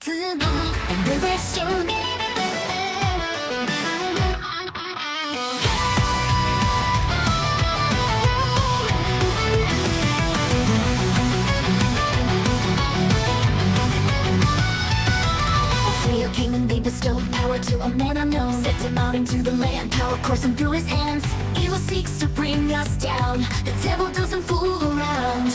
つの嬉しみFree a king and they bestowed power to a man unknown. Set him out into the land, power coursing through his hands. Evil seeks to bring us down. The devil doesn't fool around.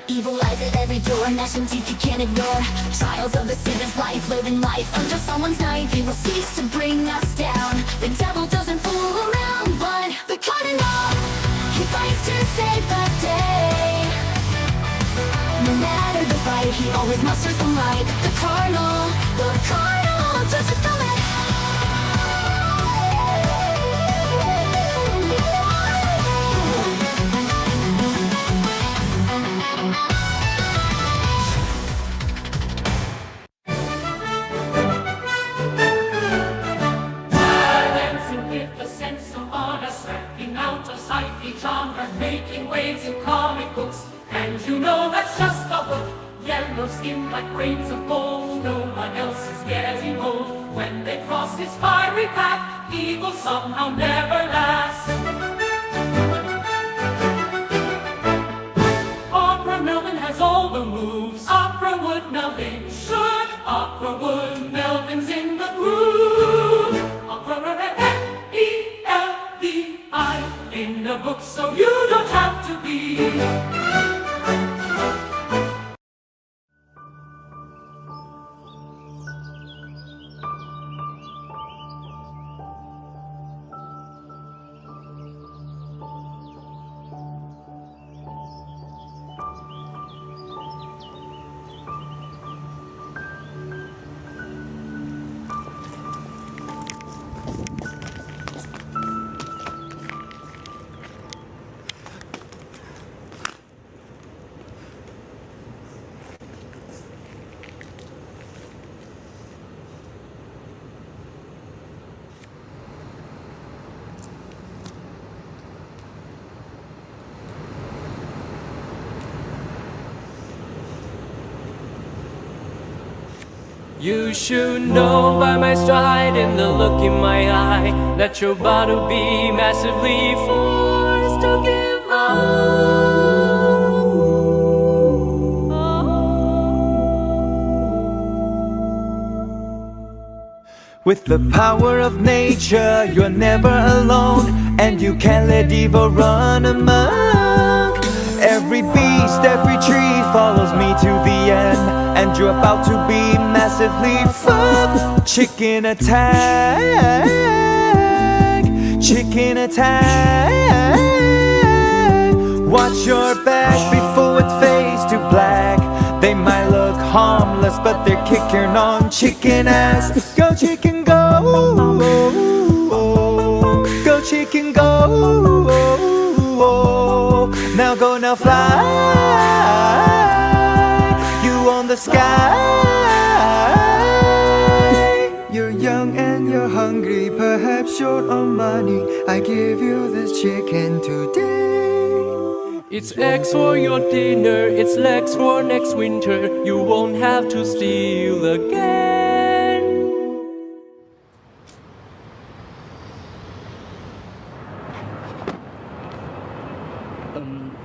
Evil lies at every door, gnashing teeth you can't ignore. Trials of the sinner's life, living life under someone's knife. Evil seeks to bring us down. The devil doesn't fool around, but the cardinal, he fights to save the day. No matter the fight, he always musters the light. The cardinal just is coming. Making waves in comic books, and you know that's just a book. Yellow skin like grains of gold, no one else is getting old. When they cross his fiery path, evil somehow never lasts. Opera Melvin has all the moves. Opera Wood Melvin should. Opera Wood Melvin's in the groove. Opera E-L-V-I in the book, so you don't have to be. You should know by my stride and the look in my eye that you're about to be massively forced to give up. With the power of nature, you're never alone, and you can't let evil run amok. Every beast, every tree follows me to the end, and you're about to be massively fucked. Chicken attack, chicken attack. Watch your back before it fades to black. They might look harmless, but they're kicking on chicken ass. Go chicken go, go chicken go. Now go, now fly, you on the sky. You're young and you're hungry, perhaps short on money. I give you this chicken today. It's eggs for your dinner, it's legs for next winter. You won't have to steal again.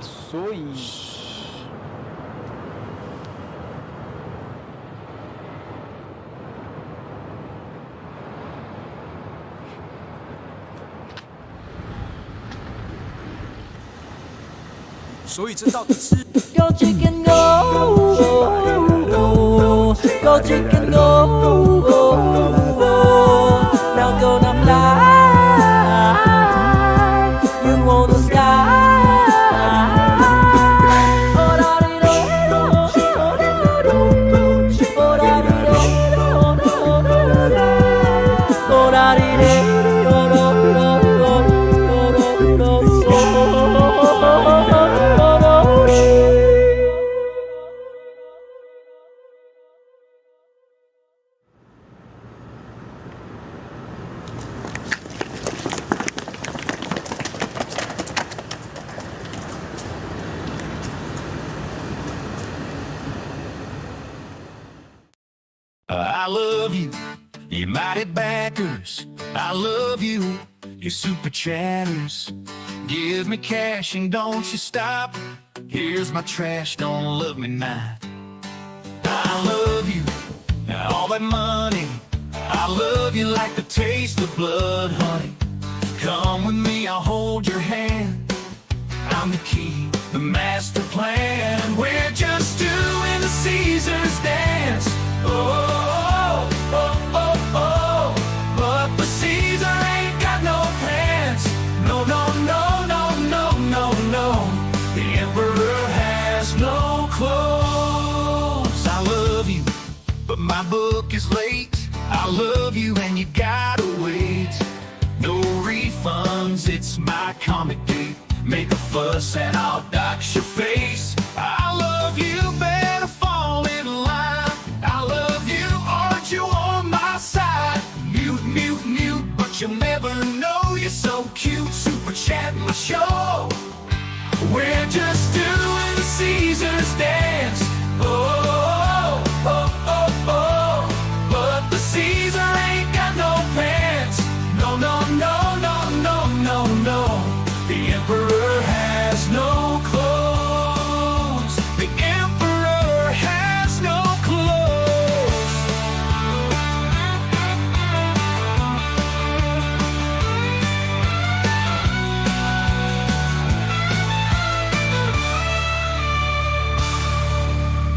所以。所以这到底是 Go chicken go, go chicken go. Now go, now fly, you on the sky. I love you, you mighty backers. I love you, you super chatters. Give me cash and don't you stop. Here's my trash, don't love me not. I love you, all that money. I love you like the taste of blood, honey. Come with me, I'll hold your hand. I'm the key, the master plan. We're just doing the Caesar's dance. Oh, oh, oh, oh. But the Caesar ain't got no pants. No, no, no, no, no, no, no. The emperor has no clothes. I love you, but my book is late. I love you and you gotta wait. No refunds, it's my comic date. Make a fuss and I'll dox your face. I love you, better fall in line. I love you, aren't you on my side? Mute, mute, mute, but you'll never know. You're so cute, super chat my show. We're just doing the Caesar's dance. Oh, oh, oh, oh, oh. But the Caesar ain't got no pants. No, no, no, no, no, no, no. The emperor has no clothes. The emperor has no clothes.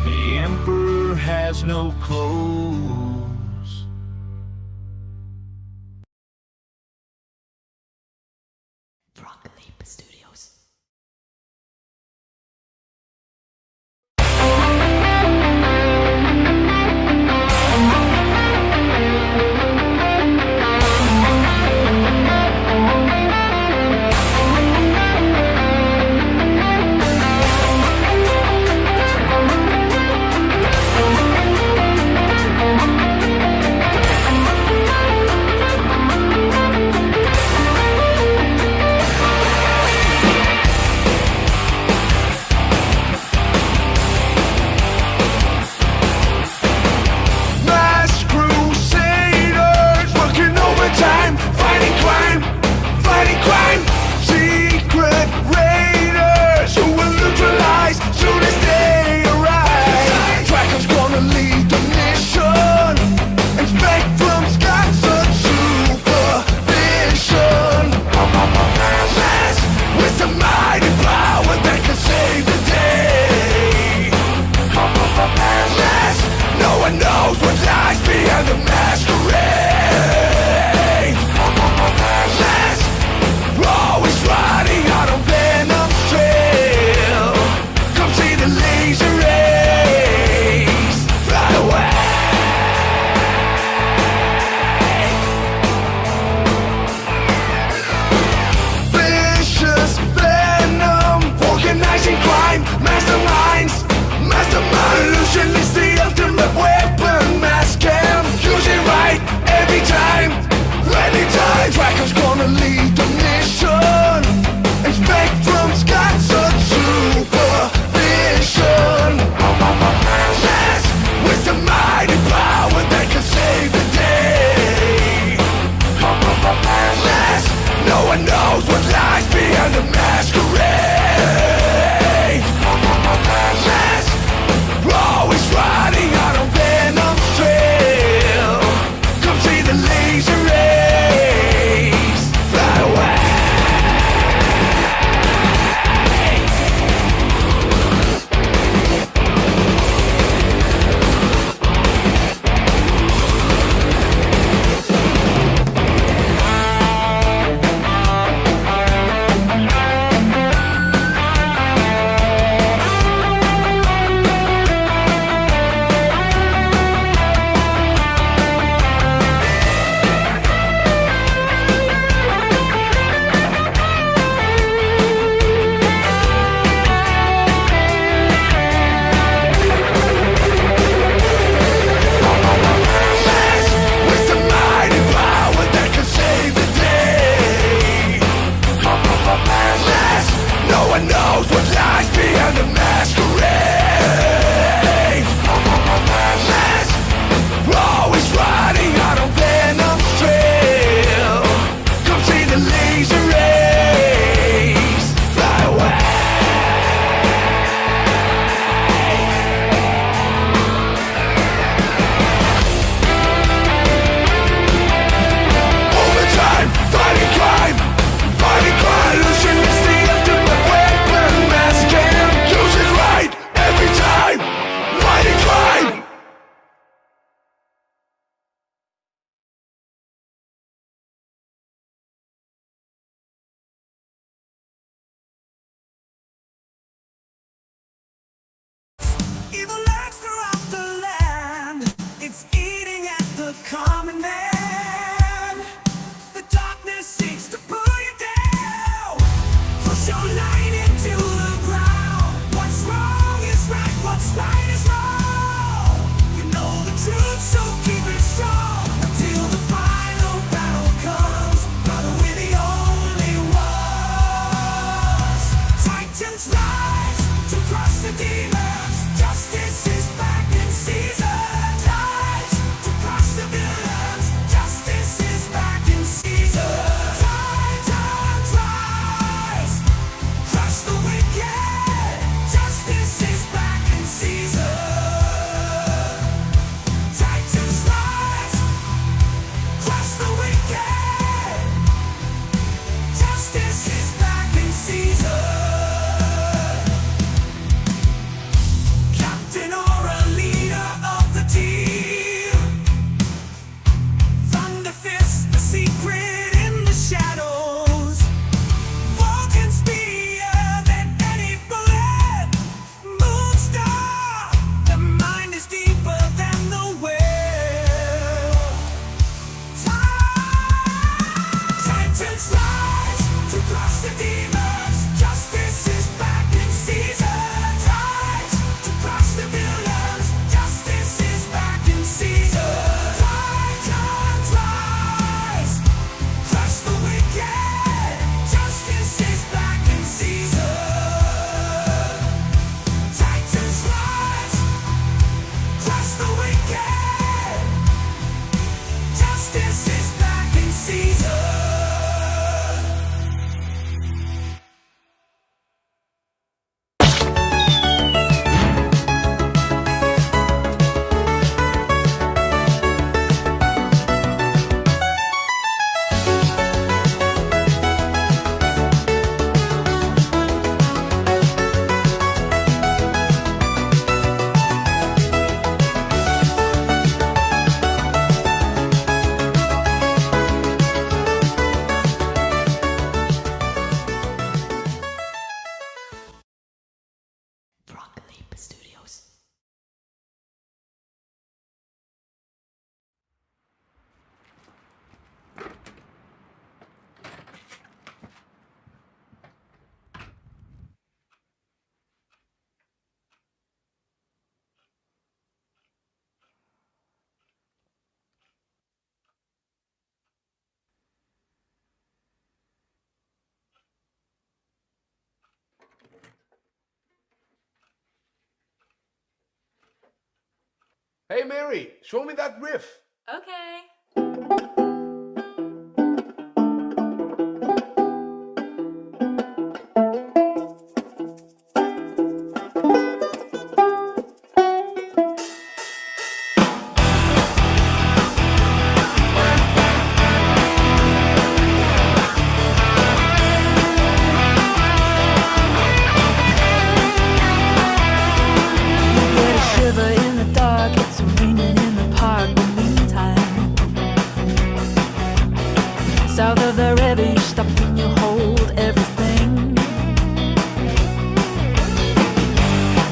The emperor has no clothes. Studios. the common man. The darkness seeks to pull you down. Push your light into the ground. What's wrong is right, what's right is wrong. You know the truth, so keep it strong until the final battle comes. Brother, we're the only ones. Titans rise to crush the demons. Justice is back in season. Rise to crush the villains. Justice is back in season. Titans rise, crush the wicked. Justice is back in season. Titans rise, crush the wicked. Justice is back in season. Captain or a leader of the team. Thunder fist, the secret in the shadows. Vulcan spear than any bullet. Moonstar, the mind is deeper than the will. Titans rise to crush the demons. Justice is back in season. Rise to crush the villains. Justice is back in season. Titans rise, crush the wicked. Justice is back in season. Titans rise, crush the wicked. Justice is back in season. Hey Mary, show me that riff. Okay. Get a shiver in the dark, it's raining in the park. But meantime, south of the river, you stop and you hold everything.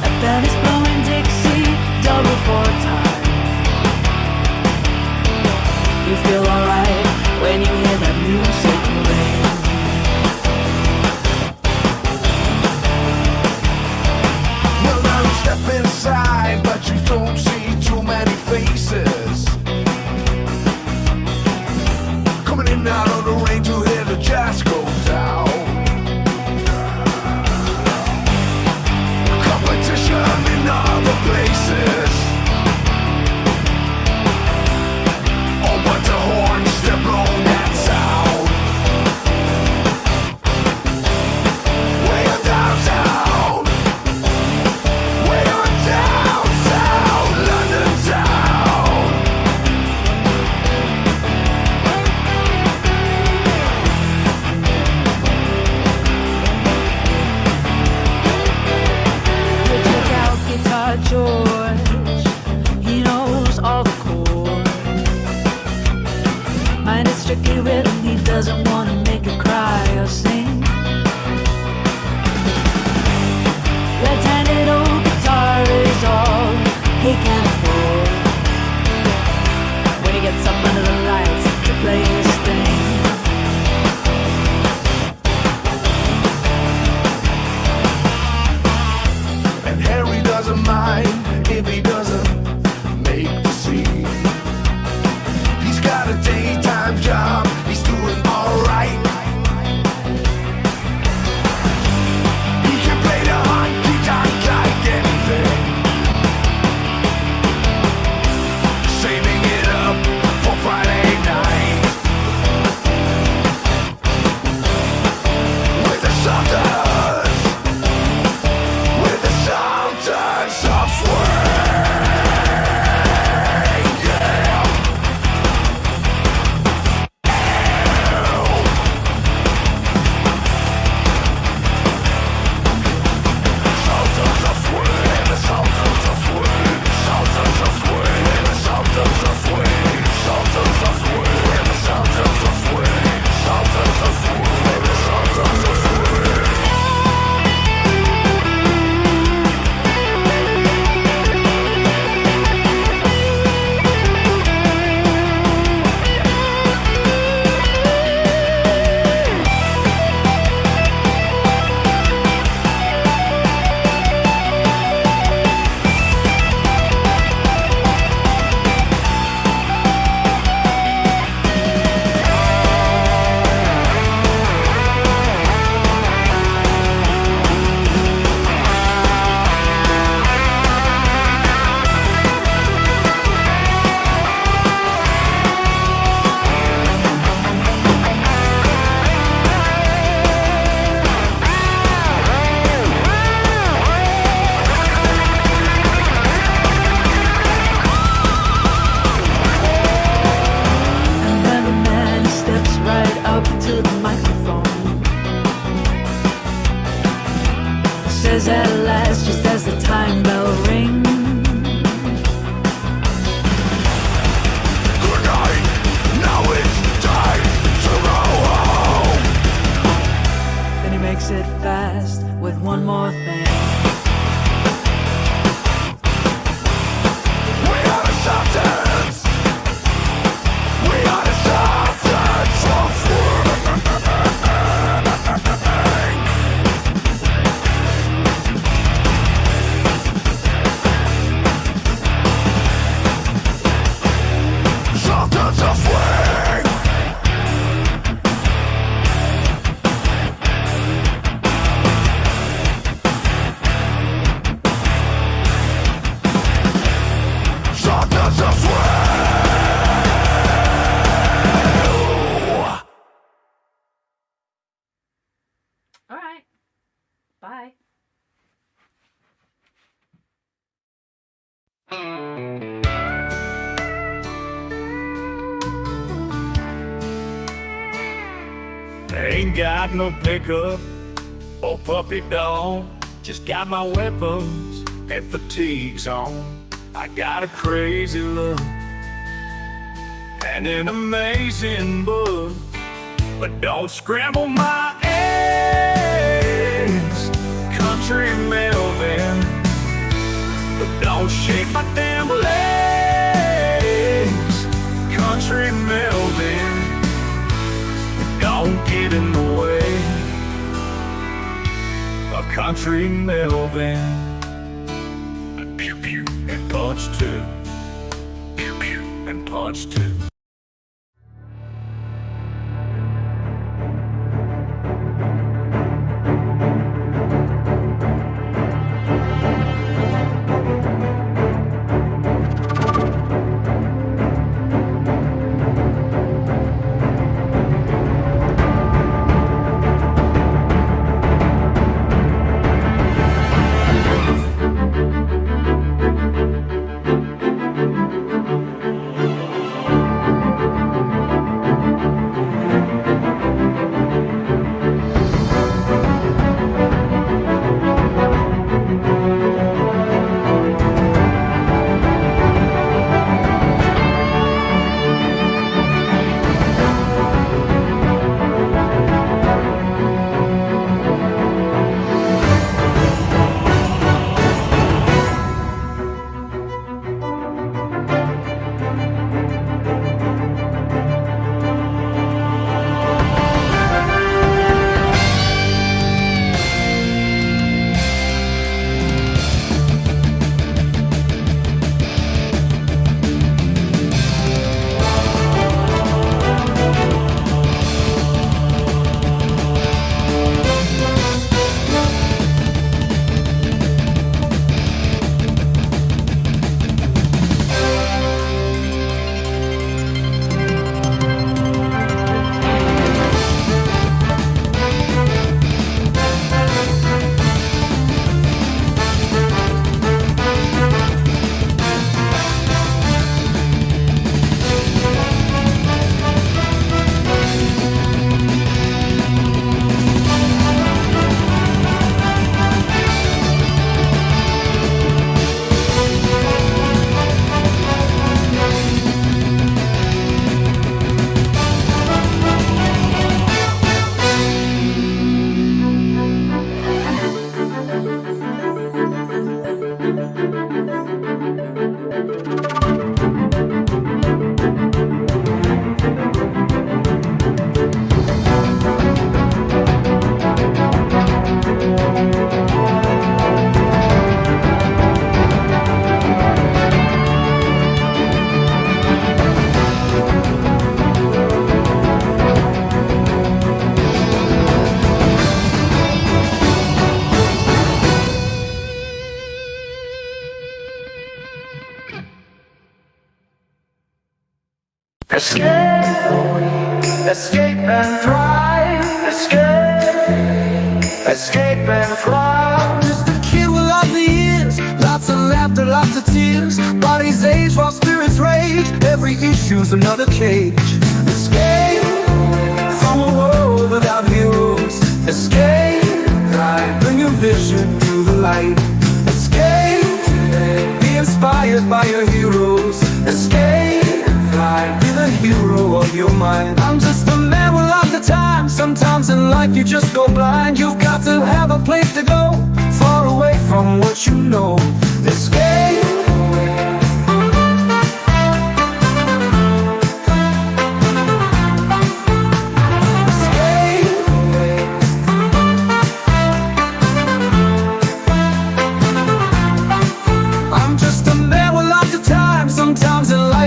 A band is blowing Dixie, double four time. You feel alright when you hear that music ring. Well, now you step inside, but you don't see too many faces. Coming in out of the rain to hear the jazz go down. Competition in other places. Oh, but the horns, they're blowing that sound. Way on downtown. Way on downtown, London town. You check out Guitar George, he knows all the chords. Mine is strictly rhythm, he doesn't wanna make her cry or sing. Left-handed old guitar is all he can afford. When he Ain't got no pickup or puppy dog, just got my weapons and fatigues on. I got a crazy look and an amazing book, but don't scramble my eggs, country Melvin. But don't shake my damn legs, country Melvin. Don't get in the way of country Melvin. Pew pew and punch two. Pew pew and punch two. Escape and thrive. Escape and fly. Just a kid with lots of years, lots of laughter, lots of tears. Bodies age while spirits rage. Every issue's another cage. Escape from a world without heroes. Escape, bring your vision to the light. Escape, be inspired by your heroes. Escape, be the hero of your mind. I'm just a man with lots of time. Sometimes in life you just go blind. You've got to have a place to go, far away from what you know. Escape.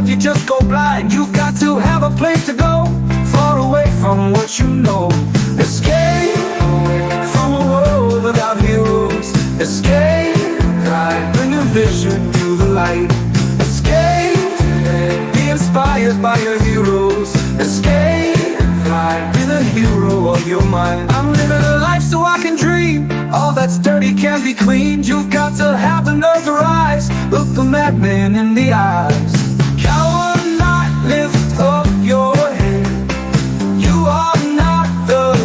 You just go blind. You've got to have a place to go, far away from what you know. Escape from a world without heroes. Escape, bring a vision to the light. Escape, be inspired by your heroes. Escape, be the hero of your mind. I'm living a life so I can dream. All that's dirty can be cleaned. You've got to have the nerve to rise. Look the madman in the eyes. Coward not, lift up your head. You are not the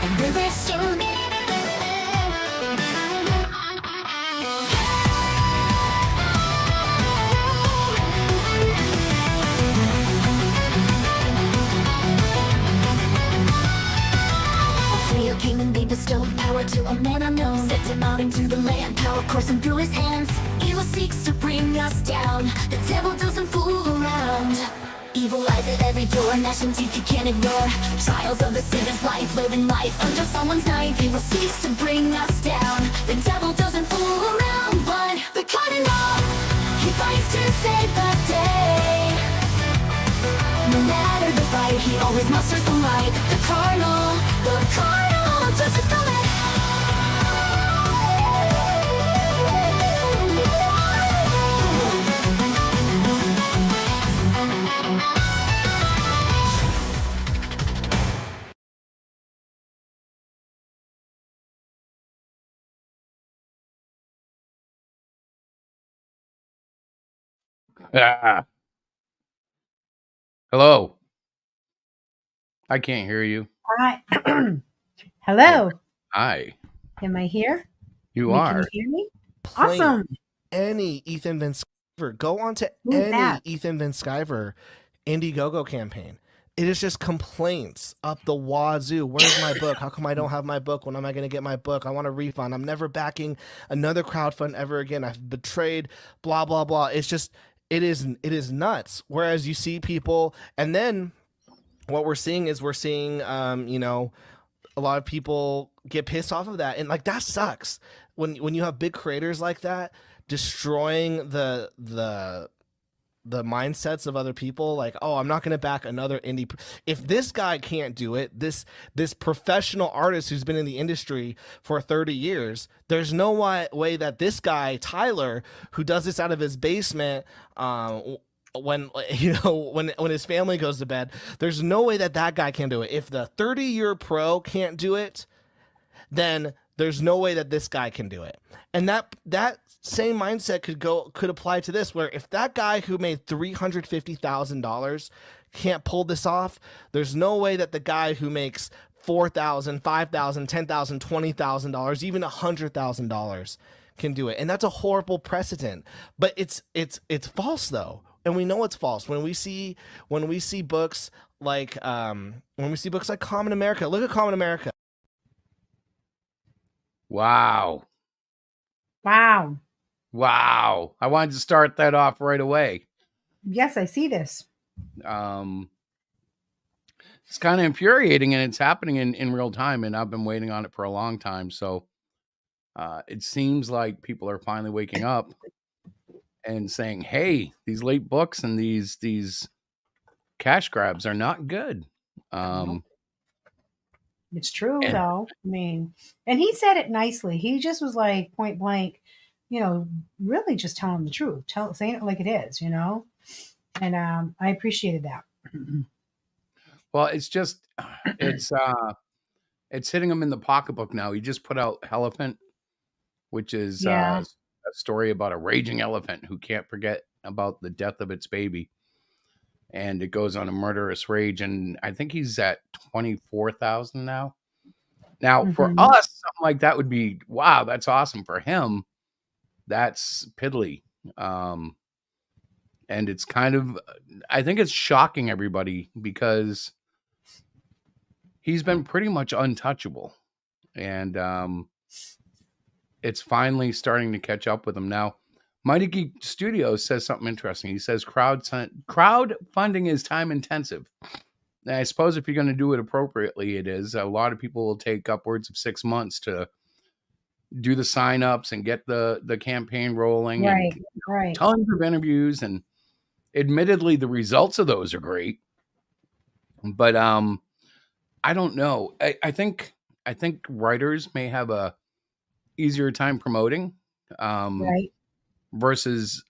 and very soon. Free your king and be bestowed power to a man unknown. Set him out into the land, power coursing through his hands. Evil seeks to bring us down. The devil doesn't fool around. Evil lies at every door, gnashing teeth you can't ignore. Trials of the sinner's life, living life under someone's knife. Evil seeks to bring us down. The devil doesn't fool around, but the cardinal, he fights to save the day. No matter the fight, he always musters the light. The cardinal justice coming. Ah. Hello. I can't hear you. Hi. Hello. Hi. Am I here? You Can are. you hear me? Play Awesome. any Ethan Van Sciver. Go on to Who's any that? Ethan Van Sciver Indiegogo campaign. It is just complaints up the wazoo. Where's my book? How come I don't have my book? When am I going to get my book? I want a refund. I'm never backing another crowdfund ever again. I've betrayed, blah, blah, blah. It's just, it is nuts. Whereas you see people, and then what we're seeing is you know, a lot of people get pissed off of that. And like, that sucks when you have big creators like that destroying the mindsets of other people. Like, oh, I'm not going to back another indie. If this guy can't do it, this professional artist who's been in the industry for 30 years, there's no way that this guy, Tyler, who does this out of his basement, when his family goes to bed, there's no way that guy can do it. If the 30-year pro can't do it, then there's no way that this guy can do it. And that same mindset could apply to this, where if that guy who made $350,000 can't pull this off, there's no way that the guy who makes $4,000, $5,000, $10,000, $20,000, even $100,000 can do it. And that's a horrible precedent. But it's false though. And we know it's false when we see books like Common America. Look at Common America. Wow. Wow. Wow. I wanted to start that off right away. Yes, I see this. It's kind of infuriating, and it's happening in real time, and I've been waiting on it for a long time. So it seems like people are finally waking up and saying, hey, these late books and these cash grabs are not good. It's true, though. I mean, and he said it nicely. He just was like point blank, you know, really just telling the truth, saying it like it is, you know. And I appreciated that. Well, it's hitting him in the pocketbook now. He just put out Elephant, which is a story about a raging elephant who can't forget about the death of its baby. And it goes on a murderous rage. And I think he's at 24,000 now. Now, for us, something like that would be, wow, that's awesome. For him, that's piddly. And it's kind of, I think it's shocking everybody because he's been pretty much untouchable. And it's finally starting to catch up with him now. Mighty Geek Studios says something interesting. He says crowdfunding is time intensive. And I suppose if you're going to do it appropriately, it is. A lot of people will take upwards of 6 months to do the sign-ups and get the campaign rolling. Right, and right. Tons of interviews, and admittedly, the results of those are great. But I don't know. I think writers may have a easier time promoting. Right. Versus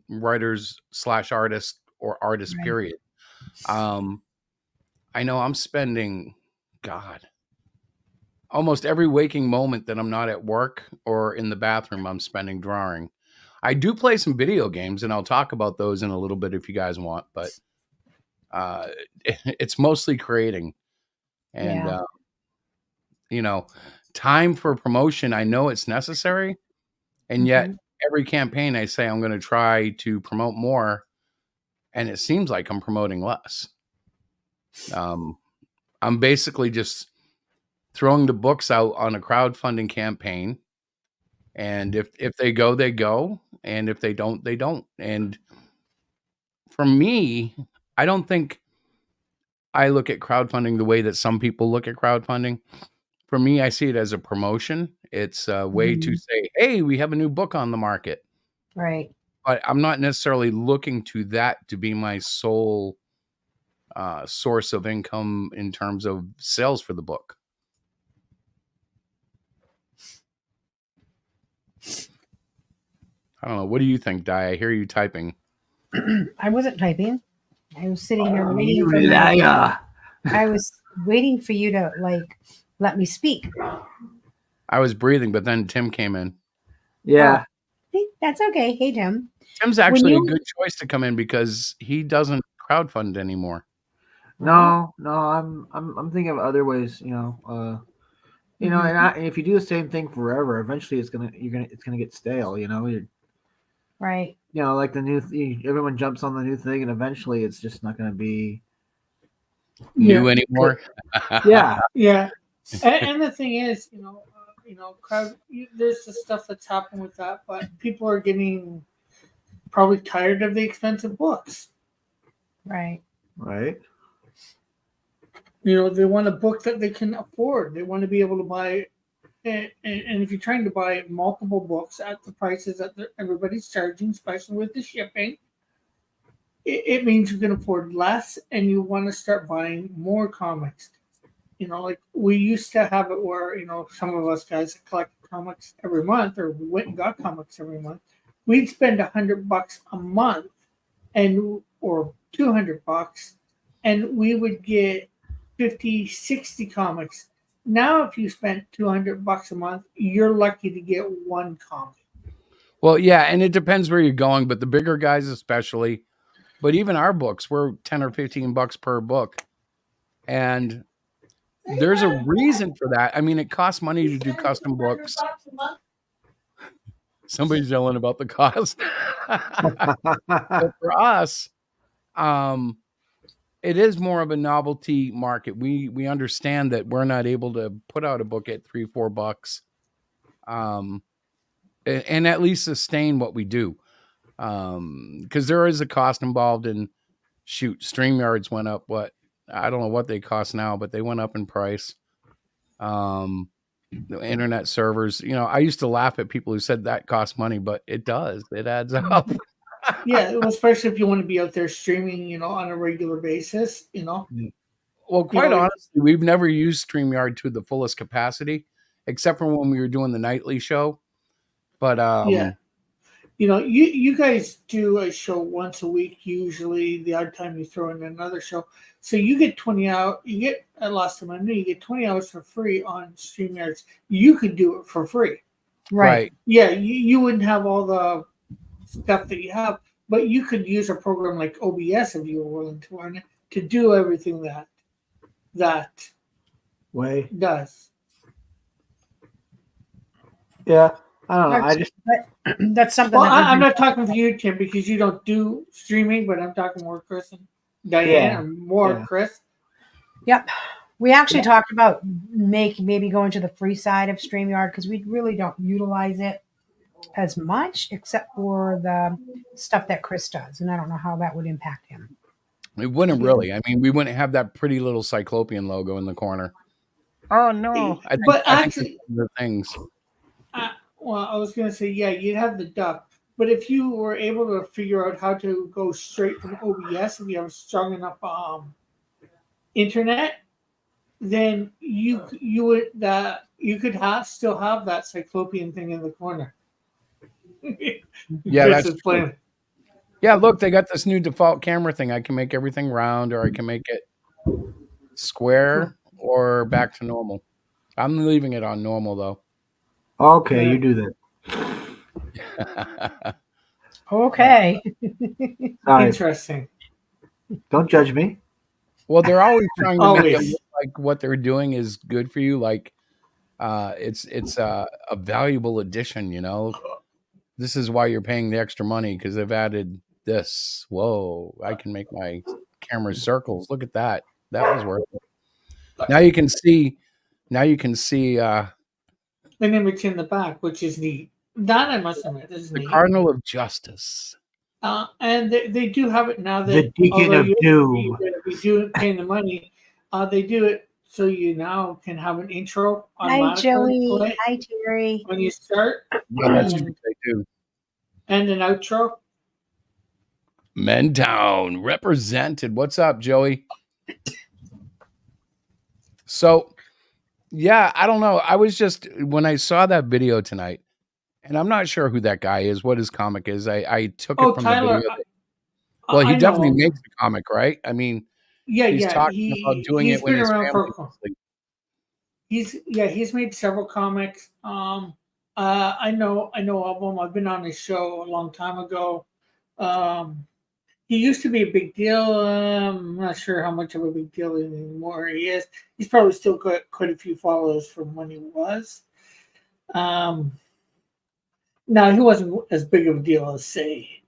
writers / artists or artists, right. Period. I know I'm spending, almost every waking moment that I'm not at work or in the bathroom, I'm spending drawing. I do play some video games, and I'll talk about those in a little bit if you guys want, but it's mostly creating. And time for promotion. I know it's necessary, and yet every campaign I say I'm going to try to promote more, and it seems like I'm promoting less. I'm basically just throwing the books out on a crowdfunding campaign, and if they go, they go, and if they don't, they don't. And for me, I don't think I look at crowdfunding the way that some people look at crowdfunding. For me, I see it as a promotion. It's a way to say, hey, we have a new book on the market. Right. But I'm not necessarily looking to that to be my sole source of income in terms of sales for the book. I don't know. What do you think, Di? I hear you typing. I wasn't typing. I was sitting here waiting for you. I was waiting for you to let me speak. I was breathing, but then Tim came in. Yeah. That's okay. Hey, Tim. Tim's actually a good choice to come in because he doesn't crowdfund anymore. No, I'm thinking of other ways, and if you do the same thing forever, eventually it's gonna get stale, Right. Like the new everyone jumps on the new thing, and eventually it's just not gonna be new anymore. Yeah. And the thing is, there's the stuff that's happened with that, but people are getting probably tired of the expensive books. Right. They want a book that they can afford. They want to be able to buy, and if you're trying to buy multiple books at the prices that everybody's charging, especially with the shipping, it means you can afford less, and you want to start buying more comics. Like we used to have it where, some of us guys that collect comics every month or went and got comics every month, we'd spend $100 a month or $200, and we would get 50, 60 comics. Now, if you spent $200 a month, you're lucky to get one comic. Well, yeah, and it depends where you're going, but the bigger guys especially, but even our books, we're $10 or $15 per book. And there's a reason for that. I mean, it costs money to do custom books. Somebody's yelling about the cost. But for us, it is more of a novelty market. We understand that we're not able to put out a book at $3-4, and at least sustain what we do, because there is a cost involved. And StreamYards went up. I don't know what they cost now, but they went up in price. The internet servers, I used to laugh at people who said that costs money, but it does. It adds up. Yeah, especially if you want to be out there streaming, on a regular basis, Well, quite honestly, we've never used StreamYard to the fullest capacity, except for when we were doing the nightly show. But you guys do a show once a week, usually. The odd time you throw in another show, so you get 20 hours. You get last time I knew, you get 20 hours for free on StreamYards. You could do it for free, right? Yeah, you wouldn't have all the stuff that you have, but you could use a program like OBS if you were willing to learn it to do everything that way does. Yeah, I don't know. That's something. Well, I'm not talking for you, Tim, because you don't do streaming, but I'm talking more Chris and Diane, or more Chris. Yep. We actually talked about maybe going to the free side of StreamYard because we really don't utilize it as much, except for the stuff that Chris does, and I don't know how that would impact him. It wouldn't really. I mean, we wouldn't have that pretty little Cyclopean logo in the corner. Oh no! I think the things. Well, I was going to say, you'd have the duck, but if you were able to figure out how to go straight from OBS, if you have a strong enough internet, then you could still have that Cyclopean thing in the corner. Yeah, that's true. Yeah, look, they got this new default camera thing. I can make everything round, or I can make it square, or back to normal. I'm leaving it on normal though. Okay, you do that. Okay. Interesting. Don't judge me. Well, they're always trying to make it look like what they're doing is good for you. Like It's a valuable addition. You know, this is why you're paying the extra money because they've added this. Whoa, I can make my camera circles. Look at that. That was worth it. Now you can see. Now you can see an image in the back, which is neat. That I must admit is the neat. Cardinal of Justice. And they do have it now that The Deacon of Doom. we do paying the money. They do it so you now can have an intro Hi, automatically Joey. play Hi, Terry. when you start, Yeah, that's true. They do. and an outro. Mentown represented. What's up, Joey? So, yeah, I don't know. I was just when I saw that video tonight, and I'm not sure who that guy is, what his comic is. I took it from Tyler, the video. Well, he I know definitely him. makes the comic, right? I mean, Yeah, he's yeah. talking about doing He's it when been his around family for. is asleep. He's made several comics. I know of him. I've been on his show a long time ago. He used to be a big deal. I'm not sure how much of a big deal anymore he is. He's probably still got quite a few followers from when he was. No, he wasn't as big of a deal as say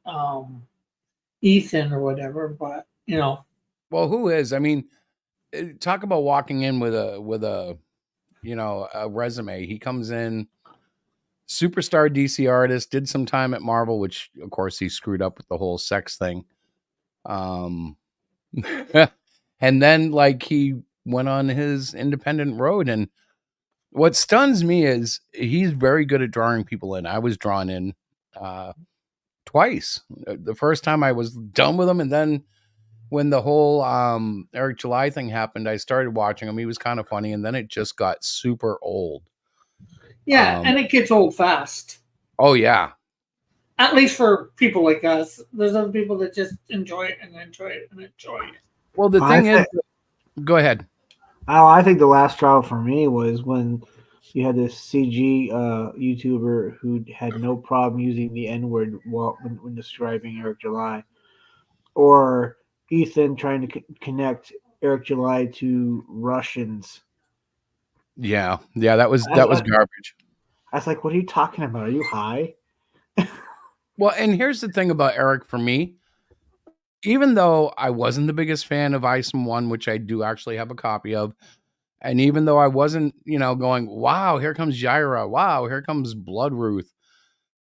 Ethan or whatever, but you know. Well, who is? I mean, talk about walking in with a a resume. He comes in superstar DC artist, did some time at Marvel, which of course he screwed up with the whole sex thing. And then like he went on his independent road. And what stuns me is he's very good at drawing people in. I was drawn in twice. The first time I was done with him, and then when the whole Eric July thing happened, I started watching him. He was kind of funny, and then it just got super old. Yeah, and it gets old fast. Oh yeah. At least for people like us. There's other people that just enjoy it and enjoy it and enjoy it. Well, the thing is, go ahead. Oh, I think the last trial for me was when you had this CG YouTuber who had no problem using the N word when describing Eric July, or Ethan trying to connect Eric July to Russians. Yeah, that was garbage. I was like, "What are you talking about? Are you high?" Well, and here's the thing about Eric for me. Even though I wasn't the biggest fan of Isom 1, which I do actually have a copy of, and even though I wasn't, going, wow, here comes Jaira, wow, here comes Bloodruth,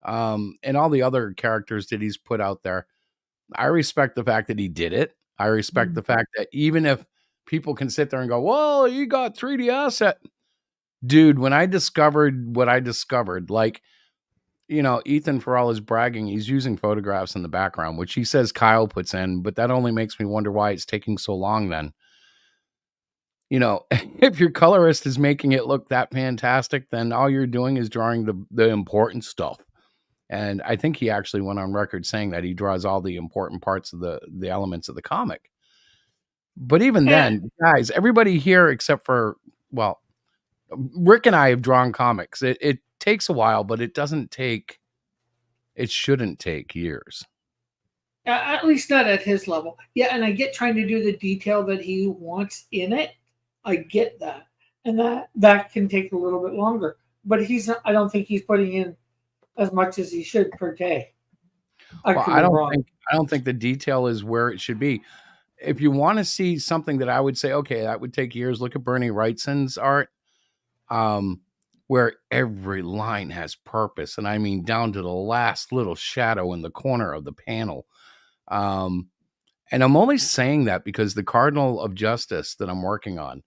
and all the other characters that he's put out there, I respect the fact that he did it. I respect the fact that even if people can sit there and go, well, you got 3D asset. Dude, when I discovered what I discovered, like, Ethan, for all his bragging, he's using photographs in the background, which he says Kyle puts in, but that only makes me wonder why it's taking so long then. If your colorist is making it look that fantastic, then all you're doing is drawing the important stuff. And I think he actually went on record saying that he draws all the important parts of the elements of the comic. But even then, guys, everybody here except for, well, Rick and I have drawn comics. It takes a while, but it shouldn't take years. At least not at his level. Yeah, and I get trying to do the detail that he wants in it. I get that. And that can take a little bit longer. But I don't think he's putting in as much as he should per day. I don't think the detail is where it should be. If you want to see something that I would say, okay, that would take years, look at Bernie Wrightson's art. Where every line has purpose, and I mean down to the last little shadow in the corner of the panel. And I'm only saying that because the Cardinal of Justice that I'm working on,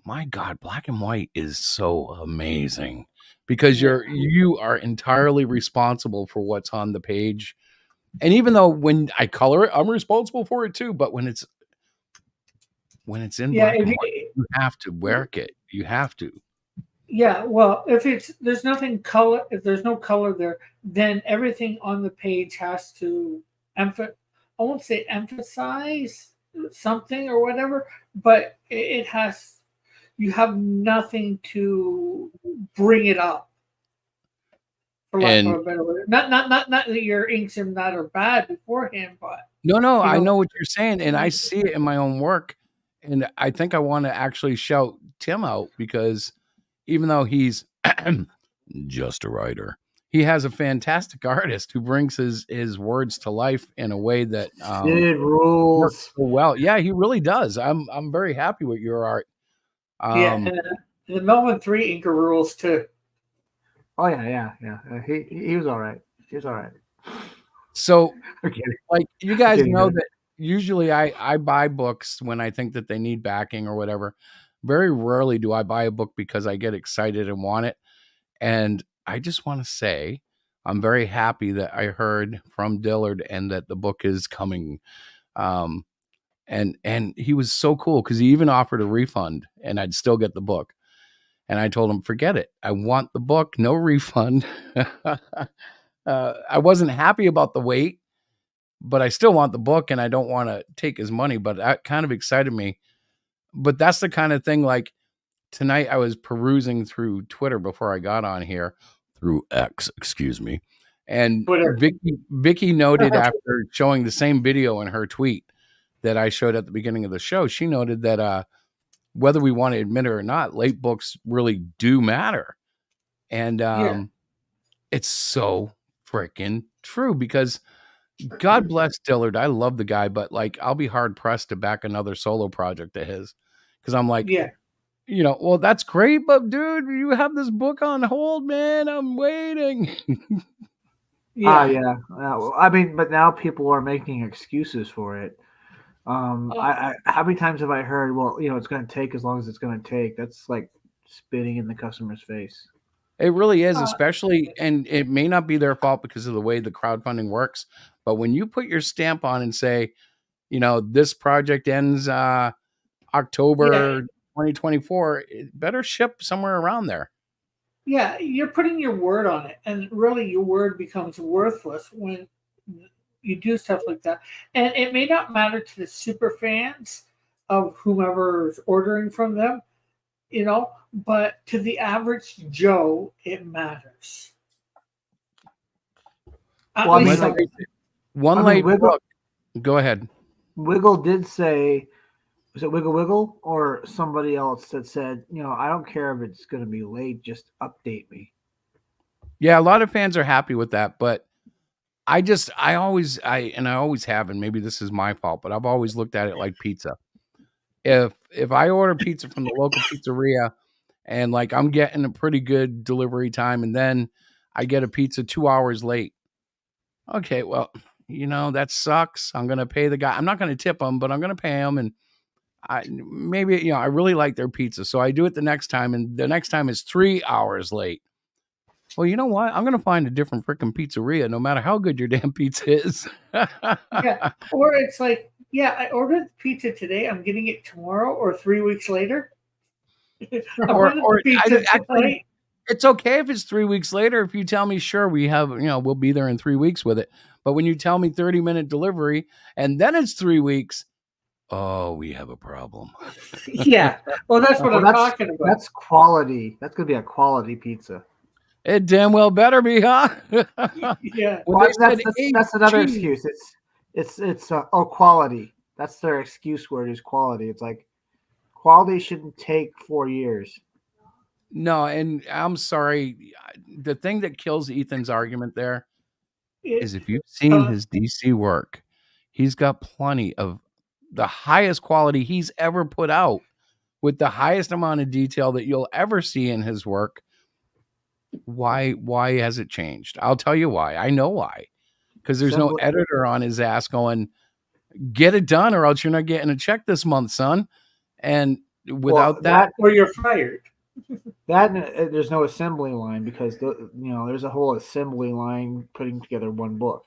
my God, black and white is so amazing because you are entirely responsible for what's on the page. And even though when I color it, I'm responsible for it too. But when it's in black and white, you have to work it. You have to. Yeah, well, if there's no color there, then everything on the page has to I won't say emphasize something or whatever, but you have nothing to bring it up. For lack of a better word. Not that your inks and that are bad beforehand, but no, I know what you're saying, and I see it in my own work, and I think I want to actually shout Tim out because even though he's just a writer, he has a fantastic artist who brings his words to life in a way that Sid works rules. so well. Yeah, he really does. I'm very happy with your art. Yeah, and the Melvin 3 inker rules too. Oh yeah. He was all right. He was all right. So, Okay. like, you guys Getting know good. that usually I buy books when I think that they need backing or whatever. Very rarely do I buy a book because I get excited and want it. And I just want to say I'm very happy that I heard from Dillard and that the book is coming. Um, and he was so cool because he even offered a refund and I'd still get the book. And I told him, forget it. I want the book, no refund. I wasn't happy about the wait, but I still want the book and I don't want to take his money. But that kind of excited me. But that's the kind of thing, like, tonight I was perusing through Twitter before I got on here, through X, excuse me. And Twitter. Vicky noted after showing the same video in her tweet that I showed at the beginning of the show, she noted that whether we want to admit it or not, late books really do matter. And it's so freaking true because God bless Dillard. I love the guy, but like I'll be hard pressed to back another solo project of his because I'm like, Yeah. well, that's great, but dude, you have this book on hold, man. I'm waiting. Ah, yeah. Well, I mean, but now people are making excuses for it. I how many times have I heard? Well, it's going to take as long as it's going to take. That's like spitting in the customer's face. It really is, especially, and it may not be their fault because of the way the crowdfunding works. But when you put your stamp on and say, this project ends October 2024, it better ship somewhere around there. Yeah, you're putting your word on it, and really your word becomes worthless when you do stuff like that. And it may not matter to the super fans of whomever's ordering from them, but to the average Joe, it matters. Well, One late book. Go ahead. Wiggle did say, was it Wiggle Wiggle or somebody else that said, I don't care if it's going to be late, just update me. Yeah, a lot of fans are happy with that, but I always have, and maybe this is my fault, but I've always looked at it like pizza. If I order pizza from the local pizzeria and like I'm getting a pretty good delivery time and then I get a pizza 2 hours late. Okay, well, that sucks. I'm going to pay the guy. I'm not going to tip him, but I'm going to pay him. And I really like their pizza. So I do it the next time. And the next time is 3 hours late. Well, you know what? I'm going to find a different freaking pizzeria, no matter how good your damn pizza is. Yeah. Or it's like, I ordered pizza today. I'm getting it tomorrow or 3 weeks later. Actually, it's okay if it's 3 weeks later. If you tell me, sure, we have, we'll be there in 3 weeks with it. But when you tell me 30-minute delivery and then it's 3 weeks, oh, we have a problem. Yeah. Well, that's what I'm talking about. That's quality. That's going to be a quality pizza. It damn well better be, huh? Yeah. Well, that's another excuse. It's quality. That's their excuse word is quality. It's like quality shouldn't take 4 years. No, and I'm sorry. The thing that kills Ethan's argument there is if you've seen his DC work, he's got plenty of the highest quality he's ever put out with the highest amount of detail that you'll ever see in his work. Why has it changed? I'll tell you why. I know why. Because there's no editor on his ass going, get it done or else you're not getting a check this month, son. And without that, or you're fired. There's no assembly line because there's a whole assembly line putting together one book.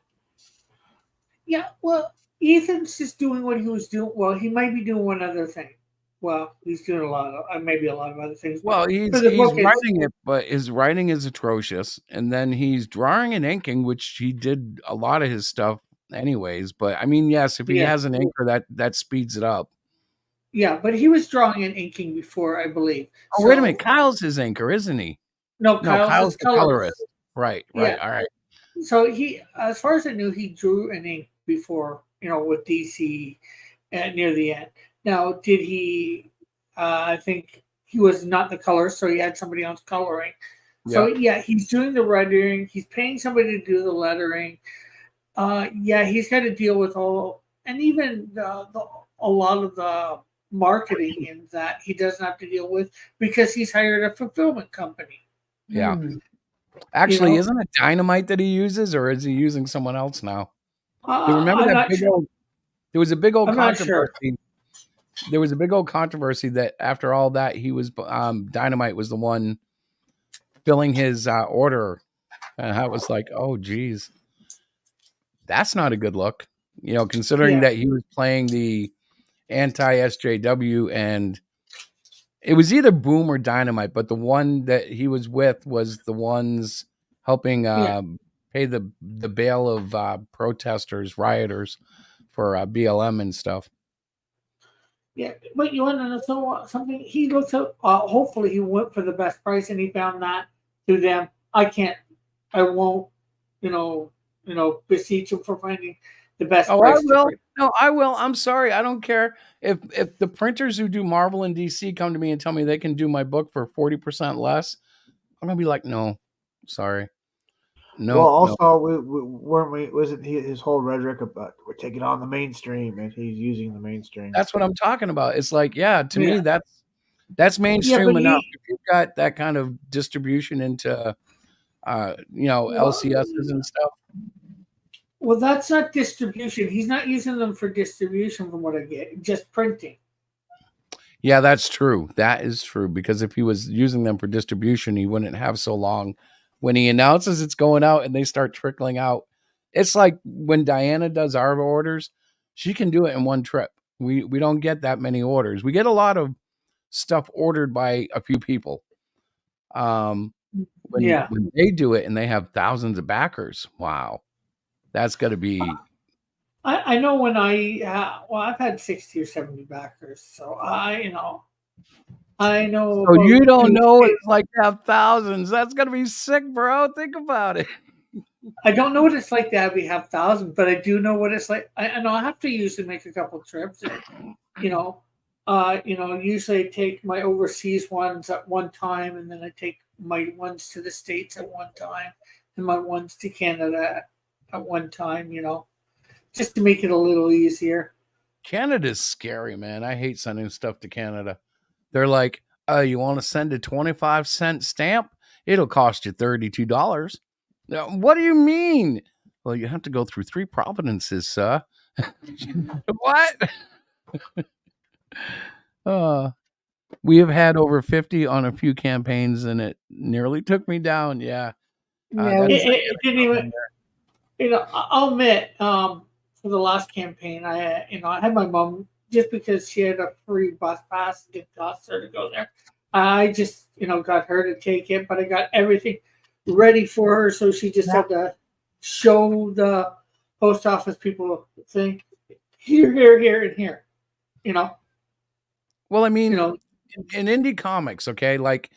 Yeah, well, Ethan's just doing what he was doing. Well, he might be doing one other thing. Well, he's doing a lot of other things. Well, he's writing it, but his writing is atrocious. And then he's drawing and inking, which he did a lot of his stuff anyways. But I mean, yes, if he has an inker, that speeds it up. Yeah, but he was drawing and inking before, I believe. Oh, wait a minute. Kyle's his inker, isn't he? No, Kyle's the colorist. Right. Yeah. All right. So he, as far as I knew, he drew and inked before, with DC near the end. Now, did he, I think he was not the colorist, so he had somebody else coloring. So yeah, he's doing the lettering. He's paying somebody to do the lettering. Yeah, he's got to deal with all, and even a lot of the marketing in that he doesn't have to deal with because he's hired a fulfillment company. Yeah. Actually, You know? isn't it Dynamite that he uses, or is he using someone else now? Do you remember I'm that not big sure. old? There was a big old I'm not sure. controversy. There was a big old controversy that after all that, he was Dynamite was the one filling his order, and I was like, oh, geez, that's not a good look. You know, considering Yeah. that he was playing the anti SJW, and it was either Boom or Dynamite, but the one that he was with was the ones helping Yeah. pay the bail of protesters, rioters for BLM and stuff. Yeah, but you want to know something? He looks up. Hopefully, he went for the best price, and he found that through them. I won't, beseech him for finding the best Oh, I price. will. No, I will. I'm sorry. I don't care if the printers who do Marvel and DC come to me and tell me they can do my book for 40% less. I'm gonna be like, no, sorry, no. Well, No. also, weren't we? Wasn't his whole rhetoric about we're taking on the mainstream, and he's using the mainstream? That's what I'm talking about. It's like, yeah, to me, Yeah. that's mainstream but enough. If you've got that kind of distribution into, LCSs and stuff. Well, that's not distribution. He's not using them for distribution, from what I get. Just printing. Yeah, that's true. That is true, because if he was using them for distribution, he wouldn't have so long. When he announces it's going out and they start trickling out, it's like when Diana does our orders, she can do it in one trip. We don't get that many orders. We get a lot of stuff ordered by a few people. When they do it and they have thousands of backers, wow, that's got to be. I know when I've had 60 or 70 backers, so I know. So you don't know what it's like to have thousands. That's gonna be sick, bro. Think about it. I don't know what it's like to have thousands, but I do know what it's like. I know I have to usually make a couple trips. And, usually I take my overseas ones at one time, and then I take my ones to the States at one time, and my ones to Canada at one time. Just to make it a little easier. Canada's scary, man. I hate sending stuff to Canada. They're like, oh, you want to send a 25-cent stamp? It'll cost you $32. Now, what do you mean? Well, you have to go through 3 provinces, sir. What? We have had over 50 on a few campaigns, and it nearly took me down. Yeah. It didn't even. I'll admit, for the last campaign, I had my mom, just because she had a free bus pass, it didn't cost her to go there. I just, got her to take it, but I got everything ready for her, so she just had to show the post office people thing, here, and here. Well, I mean, in indie comics, okay, like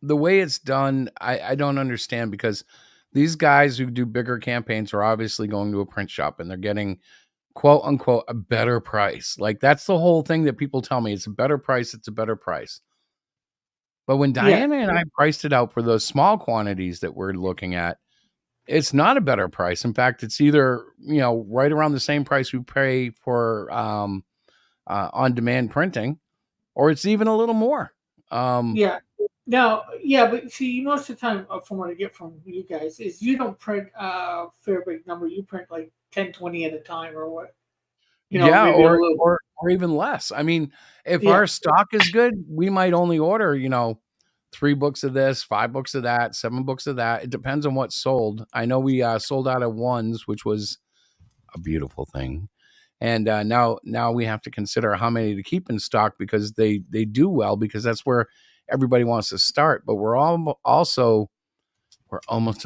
the way it's done, I don't understand, because these guys who do bigger campaigns are obviously going to a print shop and they're getting, quote unquote, a better price. Like, that's the whole thing that people tell me. It's a better price. It's a better price. But when Diana and I priced it out for those small quantities that we're looking at, it's not a better price. In fact, it's either, right around the same price we pay for on-demand printing, or it's even a little more. But see, most of the time, from what I get from you guys, is you don't print a fair big number. You print like 10, 20 at a time, or what? Or even less. I mean, if our stock is good, we might only order, 3 books of this, 5 books of that, 7 books of that. It depends on what's sold. I know we sold out of ones, which was a beautiful thing. And now we have to consider how many to keep in stock, because they do well, because that's where everybody wants to start. But we're almost to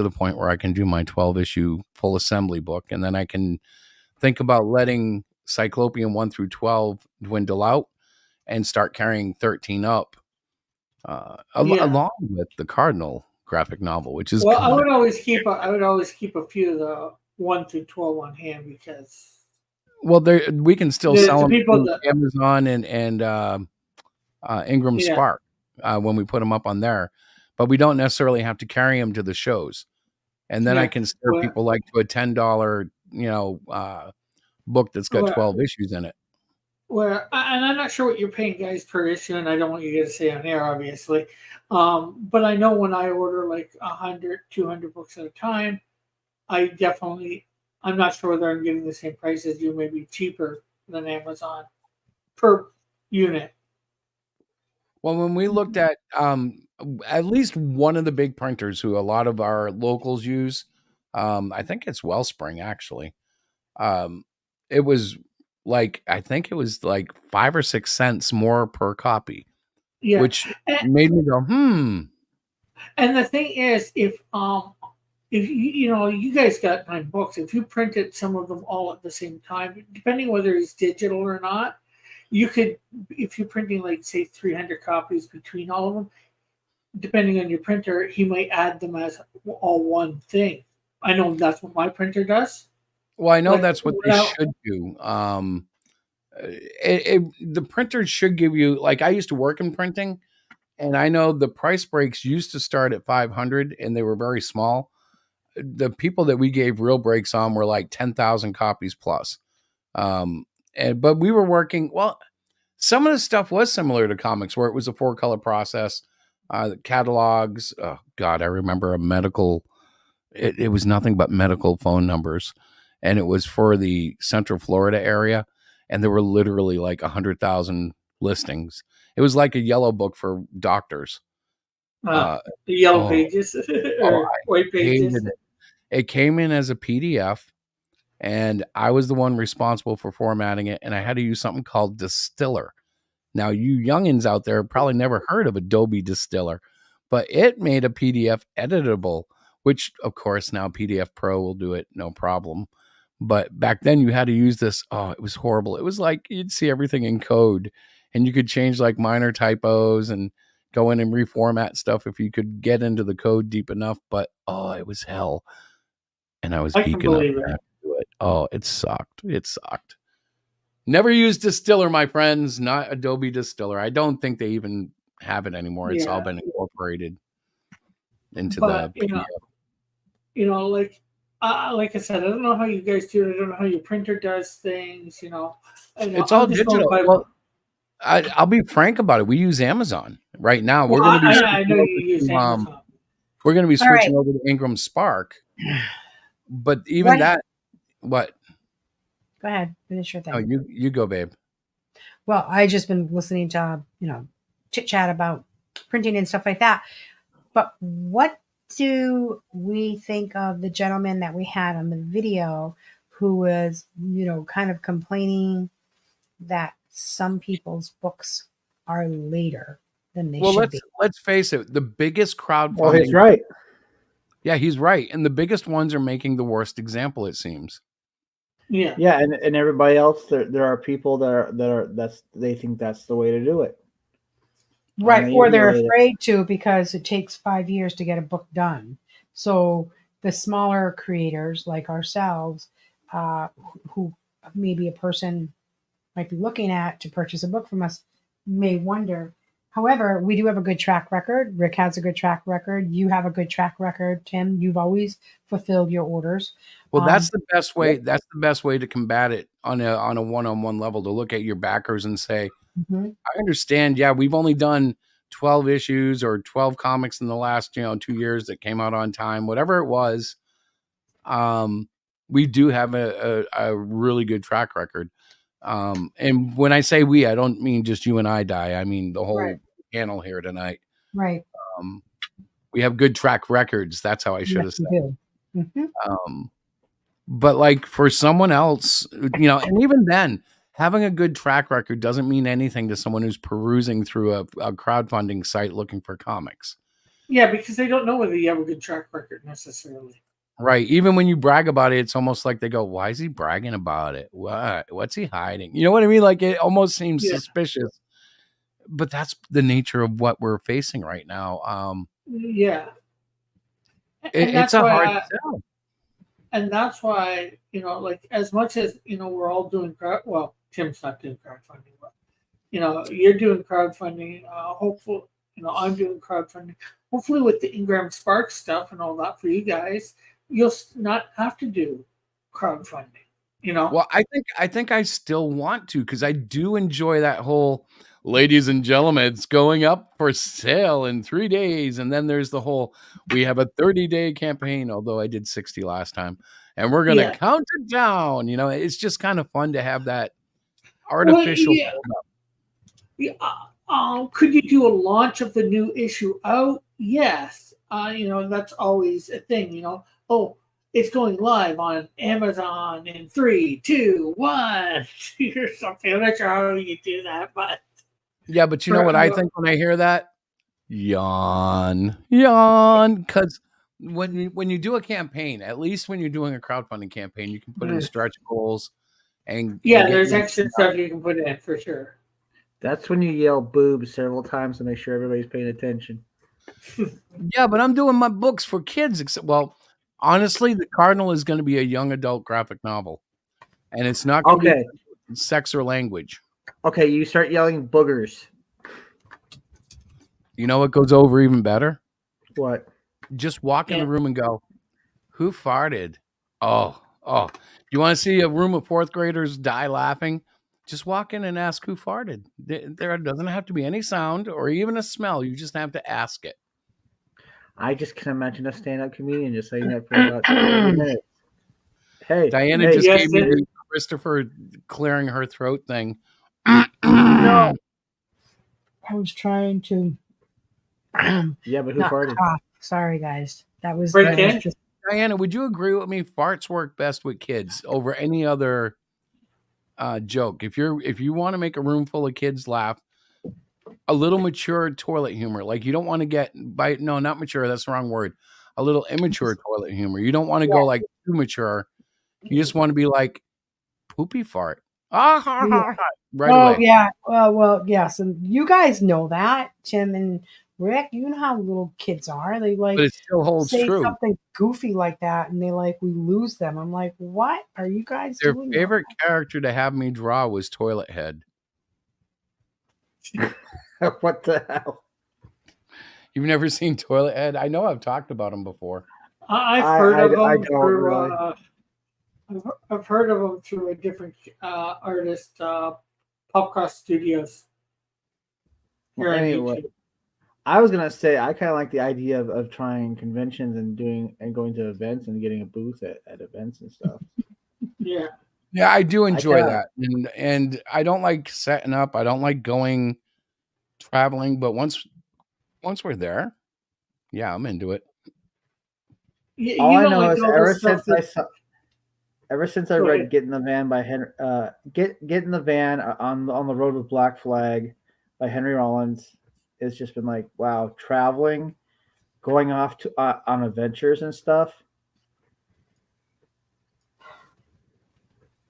the point where I can do my 12-issue full assembly book, and then I can think about letting Cyclopean 1 through 12 dwindle out and start carrying 13 up, along with the Cardinal graphic novel, which is I would always keep a few of the 1 through 12 on hand, because we can still sell them through Amazon and Ingram Yeah. Spark when we put them up on there, but we don't necessarily have to carry them to the shows. And then I Yeah. can steer Well, people like to a $10, book that's got well, 12 issues in it. well, and I'm not sure what you're paying guys per issue, and I don't want you to say on air, obviously. But I know when I order like 100, 200 books at a time, I'm not sure whether I'm getting the same price as you, maybe cheaper than Amazon per unit. Well, when we looked at least one of the big printers who a lot of our locals use, I think it's Wellspring actually. It was I think it was like 5 or 6 cents more per copy, Yeah. which made me go, And the thing is, if you guys got 9 books, if you printed some of them all at the same time, depending whether it's digital or not, you could, if you're printing like say 300 copies between all of them, depending on your printer, he might add them as all one thing. I know that's what my printer does. Well, I know Like, that's what they should do. The printers should give you, like I used to work in printing, and I know the price breaks used to start at 500 and they were very small. The people that we gave real breaks on were like 10,000 copies plus. But we were working, well, some of the stuff was similar to comics where it was a 4-color process. Catalogs. Oh God, I remember a medical, it was nothing but medical phone numbers. And it was for the Central Florida area. And there were literally like 100,000 listings. It was like a yellow book for doctors. The yellow pages or white pages. It came in as a PDF, and I was the one responsible for formatting it. And I had to use something called Distiller. Now, you youngins out there probably never heard of Adobe Distiller, but it made a PDF editable, which of course now PDF Pro will do it no problem. But back then you had to use this. Oh, it was horrible. It was like you'd see everything in code, and you could change like minor typos and go in and reformat stuff if you could get into the code deep enough. But oh, it was hell. And I was geeking up to do it. Oh, it sucked. It sucked. Never used Distiller, my friends. Not Adobe Distiller. I don't think they even have it anymore. It's all been incorporated into the PDF. Like I said, I don't know how you guys do it. I don't know how your printer does things. It's all digital. Well, I'll be frank about it. We use Amazon right now. We're going to be. I know you use Amazon. We're going to be switching over to Ingram Spark, but even that, what? Go ahead, finish your thing. Oh, you go, babe. Well, I just been listening to chit chat about printing and stuff like that. But what do we think of the gentleman that we had on the video who was, kind of complaining that some people's books are later than they should be? Let's face it, the biggest crowdfunding. Well, he's right. Yeah, he's right, and the biggest ones are making the worst example. It seems. Yeah, and everybody else, there are people they think that's the way to do it. Right, or they're afraid to because it takes 5 years to get a book done. So the smaller creators like ourselves, who maybe a person might be looking at to purchase a book from us, may wonder. However, we do have a good track record. Rick has a good track record. You have a good track record, Tim. You've always fulfilled your orders. Well, that's the best way. That's the best way to combat it on a one-on-one level, to look at your backers and say, I understand. Yeah, we've only done 12 issues or 12 comics in the last 2 years that came out on time, whatever it was. We do have a really good track record. And when I say we, I don't mean just you and I, Di. I mean the whole panel here tonight. Right. We have good track records. That's how I should have said. Mm-hmm. But like for someone else, and even then, having a good track record doesn't mean anything to someone who's perusing through a crowdfunding site looking for comics. Yeah, because they don't know whether you have a good track record necessarily. Right. Even when you brag about it, it's almost like they go, why is he bragging about it? What's he hiding? You know what I mean? Like it almost seems suspicious. But that's the nature of what we're facing right now. It's a hard sell. And that's why, like as much as, we're all doing, well, Tim's not doing crowdfunding, but you're doing crowdfunding. Hopefully, I'm doing crowdfunding. Hopefully, with the Ingram Spark stuff and all that for you guys, you'll not have to do crowdfunding. Well, I think I still want to, because I do enjoy that whole, ladies and gentlemen, it's going up for sale in 3 days, and then there's the whole, we have a 30-day campaign, although I did 60 last time, and we're gonna count it down. It's just kind of fun to have that artificial. Could you do a launch of the new issue out? Yes. That's always a thing. Oh, it's going live on Amazon in 3, 2, 1 or something. I'm not sure how you do that, but yeah, but you know what I think when I hear that? Yawn, because when you do a campaign, at least when you're doing a crowdfunding campaign, you can put in stretch goals, and there's extra stuff you can put in for sure. That's when you yell boobs several times to make sure everybody's paying attention. Yeah, but I'm doing my books for kids. Honestly, The Cardinal is going to be a young adult graphic novel, and it's not going to be sex or language. Okay, you start yelling boogers. You know what goes over even better? What? Just walk in the room and go, "Who farted?" Oh. You want to see a room of fourth graders die laughing? Just walk in and ask who farted. There doesn't have to be any sound or even a smell. You just have to ask it. I just can imagine a stand-up comedian just saying that for about 30 minutes. Hey, Diana just gave me the Christopher clearing her throat thing. No, I was trying to. Yeah, but who farted? Sorry, guys. That was just... Diana, would you agree with me? Farts work best with kids over any other joke. If you want to make a room full of kids laugh, a little mature toilet humor, like you don't want to get not mature, that's the wrong word. A little immature toilet humor. You don't want to go like too mature. You just want to be like poopy fart. Right away. Yeah. Well, yes, and you guys know that, Tim and Rick. You know how little kids are. They like, but it still holds say true. Something goofy like that, and they we lose them. I'm like, what are you guys doing? Their favorite character to have me draw was Toilet Head. What the hell? You've never seen Toilet Head? I know I've talked about him before. I've heard of him. I've heard of him through a different artist, Popcross Studios. Well, anyway, I was gonna say I kind of like the idea of trying conventions and going to events and getting a booth at events and stuff. Yeah. Yeah, I do enjoy that, and I don't like setting up. I don't like traveling, but once we're there, yeah, I'm into it. All I know is ever since I read "Get in the Van" by Henry, "Get in the Van" on the Road with Black Flag by Henry Rollins, it's just been like, wow, traveling, going off to on adventures and stuff.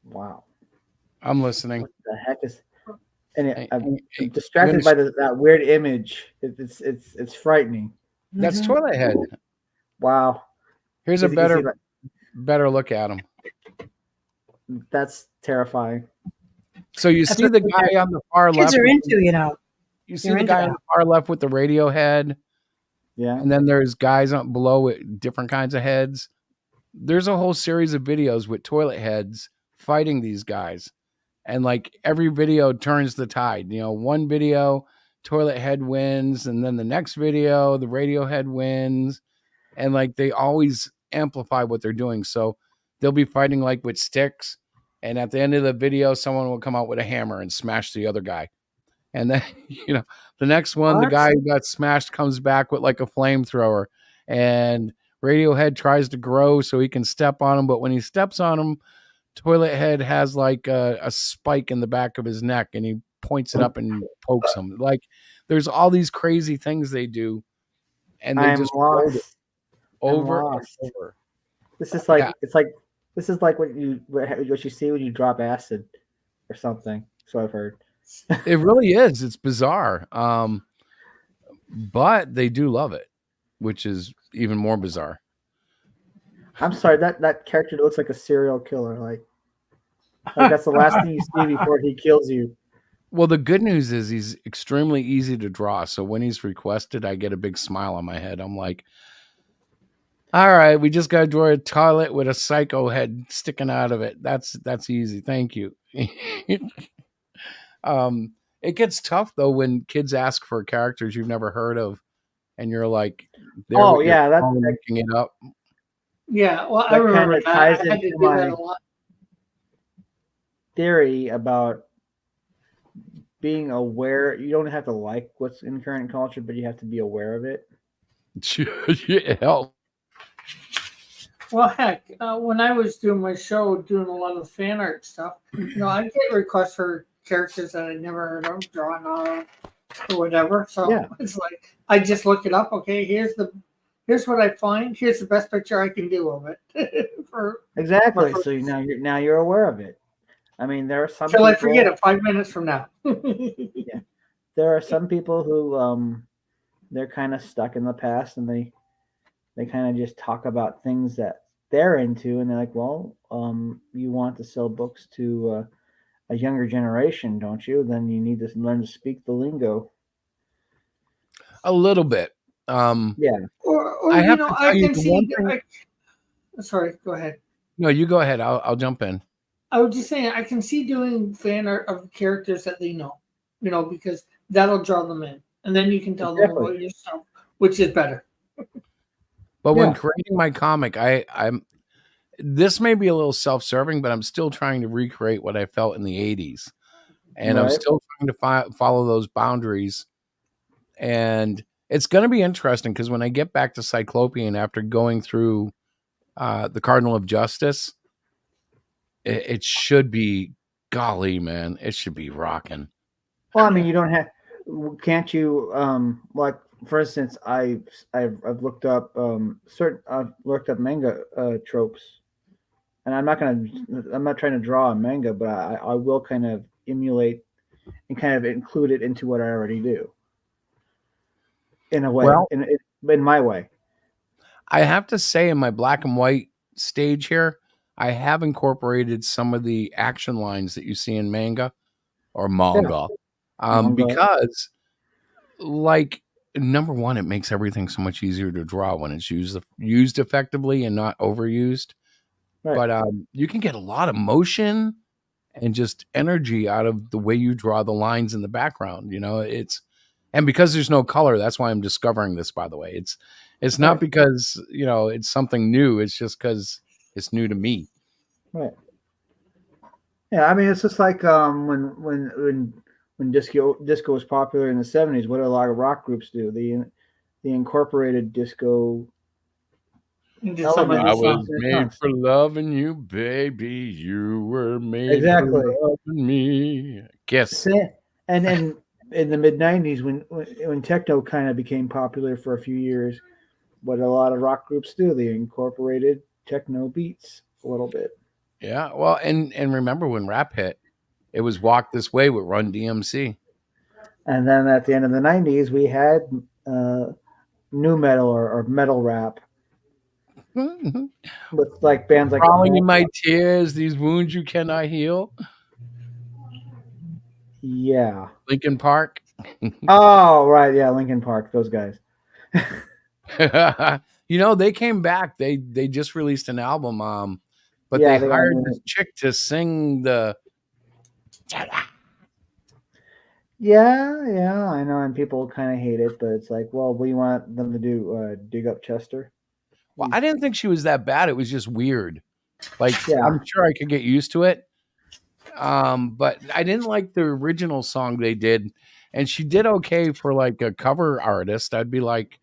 Wow. I'm listening. What the heck is? And I'm distracted by that weird image. It's frightening. That's Toilet Head. Wow. Here's a better look at him. That's terrifying. So you see the guy on the far left. Kids are into, You see the guy on the far left with the radio head. Yeah. And then there's guys up below with different kinds of heads. There's a whole series of videos with toilet heads fighting these guys. And like every video turns the tide. One video, toilet head wins, and then the next video, the radio head wins. And like they always amplify what they're doing. So they'll be fighting like with sticks. And at the end of the video, someone will come out with a hammer and smash the other guy. And then, the next one, the guy who got smashed comes back with like a flamethrower, and Radiohead tries to grow so he can step on him. But when he steps on him, Toilet Head has like a spike in the back of his neck, and he points it up and pokes him. Like there's all these crazy things they do, and they just load it over and over. This is like this is like what you see when you drop acid or something. So I've heard. It really is. It's bizarre. But they do love it, which is even more bizarre. I'm sorry, that character looks like a serial killer. Like that's the last thing you see before he kills you. Well, the good news is he's extremely easy to draw. So when he's requested, I get a big smile on my head. I'm like, all right, we just got to draw a toilet with a psycho head sticking out of it. That's easy. Thank you. It gets tough though when kids ask for characters you've never heard of, and you're like, they're Oh with your yeah, phone looking it up. Yeah, well, I that remember kind of that. ties I had to into do that my a lot. theory about being aware. You don't have to like what's in current culture, but you have to be aware of it. Hell, Well, heck, when I was doing my show, doing a lot of fan art stuff, I get requests for characters that I never heard of, drawn on, or whatever. So Yeah. it's like I just look it up. Okay, here's what I find. Here's the best picture I can do of it. Exactly. So now you're aware of it. I mean, there are some Till people, I forget it 5 minutes from now. yeah, there are some people who they're kind of stuck in the past, and they kind of just talk about things that they're into, and they're like, well, you want to sell books to a younger generation, don't you? Then you need to learn to speak the lingo. a little bit. Yeah. Or I have to I tell you can the see. one thing. Sorry, go ahead. No, you go ahead. I'll jump in. I was just saying I can see doing fan art of characters that they know, because that'll draw them in, and then you can tell them Exactly. about yourself, which is better. But when Yeah. creating my comic, I'm this may be a little self-serving, but I'm still trying to recreate what I felt in the 80s. And I'm Right. still trying to follow those boundaries. And it's going to be interesting because when I get back to Cyclopean after going through the Cardinal of Justice, it should be, golly, man, it should be rocking. Well, I mean, you don't have. Can't you? Like for instance, I've looked up I've looked up manga tropes, and I'm not trying to draw a manga, but I will kind of emulate and kind of include it into what I already do. In a way, Well, in my way. I have to say, in my black and white stage here, I have incorporated some of the action lines that you see in manga or manga. Manga. Because, like, number one, it makes everything so much easier to draw when it's used effectively and not overused. Right. But you can get a lot of motion and just energy out of the way you draw the lines in the background. And because there's no color, that's why I'm discovering this, by the way. It's not because, it's something new. It's just because it's new to me. Right. Yeah, I mean, it's just like when disco was popular in the 70s, what did a lot of rock groups do? They incorporated disco. I was made for loving you, baby. You were made for loving me. Kiss. And then in the mid 90s, when techno kind of became popular for a few years, what a lot of rock groups do, they incorporated techno beats a little bit. Yeah, well, and remember when rap hit, it was Walk This Way with Run DMC. And then at the end of the 90s, we had new metal or metal rap with like bands like Crawling in My Tears, These Wounds You Cannot Heal. Yeah. Linkin Park. Oh, right. Yeah, Linkin Park. Those guys. They came back. They just released an album, but Yeah, they they hired are. this chick to sing the. Yeah, I know, and people kind of hate it, but it's like, well, what do you want them to do? Dig up Chester? Well, I didn't think she was that bad. It was just weird. Like, Yeah. I'm sure I could get used to it. But I didn't like the original song they did, and she did okay for like a cover artist. I'd be like,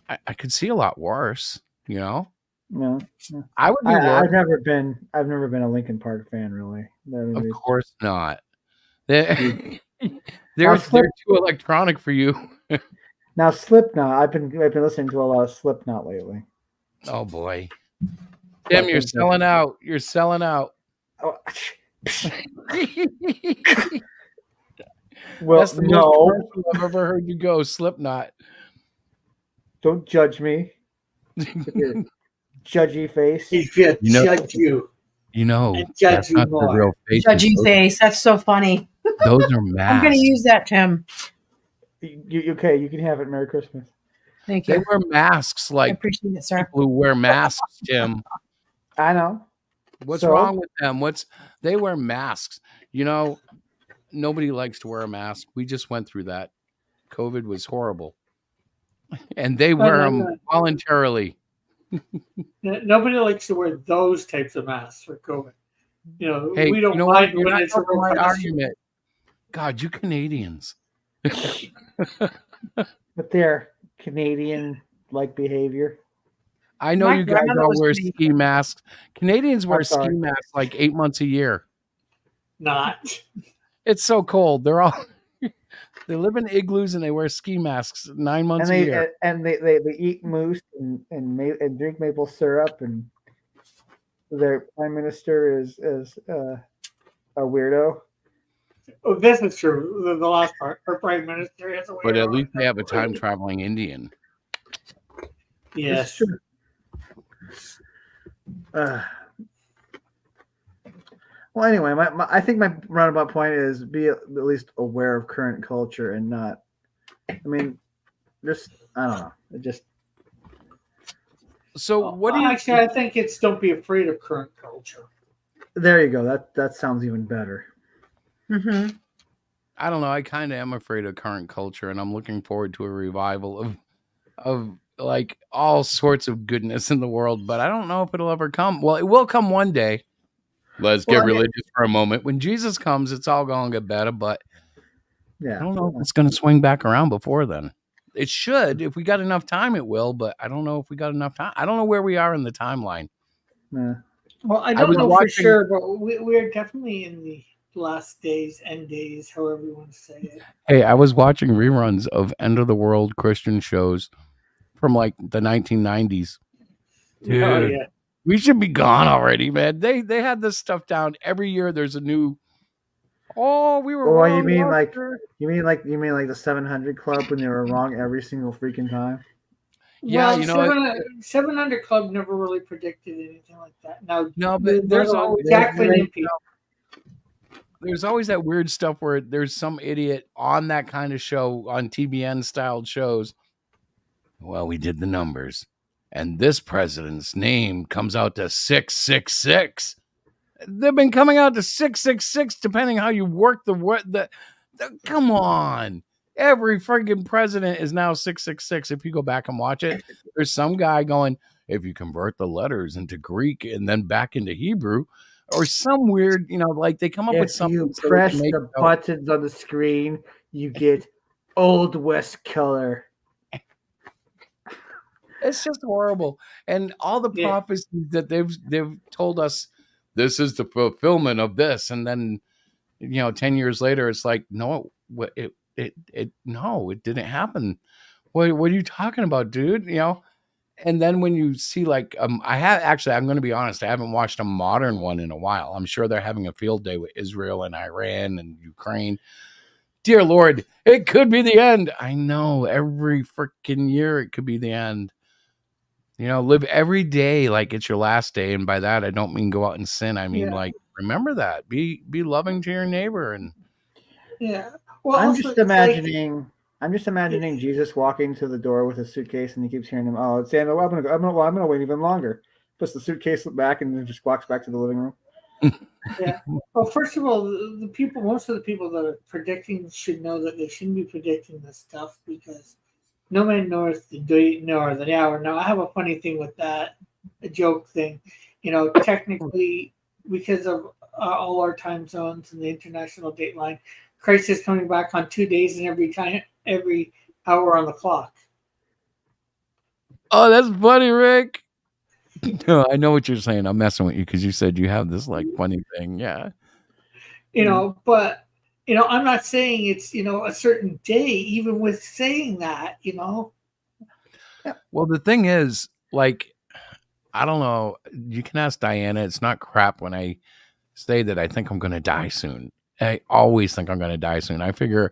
I could see a lot worse, No. I would be worried. I've never been a Linkin Park fan, really. Of course not. They're too electronic for you. Now Slipknot, I've been listening to a lot of Slipknot lately. Oh boy, Tim, you're selling out. You're selling out. Oh. Well, that's the most commercial I've ever heard you go. Slipknot. Don't judge me. With your judgy face. He's gonna judge you. And judgy face. That's so funny. Those are I'm going to masks. use that, Tim. Okay, you can have it. Merry Christmas. Thank They you. wear masks I like appreciate it, sir. people who wear masks, Jim. I know. What's So? wrong with them? They wear masks? You know, nobody likes to wear a mask. We just went through that. COVID was horrible, and they wear them voluntarily. Nobody likes to wear those types of masks for COVID. You know, Hey, we don't you know what? mind You're when not it's a helping real my mask. argument. God, you Canadians. But they're Canadian-like behavior. I know My you guys grandmother all was wear Canadian. ski masks. Canadians wear I'm ski sorry. masks like 8 months a year. Not. It's so cold. They're all they live in igloos and they wear ski masks 9 months And a year. they eat moose and drink maple syrup, and their prime minister is a weirdo. Oh, this is true. The last part. Our prime minister is a weirdo. But at least they have a time traveling Indian. Yes. True. Well, anyway, I think my roundabout point is be at least aware of current culture and not. I mean, just I don't know. It just. So what do you Actually, I think it's don't be afraid of current culture. There you go. That sounds even better. Mm-hmm. I don't know. I kind of am afraid of current culture, and I'm looking forward to a revival of like all sorts of goodness in the world. But I don't know if it'll ever come. Well, it will come one day. Let's get religious for a moment. When Jesus comes, it's all going to get better. But yeah, I don't know if it's going to swing back around before then. It should. If we got enough time, it will. But I don't know if we got enough time. I don't know where we are in the timeline. Yeah. Well, I don't was know watching- for sure, but we're definitely in the last days, end days, however you want to say it. Hey, I was watching reruns of end of the world Christian shows from like the 1990s. Dude, Oh yeah. we should be gone already, man. They had this stuff down. Every year there's a new. Oh, we were. Well, wrong, you mean Walter. like the 700 Club when they were wrong every single freaking time? Yeah, well, you know, 700 Club never really predicted anything like that. Now, no, but there's always Jack Van Impe. there's always that weird stuff where there's some idiot on that kind of show on TBN styled shows. Well, we did the numbers, and this president's name comes out to 666. They've been coming out to 666 depending how you work the come on. Every friggin' president is now 666. If you go back and watch it, there's some guy going, if you convert the letters into Greek and then back into Hebrew, or some weird, like they come up with If something. you so press they can the buttons on the screen, you get Old West color. It's just horrible. And all the prophecies that they've told us, this is the fulfillment of this, and then 10 years later, it's like, no, it didn't happen. What are you talking about, dude? And then when you see I'm going to be honest, I haven't watched a modern one in a while. I'm sure they're having a field day with Israel and Iran and Ukraine. Dear Lord, it could be the end. I know every freaking year it could be the end. Live every day like it's your last day. And by that, I don't mean go out and sin. I mean, remember that. Be loving to your neighbor. And yeah. Well, I'm just imagining Jesus walking to the door with a suitcase, and he keeps hearing him. Oh, it's Samuel. I'm gonna wait even longer. Puts the suitcase back and then just walks back to the living room. Yeah. Well, first of all, most of the people that are predicting should know that they shouldn't be predicting this stuff because no man knows the day nor the hour. Now, I have a funny thing with that, a joke thing. Technically, because of all our time zones and the international dateline, Christ is coming back on 2 days and every hour on the clock. Oh, that's funny, Rick. No, I know what you're saying. I'm messing with you because you said you have this funny thing. Yeah. But I'm not saying it's a certain day, even with saying that, Well, the thing is, I don't know. You can ask Diana. It's not crap when I say that I think I'm going to die soon. I always think I'm going to die soon. I figure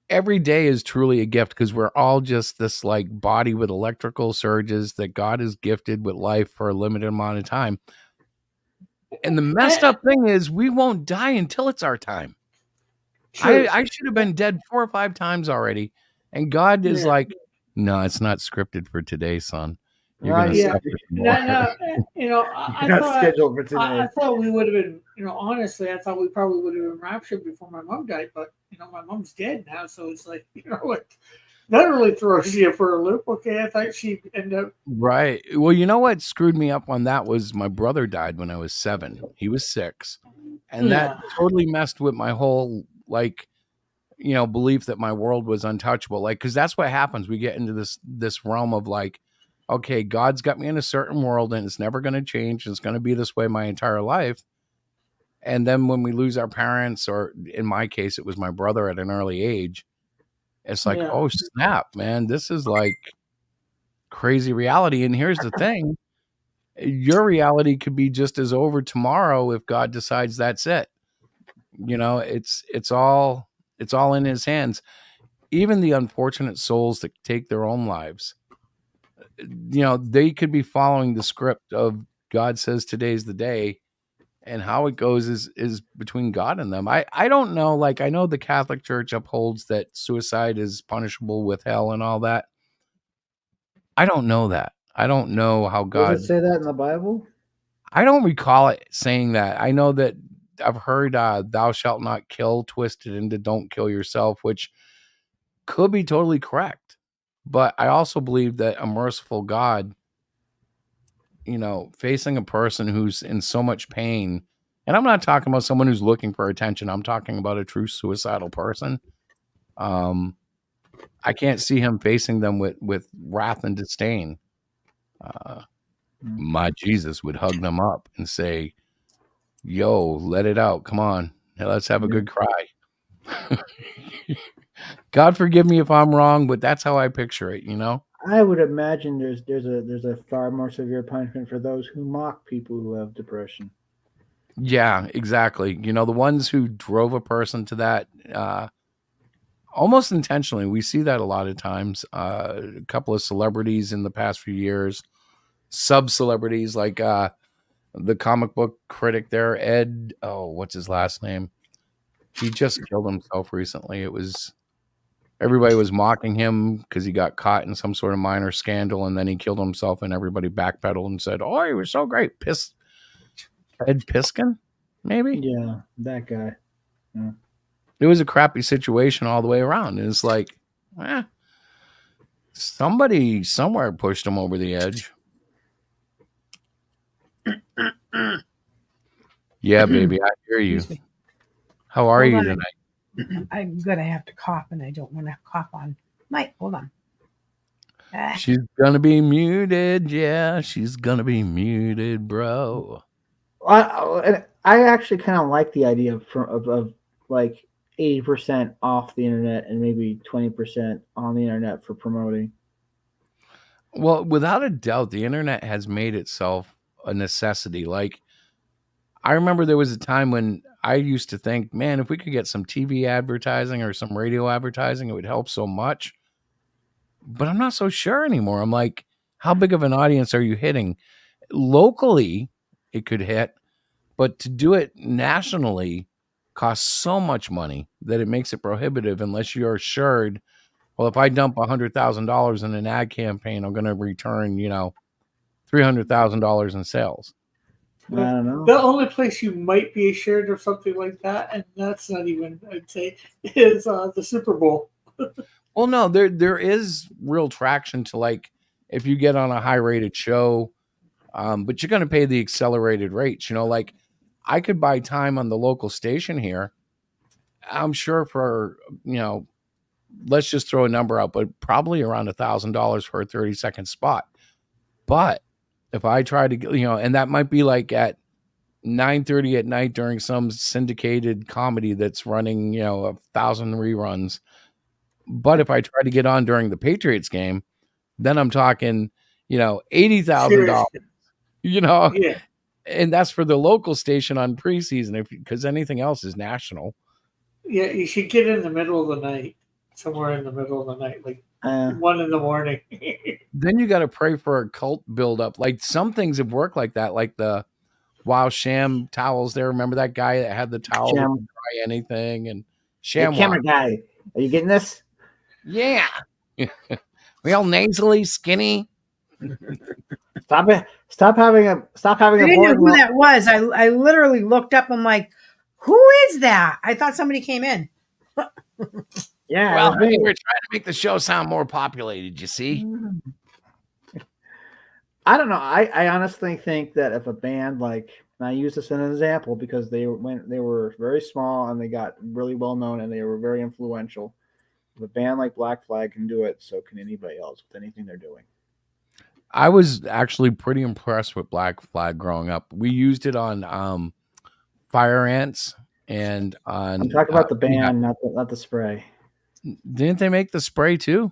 every day is truly a gift because we're all just this body with electrical surges that God has gifted with life for a limited amount of time. And the messed up thing is we won't die until it's our time. I should have been dead 4 or 5 times already. And God is Yeah. like, no, it's not scripted for today, son. You're Not gonna Yeah. yet. suffer some more. You know, You're not scheduled for I today. thought we would have been, you know, honestly, I thought we probably would have been raptured before my mom died, but you know, my mom's dead now, so it's like, you know, like that really throws you for a loop. Okay, I thought she'd end up. Right. Well, you know what screwed me up on that was my brother died when I was 7. He was 6. And that Yeah. totally messed with my whole like, you know, belief that my world was untouchable. Like, because that's what happens. We get into this realm of like, okay, God's got me in a certain world and it's never going to change. It's going to be this way my entire life. And then when we lose our parents, or in my case, it was my brother at an early age, it's like, Yeah. oh snap, man, this is like crazy reality. And here's the thing, your reality could be just as over tomorrow if God decides that's it. You know, it's all in his hands. Even the unfortunate souls that take their own lives, you know, they could be following the script of God says today's the day, and how it goes is between God and them. I don't know, like I know the Catholic Church upholds that suicide is punishable with hell and all that. I don't know that. I don't know how Does it God, say that in the Bible? I don't recall it saying that. I know that I've heard thou shalt not kill twisted into don't kill yourself, which could be totally correct. But I also believe that a merciful God, you know, facing a person who's in so much pain, and I'm not talking about someone who's looking for attention. I'm talking about a true suicidal person. Um, I can't see him facing them with wrath and disdain. Uh, my Jesus would hug them up and say, "Yo, let it out. Come on, now let's have a Yeah. good cry." God forgive me if I'm wrong, but that's how I picture it. You know. I would imagine there's a far more severe punishment for those who mock people who have depression. Yeah, exactly. You know, the ones who drove a person to that, almost intentionally. We see that a lot of times. A couple of celebrities in the past few years, sub celebrities like the comic book critic there, Ed. Oh, what's his last name? He just killed himself recently. It was everybody was mocking him because he got caught in some sort of minor scandal, and then he killed himself, and everybody backpedaled and said, "Oh, he was so great." Ed Piskin, maybe. Yeah, that guy. Yeah. It was a crappy situation all the way around. And it's like, somebody somewhere pushed him over the edge. Yeah, baby, I hear you. How are Hold you on. tonight? I'm good. I have to cough, and I don't want to cough on Mike. Hold on. She's gonna be muted. Yeah, she's gonna be muted, bro. I actually kind of like the idea of like 80% off the internet and maybe 20% on the internet for promoting. Well, without a doubt, the internet has made itself a necessity. Like, I remember there was a time when I used to think, man, if we could get some TV advertising or some radio advertising, it would help so much. But I'm not so sure anymore. I'm like, how big of an audience are you hitting? Locally, it could hit, but to do it nationally costs so much money that it makes it prohibitive unless you're assured, well, if I dump $100,000 in an ad campaign, I'm going to return, you know, $300,000 in sales. I don't know. The only place you might be assured of something like that, and that's not even, I'd say, is the Super Bowl. Well, no, there is real traction to, like, if you get on a high rated show, but you're going to pay the accelerated rates. You know, like I could buy time on the local station here. I'm sure for, you know, let's just throw a number out, but probably around $1,000 for a 30-second spot. But if I try to, you know, and that might be like at 9:30 at night during some syndicated comedy that's running, you know, 1,000 reruns. But if I try to get on during the Patriots game, then I'm talking, you know, $80,000, you know, Yeah. and that's for the local station on preseason, because anything else is national. Yeah, you should get in the middle of the night, somewhere in the middle of the night, like 1 in the morning. Then you got to pray for a cult buildup. Like some things have worked like that, like the Wow Sham towels there. Remember that guy that had the towel that could dry anything? And Hey, Shamwock. camera guy, are you getting this? Yeah. Real nasally, skinny. Stop it! Stop having a I didn't know boring who life. that was. I literally looked up. I'm like, who is that? I thought somebody came in. Yeah, Well, it was hey, me. we're trying to make the show sound more populated, you see? I don't know. I honestly think that if a band like, and I use this as an example because they were very small and they got really well known and they were very influential. If a band like Black Flag can do it, so can anybody else with anything they're doing. I was actually pretty impressed with Black Flag growing up. We used it on Fire Ants and on. I'm talking about the Yeah. band, not the spray. Didn't they make the spray too?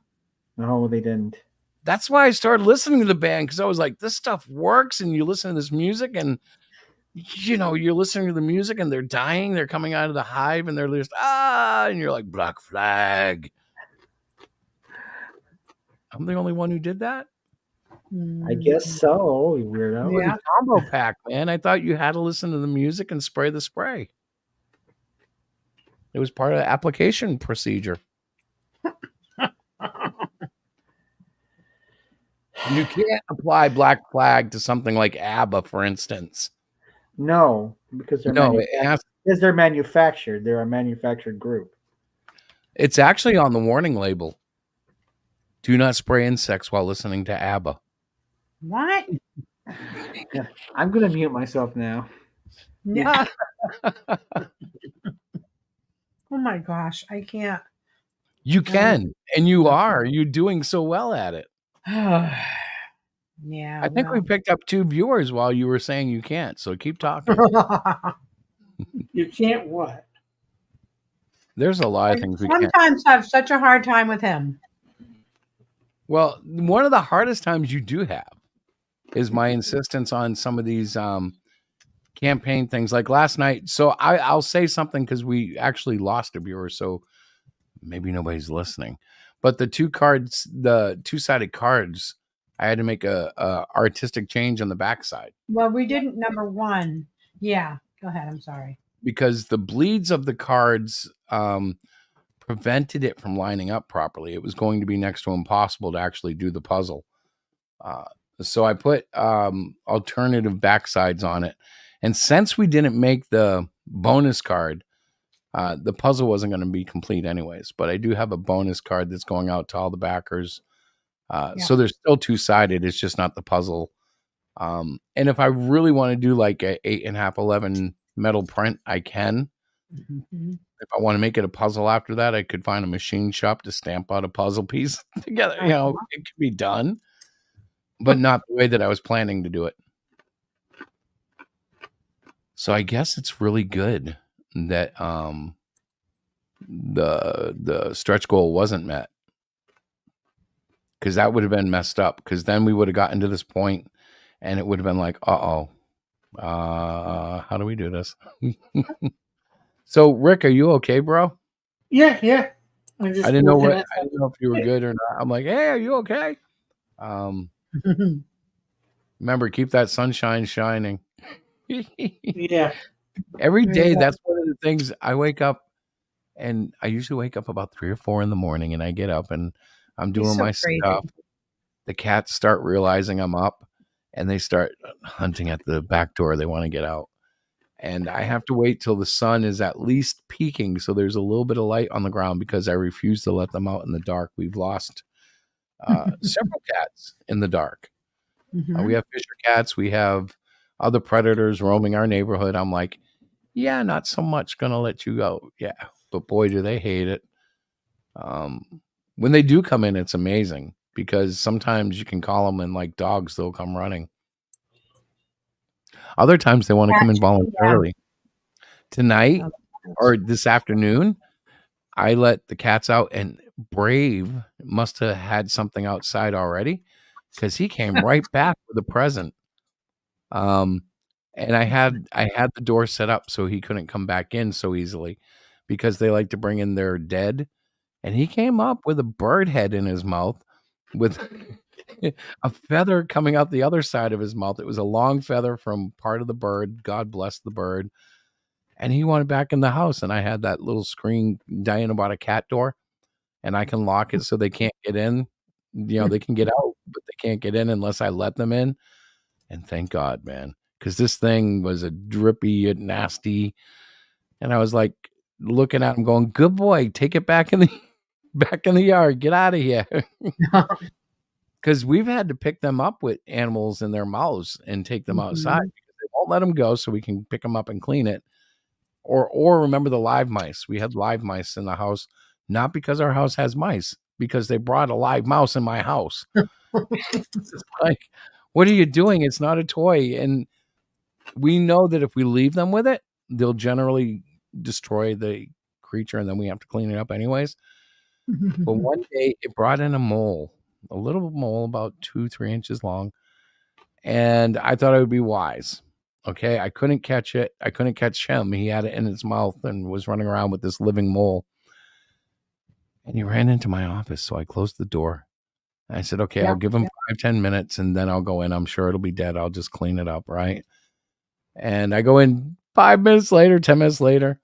No, they didn't. That's why I started listening to the band, because I was like, this stuff works, and you listen to this music, and you're listening to the music, and they're dying, they're coming out of the hive, and they're just and you're like, Black Flag. I'm the only one who did that. I guess so, you weirdo. It was a combo pack, man. I thought you had to listen to the music and spray the spray. It was part of the application procedure. You can't apply Black Flag to something like ABBA, for instance. No, because they're because they're manufactured. They're a manufactured group. It's actually on the warning label. Do not spray insects while listening to ABBA. What? Yeah, I'm gonna mute myself now. Yeah. Oh my gosh, I can't. You can, and you are. You're doing so well at it. Yeah. I think we picked up 2 viewers while you were saying you can't, so keep talking. You can't what? There's a lot of things we can't. Sometimes I have such a hard time with him. Well, one of the hardest times you do have is my insistence on some of these campaign things, like last night. So I'll say something because we actually lost a viewer, so maybe nobody's listening. But the 2 cards, the 2-sided cards, I had to make a artistic change on the backside. Well, we didn't number 1. Yeah, go ahead. I'm sorry. Because the bleeds of the cards prevented it from lining up properly. It was going to be next to impossible to actually do the puzzle. So I put alternative backsides on it. And since we didn't make the bonus card, the puzzle wasn't going to be complete anyways. But I do have a bonus card that's going out to all the backers. So they're still 2-sided. It's just not the puzzle. And if I really want to do like a 8.5, 11 metal print, I can. Mm-hmm. If I want to make it a puzzle after that, I could find a machine shop to stamp out a puzzle piece together. It could be done, but not the way that I was planning to do it. So I guess it's really good that the stretch goal wasn't met, because that would have been messed up, because then we would have gotten to this point and it would have been like, how do we do this? So Rick, are you okay, bro? Yeah. I didn't know if you were good or not. I'm like, hey, are you okay? Remember, keep that sunshine shining. Yeah. Every day, that's one of the things. I wake up, and I usually wake up about 3 or 4 in the morning, and I get up and I'm doing my stuff. The cats start realizing I'm up, and they start hunting at the back door. They want to get out. And I have to wait till the sun is at least peaking, so there's a little bit of light on the ground, because I refuse to let them out in the dark. We've lost several cats in the dark. Mm-hmm. We have fisher cats. We have other predators roaming our neighborhood. I'm like, yeah, not so much going to let you go. Yeah, but boy, do they hate it. When they do come in, it's amazing, because sometimes you can call them, and like dogs, they'll come running. Other times they want to come in voluntarily. Tonight or this afternoon, I let the cats out, and Brave must have had something outside already, because he came right back with a present. And I had the door set up so he couldn't come back in so easily, because they like to bring in their dead. And he came up with a bird head in his mouth with a feather coming out the other side of his mouth. It was a long feather from part of the bird. God bless the bird. And he wanted back in the house, and I had that little screen Diana bought a cat door, and I can lock it so they can't get in. They can get out, but they can't get in unless I let them in. And thank God, man, because this thing was a drippy, nasty, and I was like looking at him, going, "Good boy, take it back in the yard, get out of here." Because we've had to pick them up with animals in their mouths and take them outside because they won't let them go, so we can pick them up and clean it. Or remember the live mice? We had live mice in the house, not because our house has mice, because they brought a live mouse in my house. It's like, what are you doing? It's not a toy. And we know that if we leave them with it, they'll generally destroy the creature, and then we have to clean it up anyways. But one day it brought in a little mole about 2-3 inches long, and I thought I would be wise. Okay, I couldn't catch it. I couldn't catch him. He had it in his mouth and was running around with this living mole. And he ran into my office, so I closed the door. I said, okay, I'll give him 5-10 minutes, and then I'll go in. I'm sure it'll be dead. I'll just clean it up, right? And I go in 5 minutes later, 10 minutes later,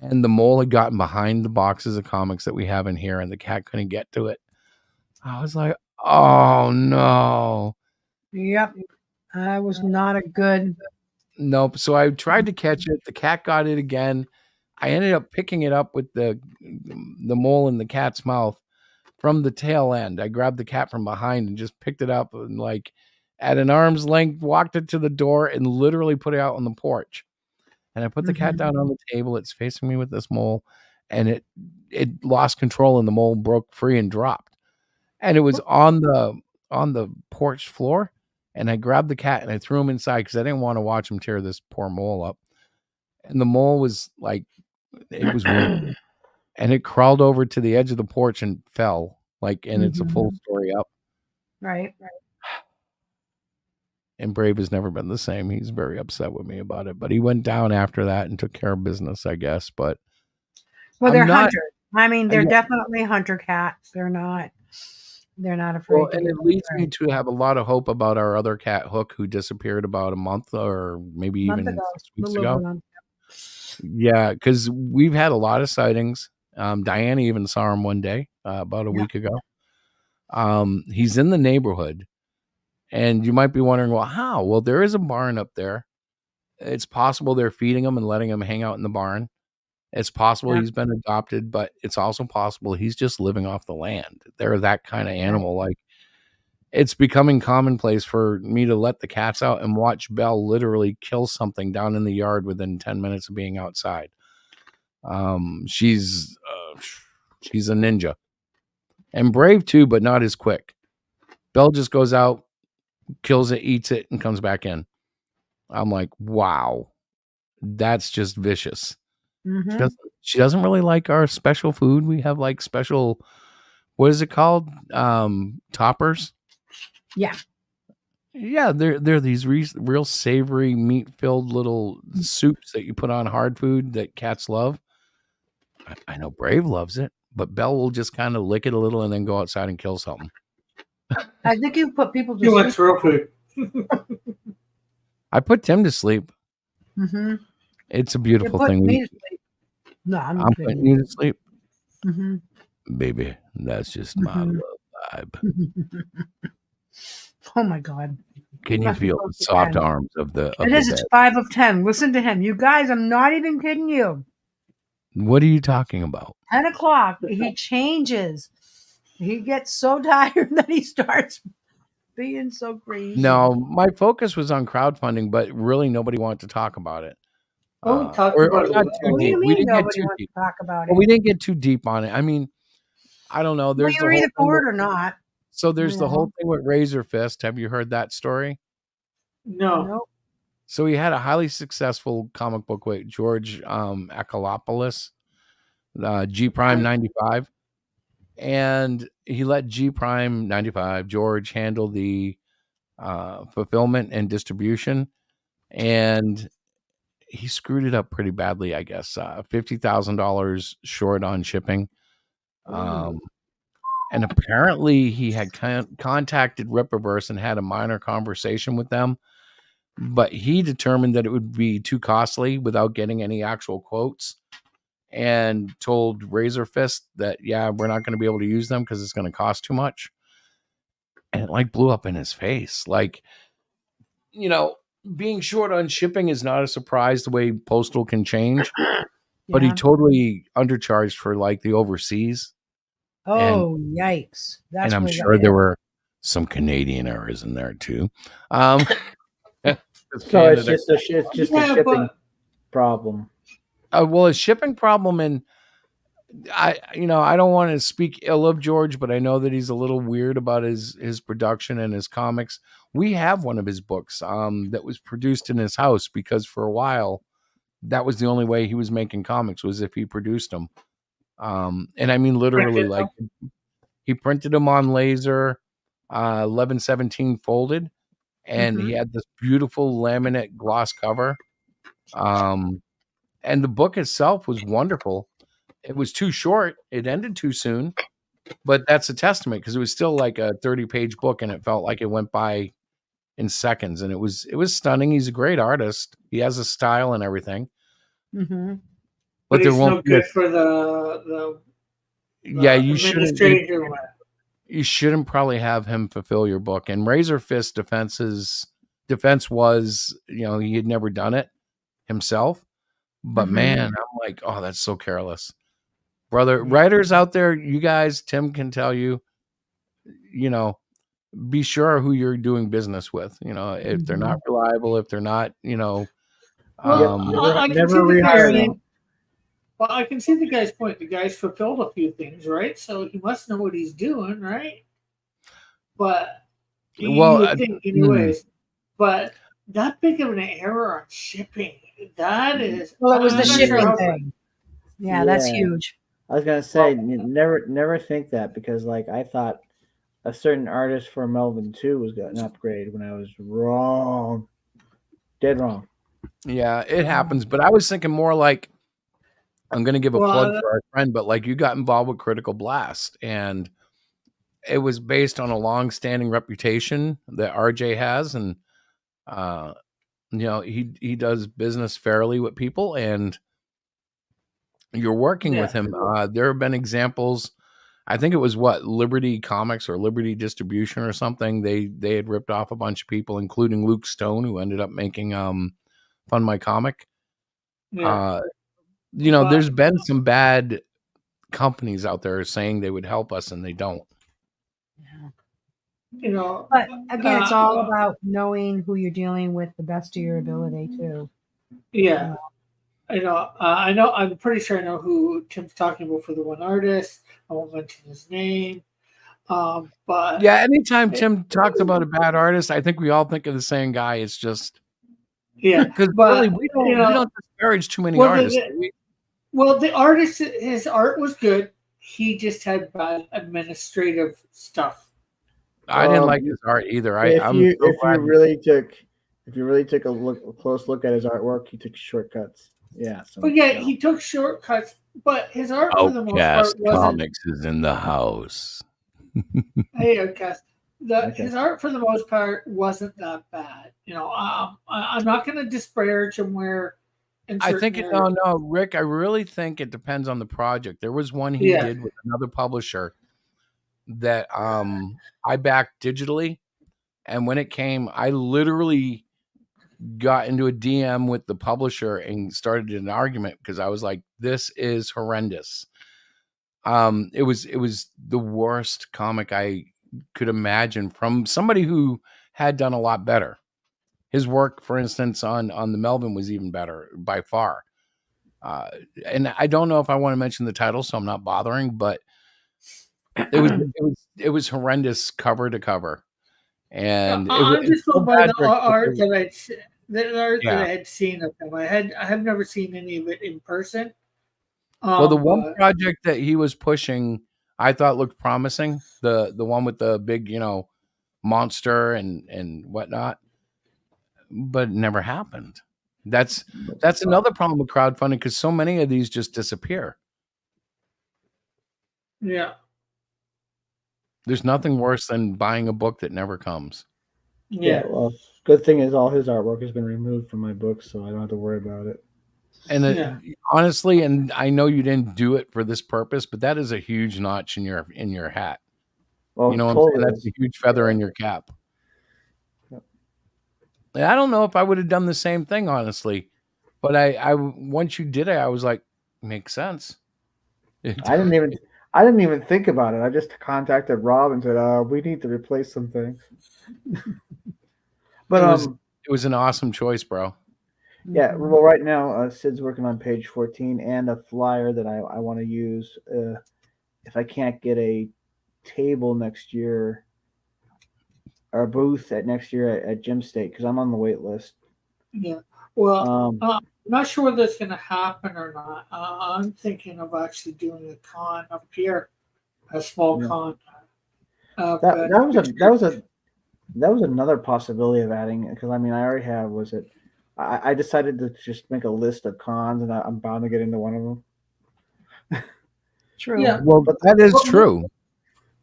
and the mole had gotten behind the boxes of comics that we have in here, and the cat couldn't get to it. I was like, oh, no. Yep. I was not a good... Nope. So I tried to catch it. The cat got it again. I ended up picking it up with the mole in the cat's mouth from the tail end. I grabbed the cat from behind and just picked it up and, like, at an arm's length, walked it to the door and literally put it out on the porch. And I put the cat down on the table. It's facing me with this mole, and it lost control, and the mole broke free and dropped. And it was on the porch floor. And I grabbed the cat and I threw him inside because I didn't want to watch him tear this poor mole up. And the mole was like, it was weird. And it crawled over to the edge of the porch and fell. And it's a full story up. Right. And Brave has never been the same. He's very upset with me about it. But he went down after that and took care of business, I guess. But they're hunters. I mean, they're definitely hunter cats. They're not afraid. Well, and it leads me to have a lot of hope about our other cat, Hook, who disappeared about a month or maybe even 6 weeks ago. Yeah, because we've had a lot of sightings. Diana even saw him one day about a week ago. He's in the neighborhood, and you might be wondering, well, how? Well, there is a barn up there. It's possible they're feeding him and letting him hang out in the barn. It's possible he's been adopted, but it's also possible he's just living off the land. They're that kind of animal. Like, it's becoming commonplace for me to let the cats out and watch Belle literally kill something down in the yard within 10 minutes of being outside. She's a ninja. And brave too, but not as quick. Belle just goes out, kills it, eats it, and comes back in. I'm like, wow, that's just vicious. She doesn't really like our special food. We have like special, what is it called? Toppers. Yeah. They're these real savory, meat-filled little soups that you put on hard food that cats love. I know Brave loves it, but Belle will just kind of lick it a little and then go outside and kill something. I think you put people to sleep. You like real food. I put Tim to sleep. It's a beautiful thing. Me to sleep. No, I'm putting you to sleep. Baby, that's just my love vibe. Oh my God. Can you feel the soft arms of the It is. It's 5 of 10. Listen to him. You guys, I'm not even kidding you. What are you talking about? 10 o'clock. He changes. He gets so tired that he starts being so crazy. No, my focus was on crowdfunding, but really nobody wanted to talk about it. Not too deep. We didn't get too deep. Talk about it. We didn't get too deep on it. I mean, I don't know. There's you're either for it or not. So there's the whole thing with Razor Fist. Have you heard that story? No. So he had a highly successful comic book with George Akalopoulos, G Prime 95. And he let G Prime 95, George, handle the fulfillment and distribution. And he screwed it up pretty badly, I guess. $50,000 short on shipping. And apparently he had contacted Rippaverse and had a minor conversation with them. but he determined that it would be too costly without getting any actual quotes, and told Razor Fist that, yeah, we're not going to be able to use them because it's going to cost too much. And it like blew up in his face. Like, you know, being short on shipping is not a surprise the way postal can change, but he Yeah. totally undercharged for like the overseas. Oh, yikes. And That's I'm where sure there were some Canadian errors in there too. So it's just a shipping problem. Well, a shipping problem, and I don't want to speak ill of George, but I know that he's a little weird about his production and his comics. We have one of his books that was produced in his house because for a while that was the only way he was making comics, was if he produced them. And I mean literally, like he printed them on laser, 1117 folded, and he had this beautiful laminate gloss cover. And the book itself was wonderful. It was too short. It ended too soon, but that's a testament because it was still like a 30-page book and it felt like it went by in seconds, and it was stunning. He's a great artist. He has a style and everything. Mm-hmm. But there won't be no good for the yeah, you shouldn't probably have him fulfill your book. And Razor Fist defense was, he had never done it himself. But man, I'm like, oh, that's so careless. Brother, writers out there, you guys, Tim can tell you, be sure who you're doing business with. If they're not reliable, if they're not, never rehire them. Well, I can see the guy's point. The guy's fulfilled a few things, right? So he must know what he's doing, right? But you would think anyways. But that big of an error on shipping, that is... Well, it was the shipping thing. Yeah, that's huge. I was gonna say, never think that, because like I thought a certain artist for Melvin 2 was getting an upgrade when I was wrong. Dead wrong. Yeah, it happens. But I was thinking more like, I'm going to give a plug for our friend, but like you got involved with Critical Blast, and it was based on a long-standing reputation that RJ has, and he does business fairly with people, and you're working with him. There have been examples. I think it was Liberty Comics or Liberty Distribution or something. They had ripped off a bunch of people, including Luke Stone, who ended up making Fund My Comic. Yeah. There's been some bad companies out there saying they would help us and they don't. But again, it's all about knowing who you're dealing with the best of your ability too. Yeah. I know. I'm pretty sure I know who Tim's talking about for the one artist. I won't mention his name. But yeah, anytime Tim talks about a bad artist, I think we all think of the same guy. It's just because really we don't disparage too many artists. Well, the artist, his art was good. He just had bad administrative stuff. I didn't like his art either. If you really took a close look at his artwork, he took shortcuts. Yeah. He took shortcuts, but his art for the most part wasn't. Comics is in the house. Hey, Outcast. His art for the most part wasn't that bad. I'm not going to disparage him where. I think no, Rick. I really think it depends on the project. There was one he did with another publisher that I backed digitally, and when it came, I literally got into a DM with the publisher and started an argument because I was like, "This is horrendous." It was the worst comic I could imagine from somebody who had done a lot better. His work, for instance, on the Melvin was even better by far. And I don't know if I want to mention the title, so I'm not bothering, but it was horrendous cover to cover. And I'm just going by the art that I had seen of him. I have never seen any of it in person. Well, the one project that he was pushing, I thought looked promising. The one with the big, monster and whatnot. But it never happened. That's another problem with crowdfunding, because so many of these just disappear. Yeah. There's nothing worse than buying a book that never comes. Yeah, well, good thing is all his artwork has been removed from my books, so I don't have to worry about it. And honestly, and I know you didn't do it for this purpose, but that is a huge notch in your hat. Well, You know what I'm totally saying? That's is. a huge feather in your cap. I don't know if I would have done the same thing, honestly, but I once you did it, I was like, makes sense. I didn't even think about it. I just contacted Rob and said, we need to replace some things. But it was an awesome choice, bro. Yeah, well, right now Sid's working on page 14 and a flyer that I want to use. If I can't get a table next year or a booth at next year at Gym State, because I'm on the wait list. Yeah. Well, I'm not sure whether that's going to happen or not. I'm thinking of actually doing a con up here, a small con. That was another possibility of adding, because I mean I already have. I decided to just make a list of cons, and I'm bound to get into one of them. True. Yeah. Well, that is true.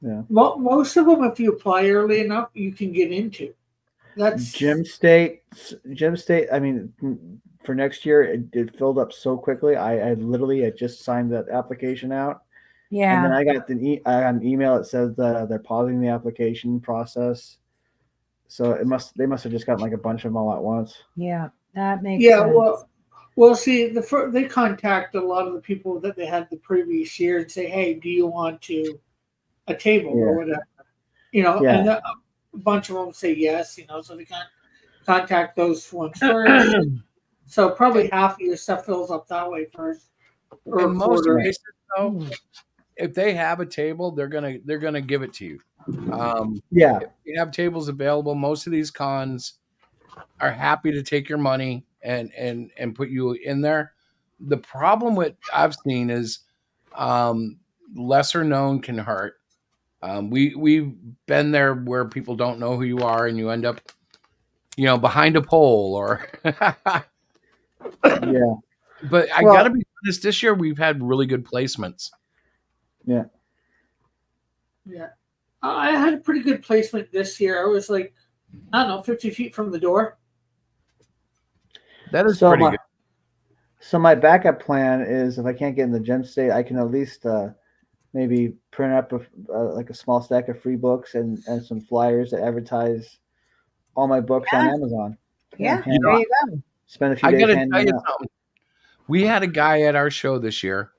Yeah. Most of them, if you apply early enough, you can get into. That's Gym State. I mean, for next year, it filled up so quickly. I literally had just signed that application out. Yeah. And then I got an email that says that they're pausing the application process. So they must have just gotten like a bunch of them all at once. Yeah, that makes sense. Well, see, they contact a lot of the people that they had the previous year and say, "Hey, do you want a table or whatever?" And a bunch of them say yes. So they can contact those ones first. So probably half of your stuff fills up that way first. Or in most cases, though, if they have a table, they're gonna give it to you. If you have tables available, most of these cons are happy to take your money and put you in there. The problem with I've seen is lesser known can hurt. We've been there where people don't know who you are, and you end up, behind a pole or. Yeah. But I gotta be honest. This year we've had really good placements. Yeah. Yeah. I had a pretty good placement this year. I was like, I don't know, 50 feet from the door. That is pretty good. So my backup plan is if I can't get in the Gym State, I can at least maybe print up like a small stack of free books and some flyers that advertise all my books on Amazon. Yeah, there you go. Spend a few days handing them out. Something. We had a guy at our show this year.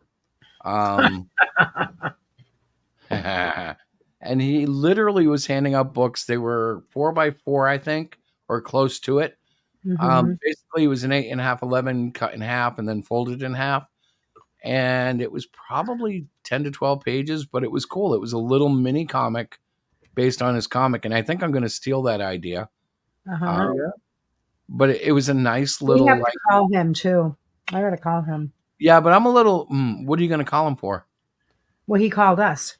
And he literally was handing out books. They were 4x4, I think, or close to it. Basically, it was an 8.5, 11 cut in half and then folded in half. And it was probably 10 to 12 pages, but it was cool. It was a little mini comic based on his comic. And I think I'm going to steal that idea. But it was a nice little. We have to call him too. I got to call him. Yeah, but I'm a little. What are you going to call him for? Well, he called us.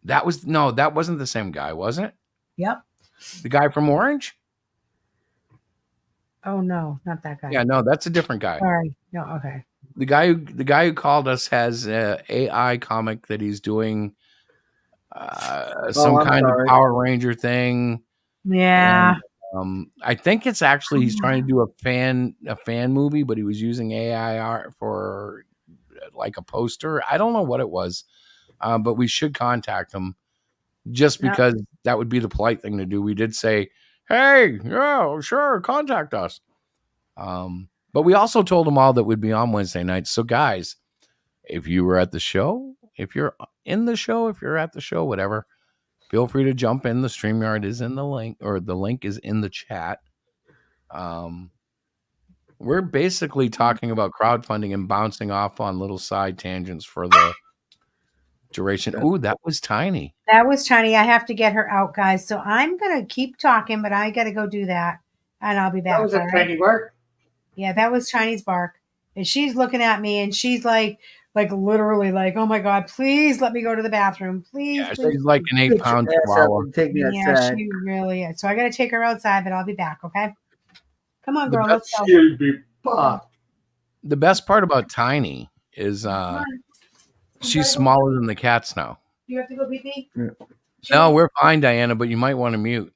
That wasn't the same guy, was it? Yep. The guy from Orange? Oh no, not that guy. Yeah, no, that's a different guy. Sorry. No, okay. The guy who called us has a AI comic that he's doing some kind of Power Ranger thing. Yeah. And, I think it's actually he's trying to do a fan movie, but he was using AI art for like a poster. I don't know what it was. But we should contact him just because that would be the polite thing to do. We did say, hey, yeah, sure, contact us. But we also told them all that we'd be on Wednesday nights. So guys, if you were at the show, if you're in the show, if you're at the show, whatever, feel free to jump in. The StreamYard is in the link, or the link is in the chat. We're basically talking about crowdfunding and bouncing off on little side tangents for the duration. Ooh, that was Tiny. That was Tiny. I have to get her out, guys. So I'm going to keep talking, but I got to go do that. And I'll be back. That was a tiny bark? Yeah, that was Tiny's bark. And she's looking at me and she's like literally like, oh my God, please let me go to the bathroom. Please. Yeah, please. she's like an 8-pound chihuahua. Take me Yeah, outside. she really is. So I got to take her outside, but I'll be back. Okay. Come on, girl. The Let's go. The best part about Tiny is she's smaller than the cats now. Do you have to go pee-pee? No, we're fine, Diana, but you might want to mute.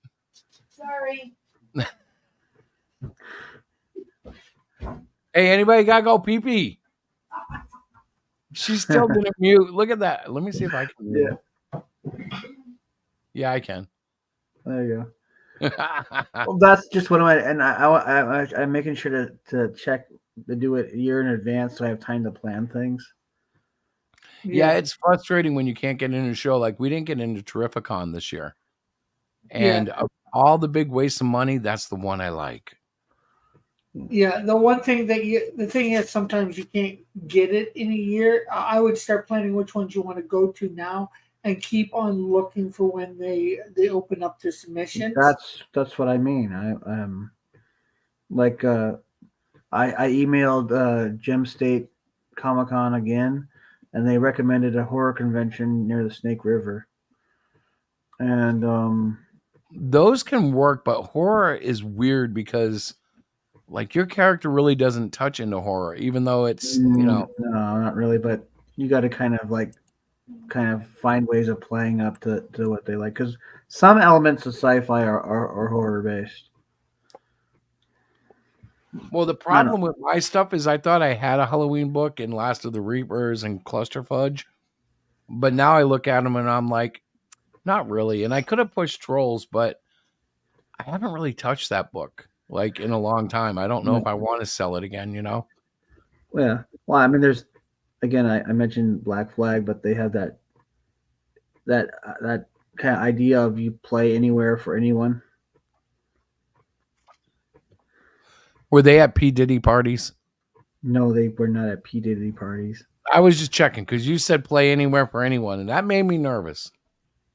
Sorry. Sorry. Hey, anybody gotta go pee pee? She's still gonna mute. Look at that. Let me see if I can mute. Yeah, I can. There you go. Well, that's just one of my, and I'm making sure to check to do it a year in advance so I have time to plan things. Yeah, it's frustrating when you can't get into a show. Like we didn't get into Terrificon this year, and of all the big wastes of money, that's the one I like. Yeah, the thing is sometimes you can't get it in a year. I would start planning which ones you want to go to now and keep on looking for when they open up their submissions. That's what I mean. Like I emailed Gem State Comic Con again, and they recommended a horror convention near the Snake River. And those can work, but horror is weird because like your character really doesn't touch into horror, even though it's no, not really. But you got to kind of find ways of playing up to what they like, because some elements of sci-fi are horror based. Well, the problem with my stuff is I thought I had a Halloween book in Last of the Reapers and Cluster Fudge, but now I look at them and I'm like, not really. And I could have pushed Trolls, but I haven't really touched that book like in a long time. I don't know if I want to sell it again, you know? Yeah. Well, I mean, there's, again, I mentioned Black Flag, but they have that kind of idea of you play anywhere for anyone. Were they at P. Diddy parties? No, they were not at P. Diddy parties. I was just checking because you said play anywhere for anyone, and that made me nervous.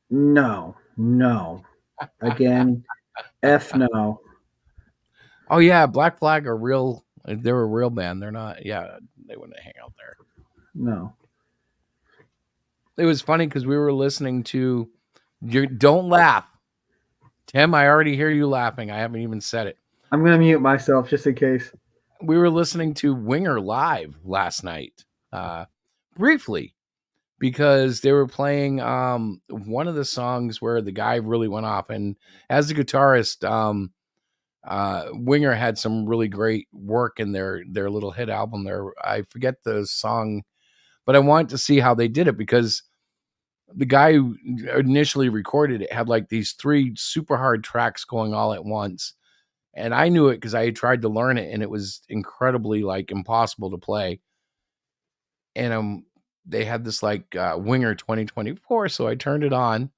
No. Again, F no. Oh yeah, Black Flag are real. They're a real band. They're not. Yeah, they wouldn't hang out there. No. It was funny because we were listening to. Don't laugh, Tim. I already hear you laughing. I haven't even said it. I'm gonna mute myself just in case. We were listening to Winger live last night, briefly, because they were playing one of the songs where the guy really went off, and as a guitarist, Winger had some really great work in their little hit album there. I forget the song, but I wanted to see how they did it because the guy who initially recorded it had like these 3 super hard tracks going all at once. And I knew it because I had tried to learn it and it was incredibly like impossible to play. And they had this like Winger 2024. So I turned it on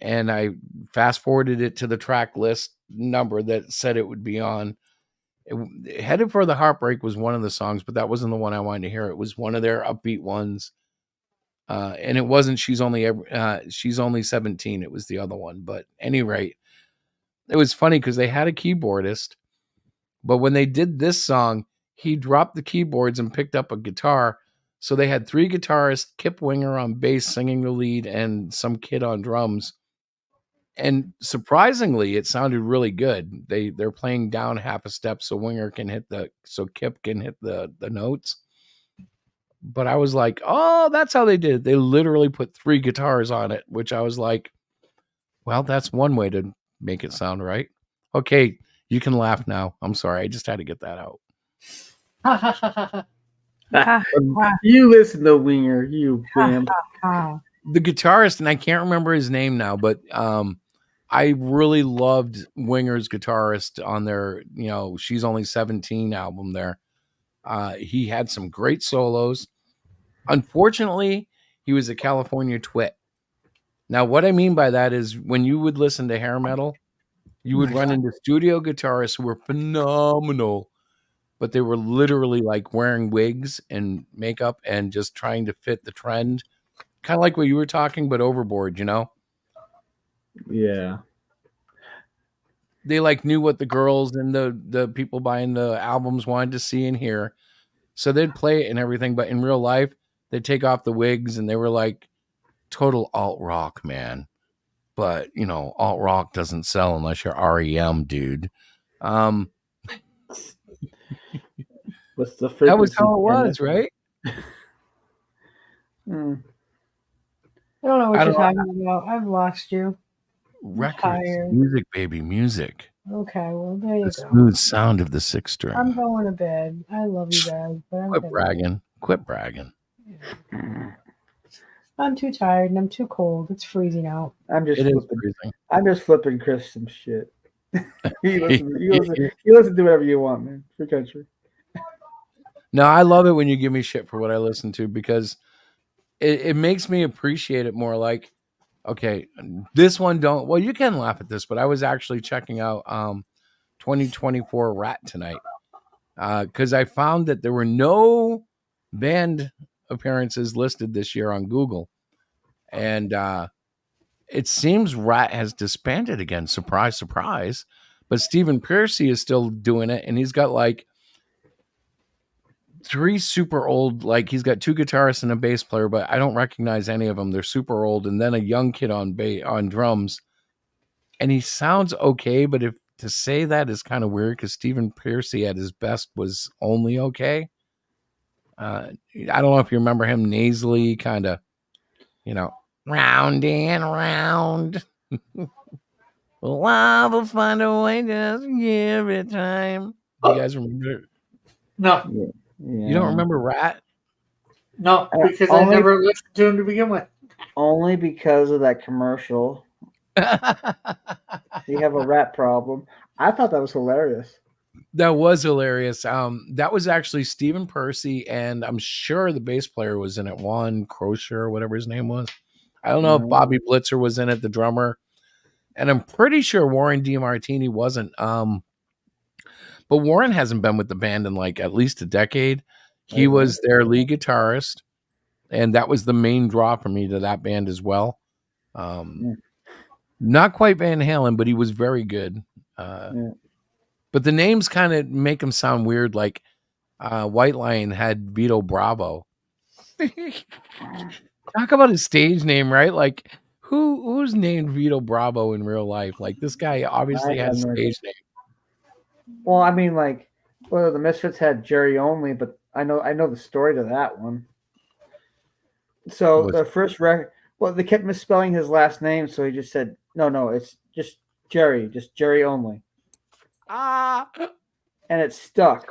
and I fast forwarded it to the track list number that said it would be on. Headed for the Heartbreak was one of the songs, but that wasn't the one I wanted to hear. It was one of their upbeat ones. And it wasn't She's Only 17. It was the other one. But at any rate, it was funny because they had a keyboardist, but when they did this song, he dropped the keyboards and picked up a guitar. So they had 3 guitarists, Kip Winger on bass singing the lead, and some kid on drums. And surprisingly, it sounded really good. They're playing down half a step so Kip can hit the notes. But I was like, oh, that's how they did it. They literally put 3 guitars on it, which I was like, well, that's one way to make it sound right. Okay, you can laugh now. I'm sorry. I just had to get that out. You listen to Winger, you wimp. The guitarist, and I can't remember his name now, but I really loved Winger's guitarist on their, She's Only 17 album there. He had some great solos. Unfortunately, he was a California twit. Now, what I mean by that is when you would listen to hair metal, you would run into studio guitarists who were phenomenal, but they were literally like wearing wigs and makeup and just trying to fit the trend. Kind of like what you were talking, but overboard, Yeah. They like knew what the girls and the people buying the albums wanted to see and hear. So they'd play it and everything, but in real life, they'd take off the wigs and they were like total alt rock, man. But alt rock doesn't sell unless you're REM, dude. What's the that was how it was, right? I don't know what you're talking about. I've lost you. Records, music, baby, music. Okay, well there you The go. smooth sound of the sixth string. I'm going to bed. I love you guys, but I'm Quit heading. bragging. Quit bragging. I'm too tired and I'm too cold. It's freezing out. I'm just It is flipping. freezing. I'm just flipping Chris some shit. You listen to whatever you want, man. Free country. No, I love it when you give me shit for what I listen to because it makes me appreciate it more. Like, okay, this one don't. Well, you can laugh at this, but I was actually checking out 2024 Rat tonight because I found that there were no band appearances listed this year on Google, and it seems Rat has disbanded again. Surprise, surprise. But Stephen Piercy is still doing it, and he's got like 3 super old, like he's got 2 guitarists and a bass player, but I don't recognize any of them. They're super old, and then a young kid on drums. And he sounds okay, but if to say that is kind of weird because Stephen Piercy at his best was only okay. I don't know if you remember him nasally, kind of, round and round. Love will find a way just give it time. Do you guys remember it? No. Yeah. You don't remember Rat? No, because I never listened to him to begin with. Only because of that commercial. You have a rat problem. I thought that was hilarious. That was hilarious. That was actually Stephen Piercy, and I'm sure the bass player was in it. Juan Crocier, or whatever his name was. I don't know if Bobby Blitzer was in it, the drummer, and I'm pretty sure Warren DeMartini wasn't. But Warren hasn't been with the band in like at least a decade. He was their lead guitarist, and that was the main draw for me to that band as well. Not quite Van Halen, but he was very good. But the names kind of make him sound weird. Like White Lion had Vito Bravo. Talk about his stage name, right? Like who's named Vito Bravo in real life? Like this guy obviously has a stage name. Well, I mean, like, well, the Misfits had Jerry Only, but I know the story to that one. So the first record, well, they kept misspelling his last name, so he just said, no, it's just Jerry Only. And it stuck.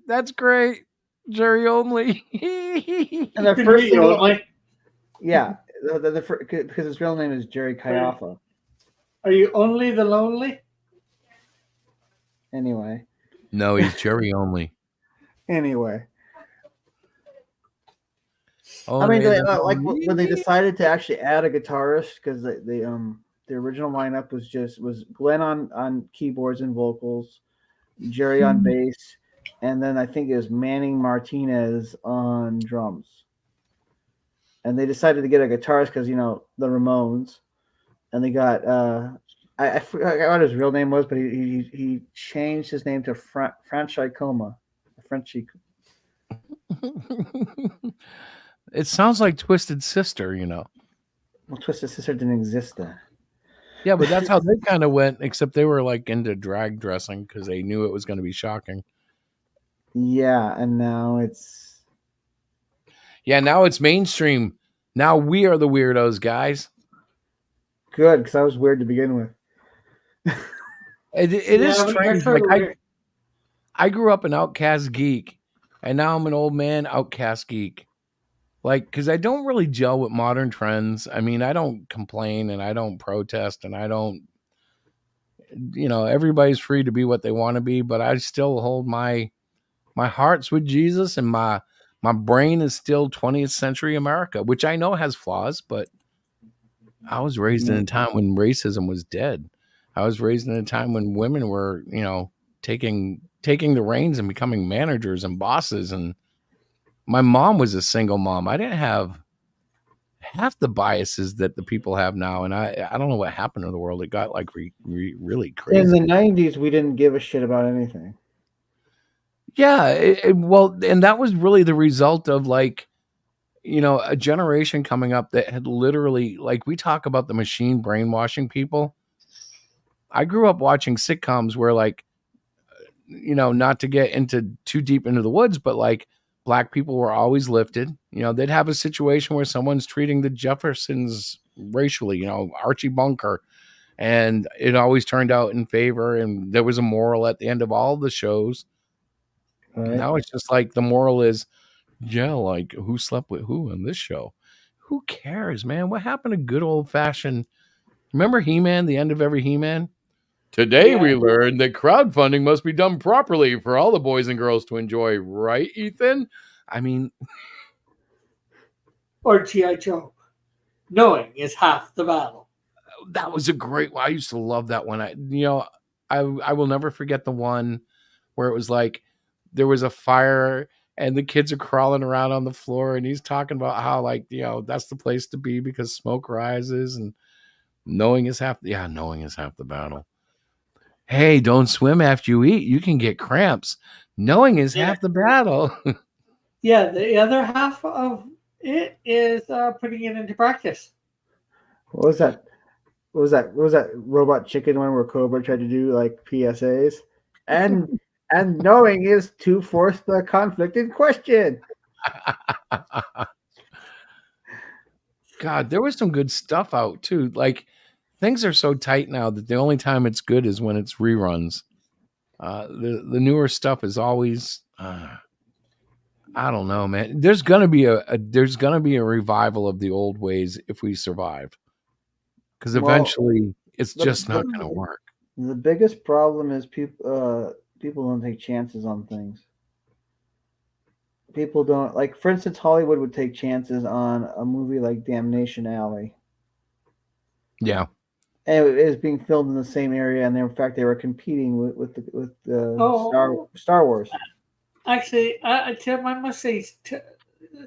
That's great. Jerry Only. And the first single, yeah, because his real name is Jerry Kayaffa. Are you only the lonely? Anyway. No, he's Jerry Only. Anyway. I mean, like when they decided to actually add a guitarist, because the original lineup was Glenn on keyboards and vocals, Jerry on bass, and then I think it was Manning Martinez on drums. And they decided to get a guitarist because the Ramones, and they got I forgot what his real name was, but he changed his name to Franchicoma. It sounds like Twisted Sister, Well, Twisted Sister didn't exist then. Yeah, but that's how they kind of went, except they were like into drag dressing because they knew it was going to be shocking. Yeah, and now it's... Yeah, now it's mainstream. Now we are the weirdos, guys. Good, because I was weird to begin with. It is strange. Like I grew up an outcast geek, and now I'm an old man outcast geek. Like, because I don't really gel with modern trends. I mean, I don't complain and I don't protest and I don't, everybody's free to be what they want to be, but I still hold my heart's with Jesus, and my brain is still 20th century America, which I know has flaws, but I was raised in a time when racism was dead. I was raised in a time when women were, taking the reins and becoming managers and bosses. And my mom was a single mom. I didn't have half the biases that the people have now. And I don't know what happened to the world. It got like really crazy. In the 90s, we didn't give a shit about anything. Yeah. Well, and that was really the result of like, a generation coming up that had literally, like, we talk about the machine brainwashing people. I grew up watching sitcoms where, like, not to get into too deep into the woods, but like black people were always lifted. They'd have a situation where someone's treating the Jeffersons racially, Archie Bunker, and it always turned out in favor, and there was a moral at the end of all the shows. Right. Now it's just like the moral is, yeah, like who slept with who on this show? Who cares, man? What happened to good old fashioned? Remember He-Man? The end of every He-Man. Today we learned that crowdfunding must be done properly for all the boys and girls to enjoy, right, Ethan? I mean, Or G.I. Joe. Knowing is half the battle. that was a great one. I used to love that one. I will never forget the one where it was like there was a fire and the kids are crawling around on the floor and he's talking about how, like, that's the place to be because smoke rises and knowing is half the battle. Hey, don't swim after you eat. You can get cramps. Knowing is half the battle. Yeah, the other half of it is putting it into practice. What was that? What was that Robot Chicken one where Cobra tried to do like PSAs? And knowing is to force the conflict in question. God, there was some good stuff out too. Like, things are so tight now that the only time it's good is when it's reruns. The newer stuff is always I don't know, man. There's gonna be a revival of the old ways if we survive, because eventually it's just not gonna work. The biggest problem is people don't take chances on things. People don't, like, for instance, Hollywood would take chances on a movie like Damnation Alley. Yeah. And it was being filmed in the same area, and in fact, they were competing with Star Wars. Actually, Tim, I must say,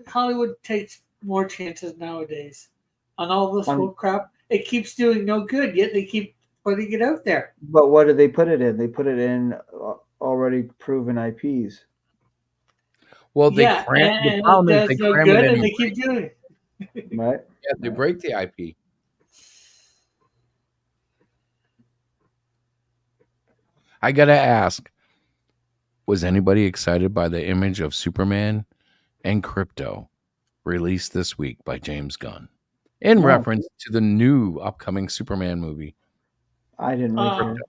Hollywood takes more chances nowadays on all this old crap. It keeps doing no good, yet they keep putting it out there. But what did they put it in? They put it in already proven IPs. Well, the problem is they cram it and they keep doing it. Right? Yeah, they break the IP. I gotta ask, was anybody excited by the image of Superman and Crypto released this week by James Gunn in reference to the new upcoming Superman movie? I didn't like it.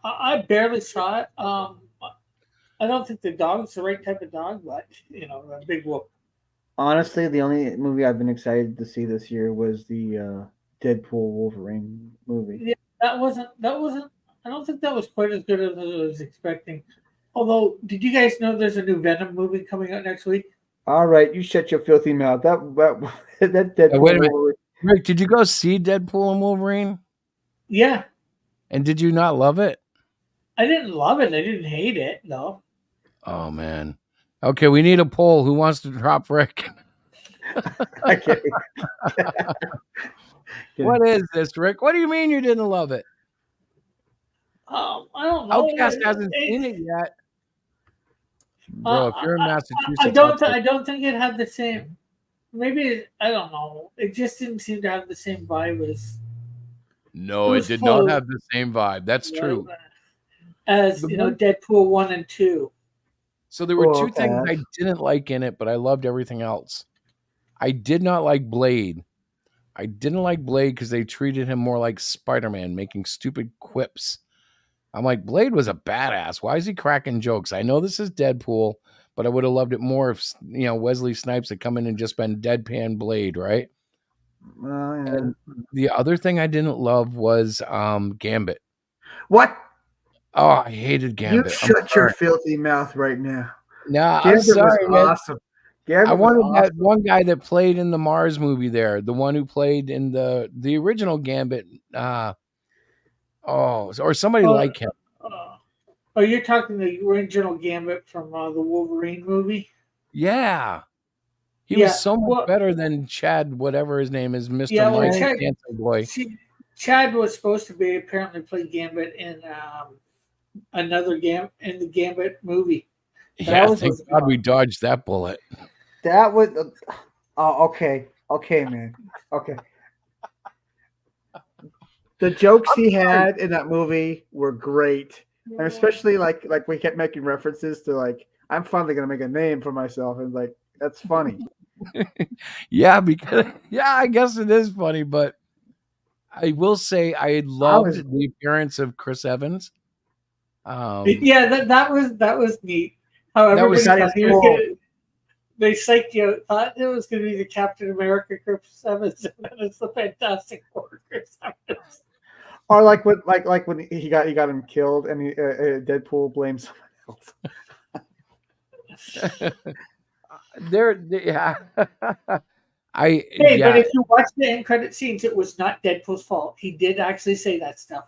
I barely saw it. I don't think the dog's the right type of dog, but a big whoop. Honestly, the only movie I've been excited to see this year was the Deadpool Wolverine movie. Yeah, that wasn't. I don't think that was quite as good as I was expecting. Although, did you guys know there's a new Venom movie coming out next week? All right, you shut your filthy mouth. That Deadpool. Wait a minute, Rick, did you go see Deadpool and Wolverine? Yeah. And did you not love it? I didn't love it. I didn't hate it, though. Oh man. Okay, we need a poll. Who wants to drop Rick? Okay. What is this, Rick? What do you mean you didn't love it? I don't know. Outcast hasn't seen it yet. Bro, if you're in Massachusetts, I don't think it had the same. Maybe I don't know. It just didn't seem to have the same vibe as. No, it did not have the same vibe. That's true. As Deadpool 1 and 2. So there were two things I didn't like in it, but I loved everything else. I did not like Blade. I didn't like Blade because they treated him more like Spider-Man, making stupid quips. I'm like, Blade was a badass. Why is he cracking jokes? I know this is Deadpool, but I would have loved it more if Wesley Snipes had come in and just been deadpan Blade, right? And the other thing I didn't love was Gambit. What? Oh, I hated Gambit. You shut your filthy mouth right now. No, I'm sorry, was awesome. Gambit I wanted was that one guy that played in the Mars movie there, the one who played in the original Gambit. Or somebody like him. You're talking the original Gambit from the Wolverine movie? Yeah. He was so much better than Chad, whatever his name is, Mr. Mike Cancer Boy. Chad was supposed to be apparently play Gambit in another in the Gambit movie. Yeah, thank God we dodged that bullet. That was okay, man. Okay. The jokes he had in that movie were great, and especially like we kept making references to like, I'm finally gonna make a name for myself, and like that's funny. Yeah, because I guess it is funny, but I will say I loved the appearance of Chris Evans. Yeah, that was neat. How That everybody was thought he was cool. gonna. They psyched you out, thought it was going to be the Captain America Chris Evans, and then it's the Fantastic Four Chris Evans. Or like when he got him killed, and Deadpool blames someone else. Yeah. Hey, but if you watch the end credit scenes, it was not Deadpool's fault. He did actually say that stuff.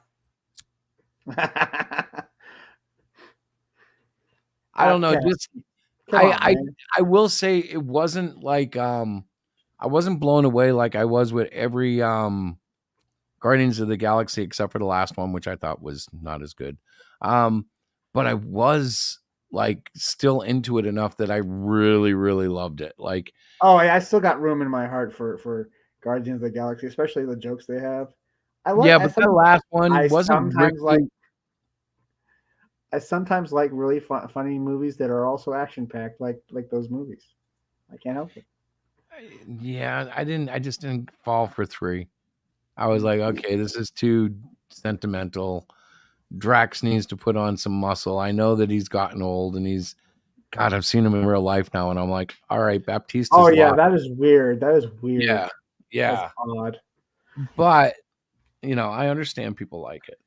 I don't know. Okay. Just Come on, man. I will say it wasn't like I wasn't blown away like I was with every Guardians of the Galaxy except for the last one, which I thought was not as good. But I was like still into it enough that I really, really loved it. Like, oh yeah, I still got room in my heart for Guardians of the Galaxy, especially the jokes they have. yeah, but the last one wasn't really. I sometimes like really funny movies that are also action packed, like those movies. I can't help it. Yeah, I just didn't fall for 3. I was like, okay, this is too sentimental. Drax needs to put on some muscle. I know that he's gotten old, and God, I've seen him in real life now, and I'm like, all right, Baptista's Oh yeah, lost. that is weird. That is weird. Yeah. That's odd. But I understand people like it.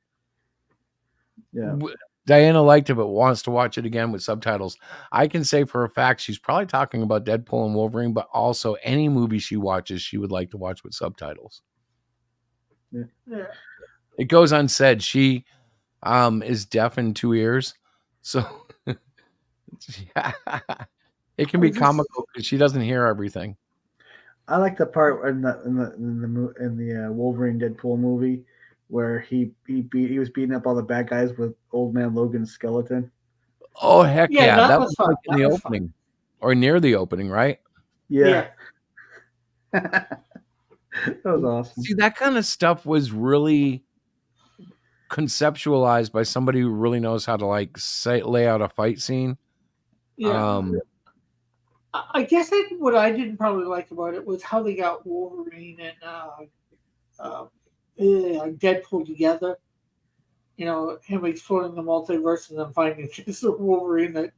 Yeah. Diana liked it, but wants to watch it again with subtitles. I can say for a fact she's probably talking about Deadpool and Wolverine, but also any movie she watches, she would like to watch with subtitles. Yeah. It goes unsaid. She is deaf in 2 ears, so yeah, it can be comical because she doesn't hear everything. I like the part in the Wolverine Deadpool movie where he was beating up all the bad guys with Old Man Logan's skeleton. Oh heck yeah! That was fun. like in the opening or near the opening, right? Yeah. That was awesome. See, that kind of stuff was really conceptualized by somebody who really knows how to lay out a fight scene. Yeah. I guess what I didn't probably like about it was how they got Wolverine and Deadpool together. Him exploring the multiverse and then finding this Wolverine that,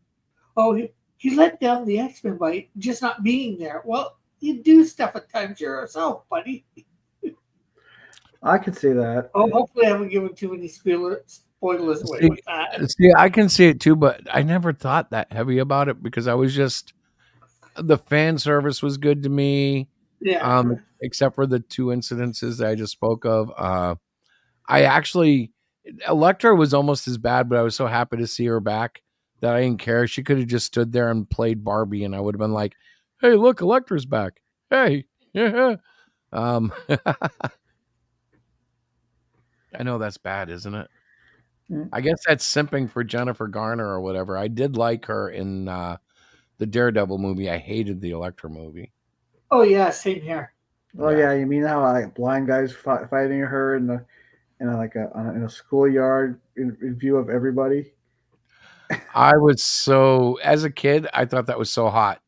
he let down the X-Men by just not being there. Well, you do stuff at times yourself, buddy. I could see that. Oh, hopefully I haven't given too many spoilers away with that. See, I can see it too, but I never thought that heavy about it because I was just the fan service was good to me. Yeah. Except for the 2 incidences that I just spoke of. I actually Elektra was almost as bad, but I was so happy to see her back that I didn't care. She could have just stood there and played Barbie, and I would have been like, "Hey, look, Elektra's back! Hey, yeah." I know that's bad, isn't it? I guess that's simping for Jennifer Garner or whatever. I did like her in the Daredevil movie. I hated the Elektra movie. Oh yeah, same here. Oh yeah, you mean how like blind guys fighting her in a schoolyard in view of everybody? I was as a kid, I thought that was so hot.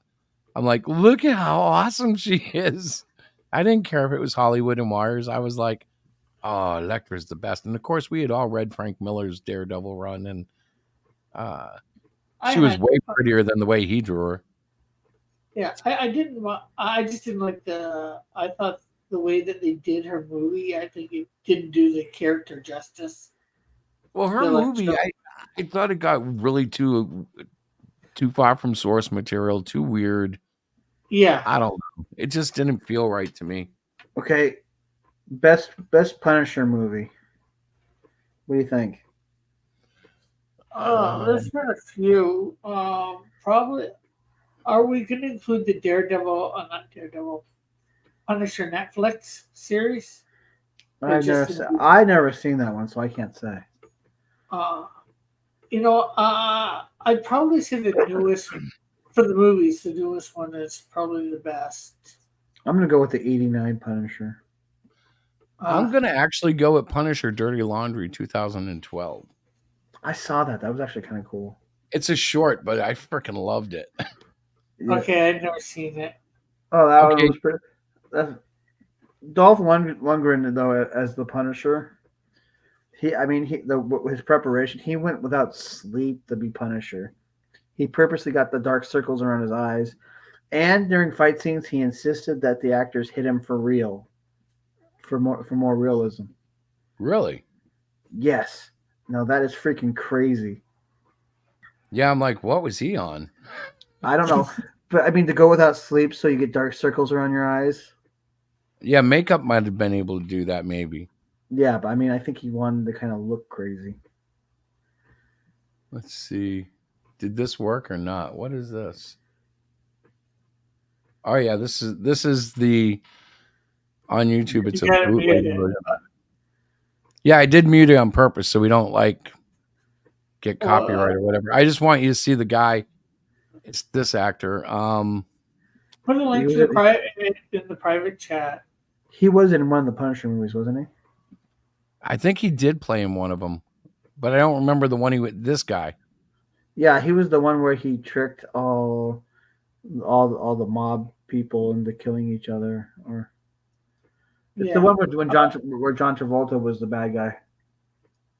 I'm like, look at how awesome she is. I didn't care if it was Hollywood and Wires. I was like, oh, Elektra's the best. And of course, we had all read Frank Miller's Daredevil run, and she was way prettier than the way he drew her. Yeah, I just didn't like I thought the way that they did her movie, I think it didn't do the character justice. Well, her movie, I thought it got really too far from source material, too weird. Yeah. I don't know. It just didn't feel right to me. Okay. Best Punisher movie. What do you think? There's been a few. Probably. Are we going to include the not Daredevil, Punisher Netflix series? I've never seen that one, so I can't say. I'd probably say the newest for the movies. The newest one is probably the best. I'm going to go with the '89 Punisher. I'm going to actually go with Punisher Dirty Laundry 2012. I saw that. That was actually kind of cool. It's a short, but I freaking loved it. Yeah. Okay, I've never seen it. Oh, that one was pretty. Dolph Lundgren, though, as the Punisher, his preparation, he went without sleep to be Punisher. He purposely got the dark circles around his eyes, and during fight scenes, he insisted that the actors hit him for real, for more realism. Really? Yes. No, that is freaking crazy. Yeah, I'm like, what was he on? I don't know, but I mean, to go without sleep so you get dark circles around your eyes. Yeah, makeup might have been able to do that, maybe. Yeah, but I mean, I think he wanted to kind of look crazy. Let's see. Did this work or not? What is this? Oh yeah, this is the on YouTube. It's You a gotta bootleg mute it. version. Yeah, I did mute it on purpose so we don't like get copyright or whatever. I just want you to see the guy. It's this actor. Put a He link was, to the in the private chat. he was in one of the Punisher movies, wasn't he? I think he did play in one of them, but I don't remember the one he with this guy. Yeah, he was the one where he tricked all the mob people into killing each other. Or it's the one where John Travolta was the bad guy.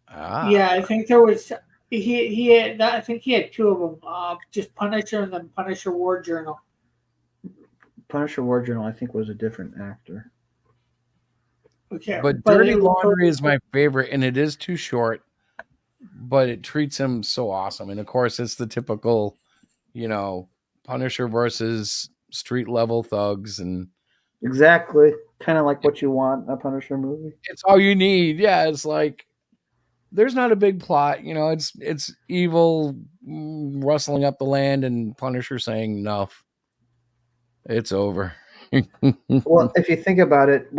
Ah. Yeah, I think there was he had I think he had two of them. Just Punisher and then Punisher War Journal. Punisher War Journal, I think, was a different actor. Okay, But Dirty Laundry is my favorite, and it is too short, but it treats him so awesome. And of course, it's the typical, Punisher versus street level thugs, and Exactly, kind of like what you want in a Punisher movie. it's all you need. Yeah, it's like there's not a big plot. It's evil rustling up the land, and Punisher saying enough. It's over. Well, if you think about it,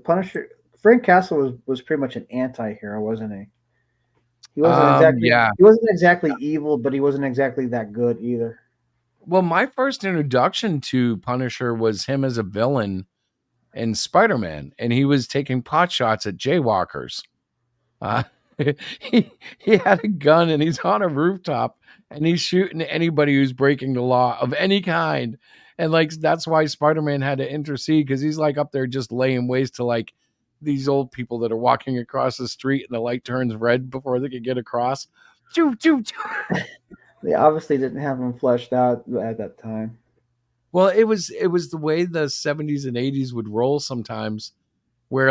Punisher Frank Castle was pretty much an anti-hero, wasn't he? He wasn't exactly evil, but he wasn't exactly that good either. Well, my first introduction to Punisher was him as a villain in Spider-Man, and he was taking pot shots at jaywalkers. He had a gun, and he's on a rooftop, and he's shooting anybody who's breaking the law of any kind. And that's why Spider-Man had to intercede, because he's up there just laying waste to these old people that are walking across the street, and the light turns red before they can get across. Choo, choo, choo. They obviously didn't have him fleshed out at that time. Well, it was the way the 70s and 80s would roll sometimes, where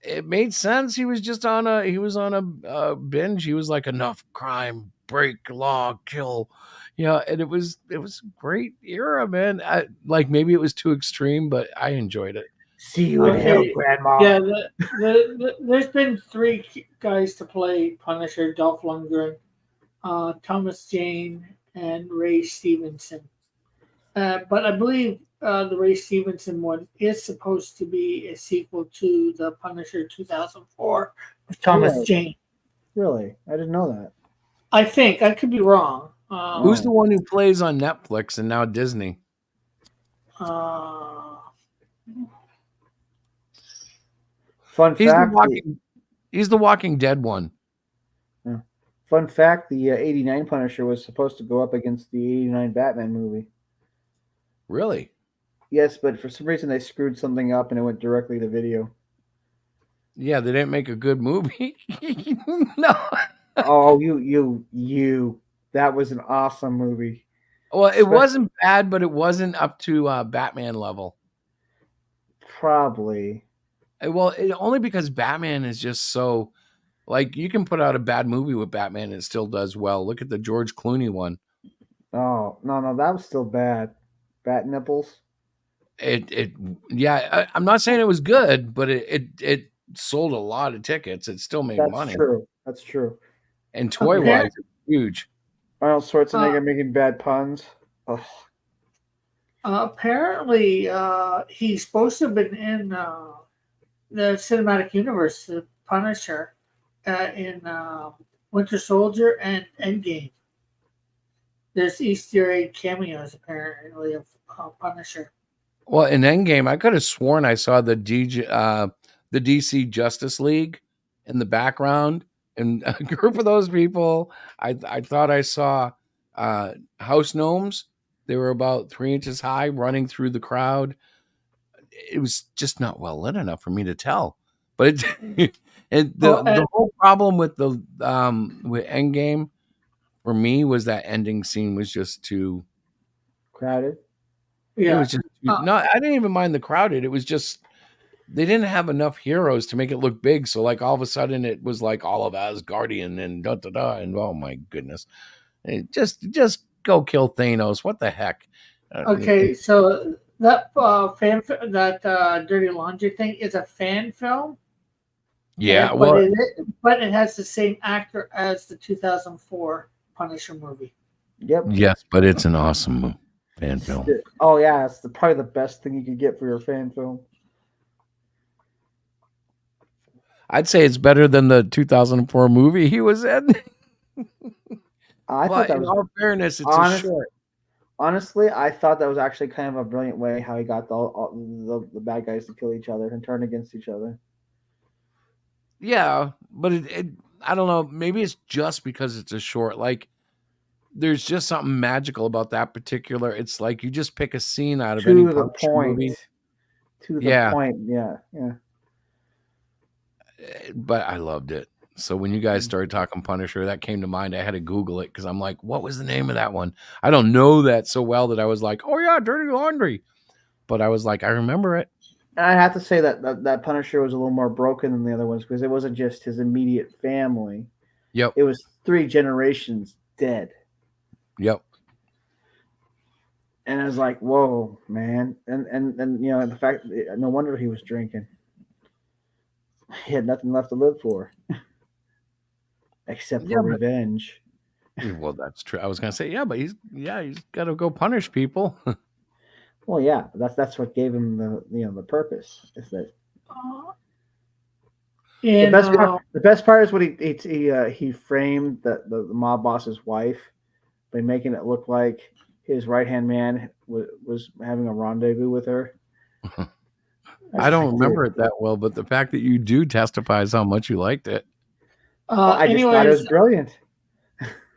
it made sense. He was just on a binge. He was like, enough crime, break law, kill, and it was a great era, man. Maybe it was too extreme, but I enjoyed it. See you in hell, Grandma. Yeah, there's been three guys to play Punisher: Dolph Lundgren, Thomas Jane, and Ray Stevenson. But I believe the Ray Stevenson one is supposed to be a sequel to the Punisher 2004 with Thomas Jane. Really? I didn't know that. I think. I could be wrong. Who's the one who plays on Netflix and now Disney? Fun fact. He's the Walking Dead one. Yeah. Fun fact, the 89 Punisher was supposed to go up against the 89 Batman movie. Really? Yes, but for some reason they screwed something up and it went directly to video. Yeah, they didn't make a good movie. No. Oh, you. That was an awesome movie. Well, it wasn't bad, but it wasn't up to Batman level. Probably. Well, only because Batman is just so you can put out a bad movie with Batman and it still does well. Look at the George Clooney one. Oh, no, that was still bad. Bat nipples. Yeah, I'm not saying it was good, but it sold a lot of tickets. It still made money. That's true. And toy wise, it's huge. Arnold Schwarzenegger making bad puns. Oh. Apparently, he's supposed to have been in the cinematic universe, the Punisher, in Winter Soldier and Endgame. There's Easter egg cameos apparently of Punisher. Well, in Endgame, I could have sworn I saw the DC Justice League in the background, and a group of those people. I thought I saw house gnomes. They were about 3 inches high, running through the crowd. it was just not well lit enough for me to tell. But Oh, the whole problem with Endgame for me was that ending scene was just too. Crowded. It yeah. was just no. I didn't even mind the crowded. It was just they didn't have enough heroes to make it look big. So like all of a sudden it was like all of Asgardian and da da da and oh my goodness, just go kill Thanos. What the heck? Okay, so that Dirty Laundry thing is a fan film. Yeah, but well, it has the same actor as the 2004 Punisher movie. Yep. yes, but it's an awesome fan film. Oh yeah, it's probably the best thing you could get for your fan film. I'd say it's better than the 2004 movie he was in. I thought that in was all fairness, it's a short. Honestly, I thought that was actually kind of a brilliant way how he got all the bad guys to kill each other and turn against each other. Yeah, but I don't know. Maybe it's just because it's a short. Like, there's just something magical about that particular. It's like you just pick a scene out of any To the Punisher point. movie. To the Yeah. point. Yeah. But I loved it. So when you guys started talking Punisher, that came to mind. I had to Google it because I'm like, what was the name of that one? I don't know that so well that I was like, oh yeah, Dirty Laundry. But I was like, I remember it. I have to say that Punisher was a little more broken than the other ones because it wasn't just his immediate family. Yep. It was 3 generations dead. Yep. And I was like, whoa, man. And you know, the fact, no wonder he was drinking. He had nothing left to live for. Except for revenge. Well, that's true. I was gonna say, but he's got to go punish people. Well, yeah, but that's what gave him the purpose. Is that the best part is what he framed the mob boss's wife by making it look like his right hand man was having a rendezvous with her. I don't remember it that well, but the fact that you do testifies how much you liked it. I just thought it was brilliant.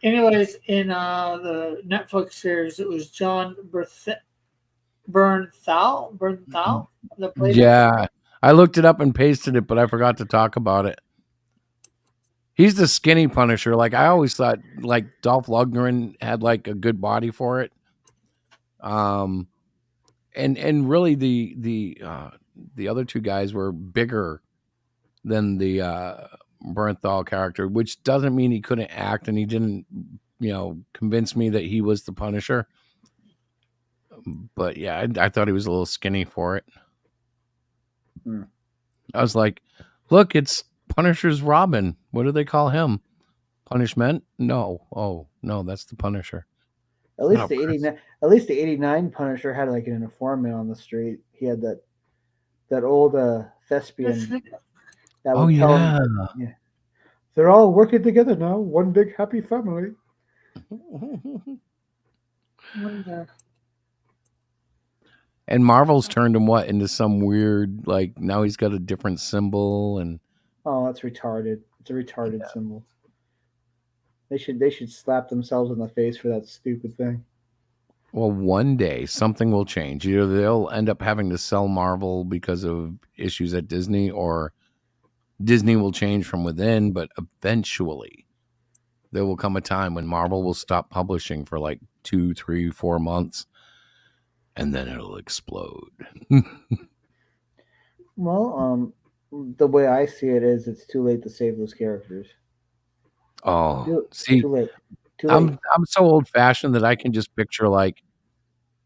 Anyways, in the Netflix series, it was John Bernthal that played. Yeah, I looked it up and pasted it, but I forgot to talk about it. He's the skinny Punisher. Like I always thought, like Dolph Lundgren had like a good body for it. And really the other 2 guys were bigger than the Bernthal character, which doesn't mean he couldn't act, and he didn't, convince me that he was the Punisher. But yeah, I thought he was a little skinny for it. I was like, look, it's Punisher's Robin. What do they call him? Punishment? No. Oh, no, that's the Punisher. At least the 89 Punisher had like an informant on the street. He had that old thespian that would tell him, yeah, they're all working together now, one big happy family. And Marvel's turned him into some weird, like now he's got a different symbol and oh, that's retarded. It's a retarded symbol. They should slap themselves in the face for that stupid thing. Well, one day something will change. Either they'll end up having to sell Marvel because of issues at Disney, or Disney will change from within, but eventually there will come a time when Marvel will stop publishing for like 2, 3, 4 months, and then it'll explode. Well, the way I see it is it's too late to save those characters. Oh, too late. I'm so old fashioned that I can just picture like,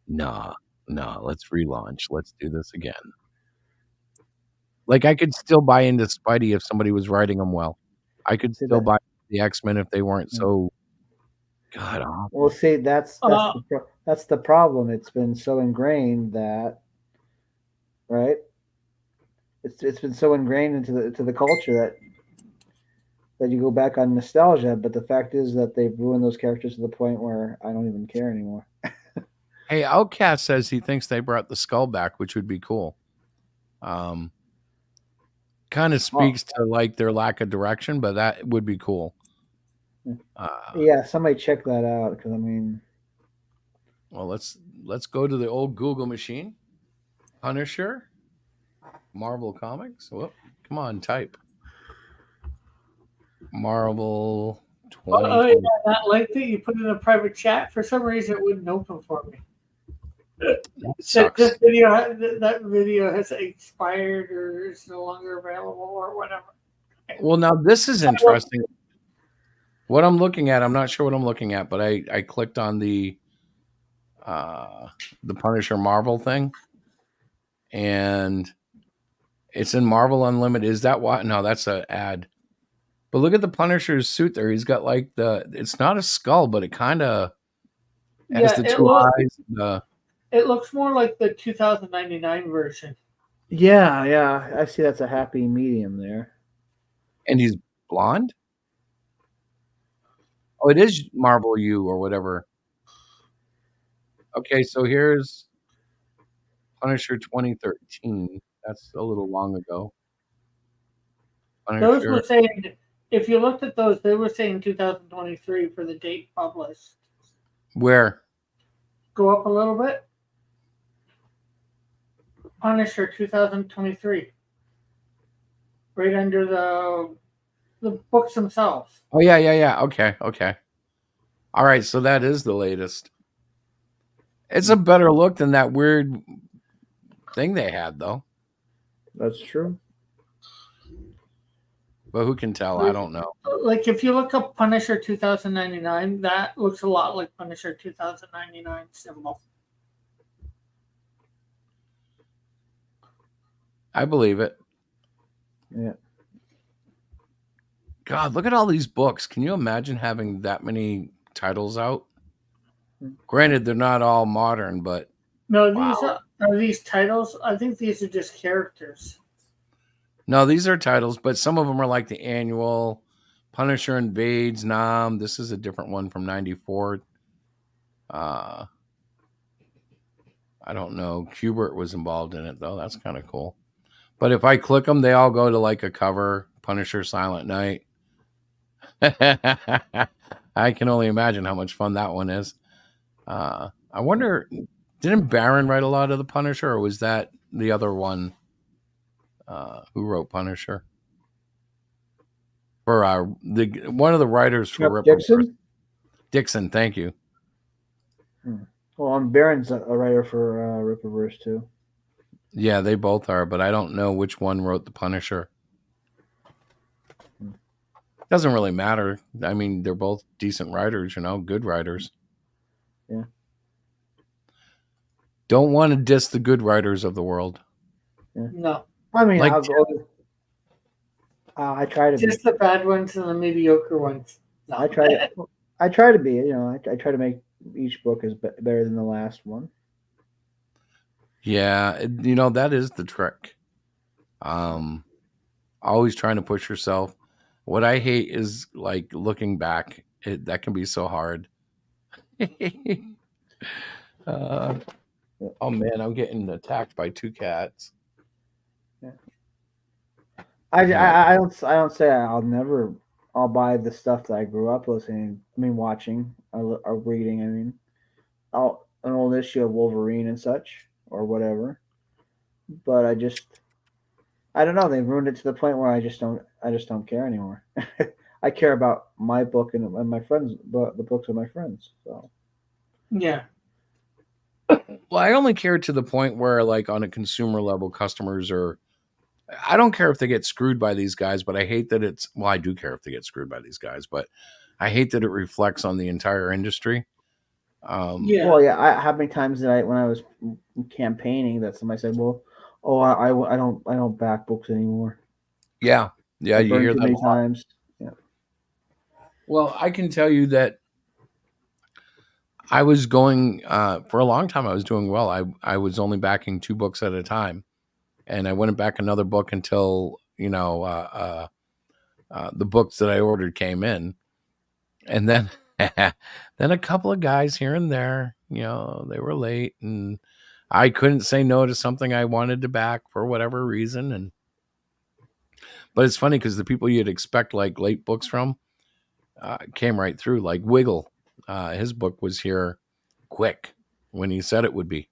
no, let's relaunch. Let's do this again. Like I could still buy into Spidey if somebody was writing them well. I could still buy the X-Men if they weren't so god awful. Well, see, that's the problem. It's been so ingrained that, right? It's been so ingrained into the culture that you go back on nostalgia, but the fact is that they've ruined those characters to the point where I don't even care anymore. Hey, Outcast says he thinks they brought the skull back, which would be cool. Kind of speaks to like their lack of direction, but that would be cool. Yeah, somebody check that out because I mean, well, let's go to the old Google machine. Punisher Marvel Comics. Whoop. Come on, type. Marvel Oh yeah, 2020. that link that you put in a private chat. For some reason, it wouldn't open for me. That sucks. That video has expired or is no longer available or whatever. Well, now this is interesting. What I'm looking at, I'm not sure what I'm looking at, but I clicked on the Punisher Marvel thing, and it's in Marvel Unlimited. Is that what? No, that's an ad. But look at the Punisher's suit there. He's got like it's not a skull, but it kind of has the two eyes. It looks more like the 2099 version. Yeah. I see that's a happy medium there. And he's blonde? Oh, it is Marvel U or whatever. Okay, so here's Punisher 2013. That's a little long ago. Punisher. Those were saying, if you looked at those, they were saying 2023 for the date published. Where? Go up a little bit. Punisher 2023. Right under the books themselves. Oh yeah. Okay. All right, so that is the latest. It's a better look than that weird thing they had, though. That's true. But who can tell? I don't know. Like if you look up Punisher 2099, that looks a lot like Punisher 2099 symbol. I believe it. Yeah. God, look at all these books. Can you imagine having that many titles out? Granted, they're not all modern, but no, these are these titles. I think these are just characters. No, these are titles, but some of them are like the annual Punisher Invades Nam. This is a different one from 94. I don't know. Kubert was involved in it, though. That's kind of cool. But if I click them, they all go to like a cover. Punisher Silent Night. I can only imagine how much fun that one is. I wonder, didn't Barron write a lot of the Punisher, or was that the other one who wrote Punisher? For one of the writers for Dixon? Dixon, thank you. Well, Barron's a writer for Rippaverse too. Yeah, they both are, but I don't know which one wrote the Punisher. Doesn't really matter. I mean, they're both decent writers, good writers. Yeah. Don't want to diss the good writers of the world. Yeah. No. I mean, like I try to just the bad ones and the mediocre ones. No. I try to be, I try to make each book is better than the last one. Yeah, that is the trick. Always trying to push yourself. What I hate is like looking back. That can be so hard. Oh man, I'm getting attacked by two cats. Yeah. I don't say I'll buy the stuff that I grew up watching or reading. An old issue of Wolverine and such or whatever. But I don't know. They've ruined it to the point where I just don't care anymore. I care about my book and my friends, the books of my friends. So yeah. Well, I only care to the point where, like, on a consumer level, customers are. I don't care if they get screwed by these guys, but I hate that it's. Well, I do care if they get screwed by these guys, but I hate that it reflects on the entire industry. Yeah. Well, yeah. How many times did when I was campaigning that somebody said, "Well, I don't back books anymore." Yeah, you hear that many times. Yeah. Well, I can tell you that I was going for a long time. I was doing well. I was only backing 2 books at a time, and I wouldn't back another book until the books that I ordered came in, and then then a couple of guys here and there, they were late, and I couldn't say no to something I wanted to back for whatever reason. But it's funny because the people you'd expect like late books from came right through. Like Wiggle, his book was here quick when he said it would be.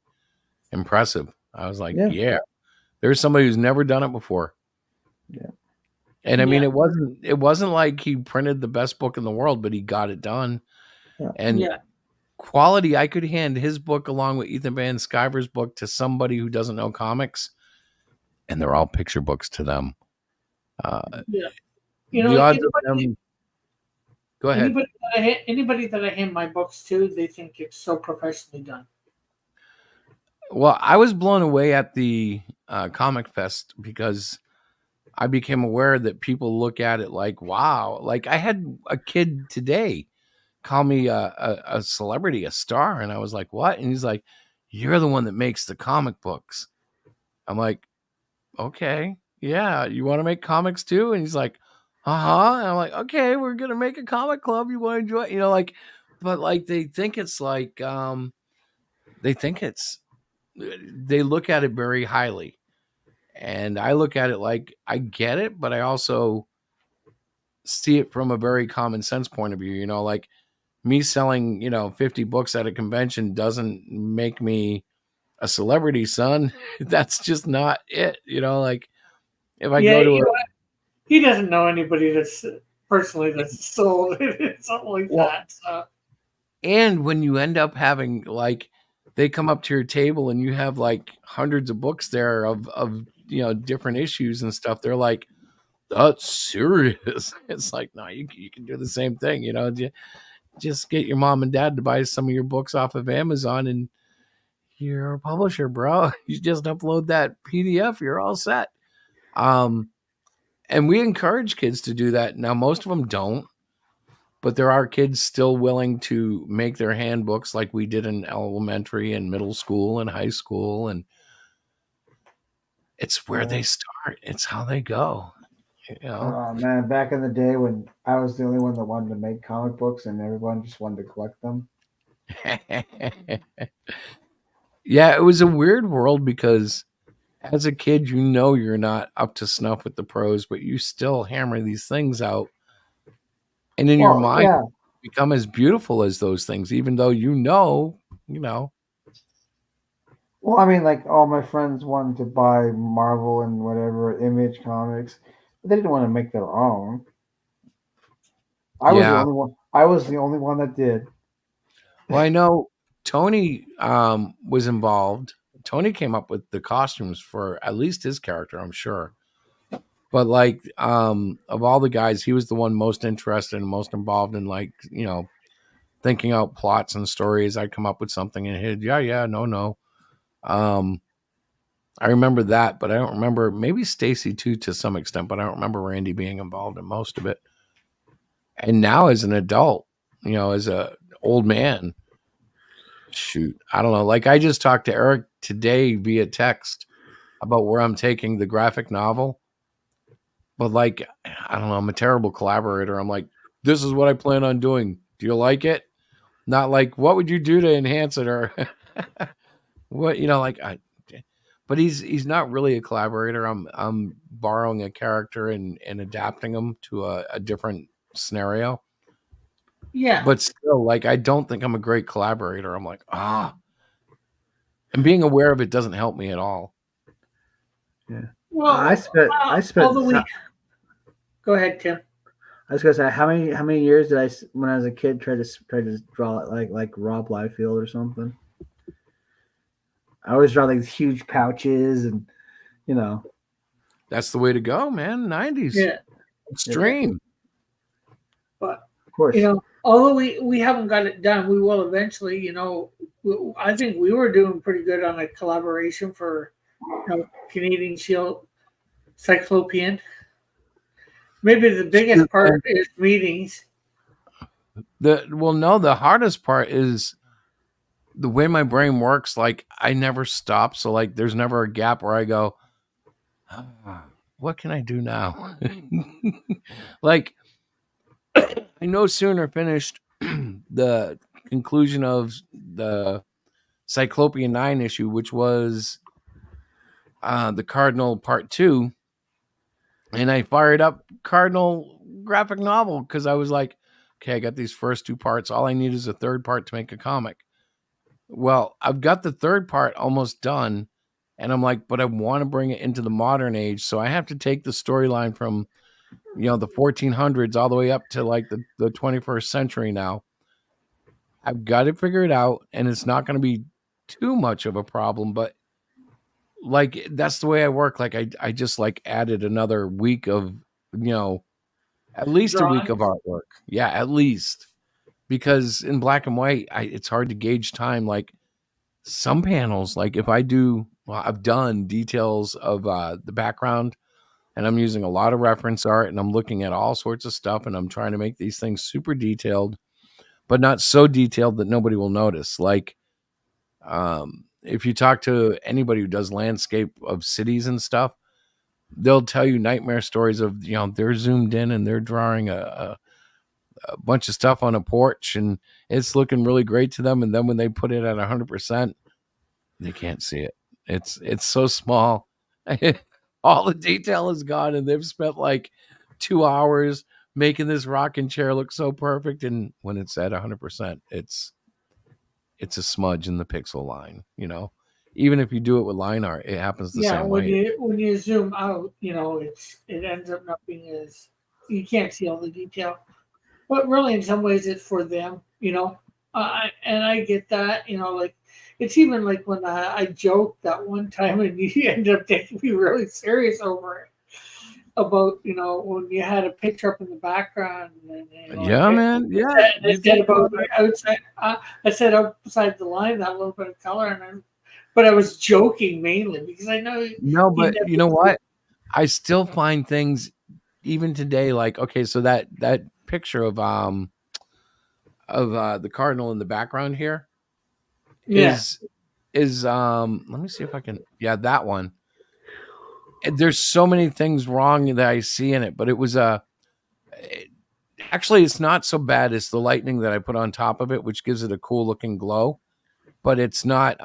Impressive. I was like, yeah. There's somebody who's never done it before. Yeah. And I mean, Yeah. it wasn't like he printed the best book in the world, but he got it done. Yeah. And Yeah. quality, I could hand his book along with Ethan Van Sciver's book to somebody who doesn't know comics, and they're all picture books to them. Yeah. The odds of them. Go ahead. Anybody that I hand my books to, they think it's so professionally done. Well, I was blown away at the Comic Fest because I became aware that people look at it like, wow. Like I had a kid today call me a celebrity, a star. And I was like, what? And he's like, you're the one that makes the comic books. I'm like, okay, yeah. You want to make comics too? And he's like, uh-huh. And I'm like, okay, we're going to make a comic club. You want to enjoy it? You know, like, but like, they think it's like, they look at it very highly. And I look at it like I get it, but I also see it from a very common sense point of view. You know, like me selling, 50 books at a convention doesn't make me a celebrity, son. That's just not it. You know, like if I go to he doesn't know anybody that's personally that's sold something like that. So. And when you end up having like, they come up to your table and you have like hundreds of books there of different issues and stuff. They're like, that's serious. It's like, no, you can do the same thing. Just get your mom and dad to buy some of your books off of Amazon and you're a publisher, bro. You just upload that PDF. You're all set. And we encourage kids to do that. Now, most of them don't, but there are kids still willing to make their handbooks like we did in elementary and middle school and high school. And it's where they start. It's how they go. Oh man, back in the day when I was the only one that wanted to make comic books and everyone just wanted to collect them. Yeah, it was a weird world because as a kid, you're not up to snuff with the pros, but you still hammer these things out. And in your mind, become as beautiful as those things, even though Well, I mean, like all my friends wanted to buy Marvel and whatever Image comics, but they didn't want to make their own. I was the only one. I was the only one that did. Well, I know Tony was involved. Tony came up with the costumes for at least his character, I'm sure. But like of all the guys, he was the one most interested and most involved in thinking out plots and stories. I'd come up with something and he'd, no. I remember that, but I don't remember, maybe Stacy too, to some extent, but I don't remember Randy being involved in most of it. And now as an adult, as a old man, shoot, I don't know. Like I just talked to Eric today via text about where I'm taking the graphic novel. But like, I don't know, I'm a terrible collaborator. I'm like, this is what I plan on doing. Do you like it? Not like, what would you do to enhance it? Or what, but he's not really a collaborator. I'm borrowing a character and adapting him to a different scenario. Yeah. But still, like, I don't think I'm a great collaborator. I'm like, and being aware of it doesn't help me at all. Yeah. Well, I spent. Go ahead, Tim. I was gonna say how many years did I, when I was a kid, try to draw like Rob Liefeld or something. I always draw like huge pouches and That's the way to go, man. 90s. Yeah. Extreme. But of course, although we haven't got it done, we will eventually. I think we were doing pretty good on a collaboration for Canadian Shield Cyclopean. Maybe the biggest part is meetings. The hardest part is the way my brain works. Like I never stop. So like there's never a gap where I go, what can I do now? Like I no sooner finished the conclusion of the Cyclopean 9 issue, which was the Cardinal Part 2. And I fired up Cardinal graphic novel because I was like, okay, I got these first 2 parts. All I need is a third part to make a comic. Well, I've got the third part almost done. And I'm like, but I want to bring it into the modern age. So I have to take the storyline from, the 1400s all the way up to like the 21st century now. I've got to figure it out, and it's not going to be too much of a problem, but like that's the way I work. Like I just like added another week of, at least a week of Drawings. artwork. Yeah, at least. Because in black and white, it's hard to gauge time. Like some panels, like if I do, well, I've done details of the background, and I'm using a lot of reference art, and I'm looking at all sorts of stuff, and I'm trying to make these things super detailed, but not so detailed that nobody will notice. Like, if you talk to anybody who does landscape of cities and stuff, they'll tell you nightmare stories of, they're zoomed in and they're drawing a bunch of stuff on a porch and it's looking really great to them. And then when they put it at 100%, they can't see it. It's so small. All the detail is gone, and they've spent like 2 hours making this rocking chair look so perfect. And when it's at 100%, it's a smudge in the pixel line, Even if you do it with line art, it happens the Yeah, same when way. you zoom out, it ends up not being as, you can't see all the detail. But really, in some ways, it's for them, and I get that, like it's even like when I joked that one time and you ended up taking me really serious over it about, when you had a picture up in the background and Yeah, man. Yeah. I You said think about about it. outside, I said outside the line that little bit of color, but I was joking mainly because I know No, you but you never. know what? I still find things even today, like, okay, so that picture of the cardinal in the background here Yeah, is let me see if I can, yeah, that one. And there's so many things wrong that I see in it, but it was actually it's not so bad as the lightning that I put on top of it, which gives it a cool looking glow, but it's not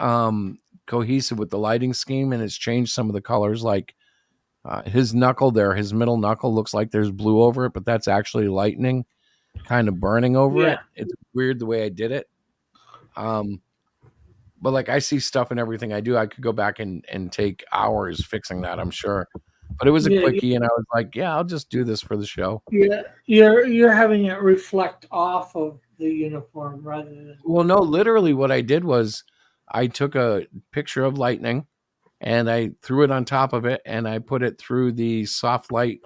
cohesive with the lighting scheme, and it's changed some of the colors. Like his knuckle there, his middle knuckle looks like there's blue over it, but that's actually lightning kind of burning over yeah, it. It's weird the way I did it. But like I see stuff in everything I do. I could go back and take hours fixing that, I'm sure. But it was a yeah. quickie, and I was like, yeah, I'll just do this for the show. Yeah, you're having it reflect off of the uniform rather than. Well, no, literally what I did was I took a picture of lightning and I threw it on top of it, and I put it through the soft light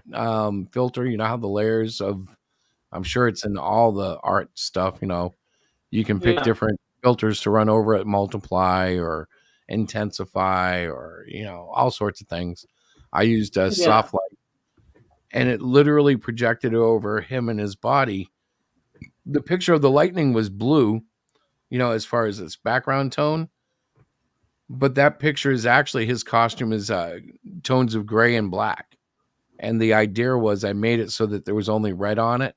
filter. You know how the layers of, I'm sure it's in all the art stuff, you can pick Yeah, different filters to run over it, multiply or intensify or, all sorts of things. I used a yeah, soft light, and it literally projected over him and his body. The picture of the lightning was blue, as far as its background tone, but that picture is actually, his costume is tones of gray and black. And the idea was I made it so that there was only red on it.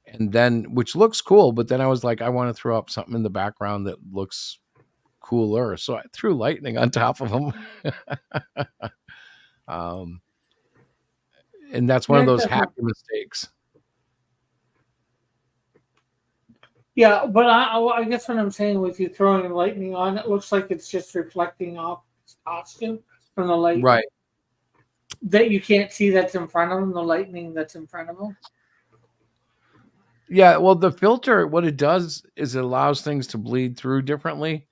And then, which looks cool, but then I was like, I want to throw up something in the background that looks cooler. So I threw lightning on top of him. um, and that's one of yeah, those happy definitely. mistakes. Yeah, but I guess what I'm saying with you throwing lightning on, it looks like it's just reflecting off his costume from the light Right. that you can't see that's in front of him, the lightning that's in front of him. Yeah. Well, the filter, what it does is it allows things to bleed through differently.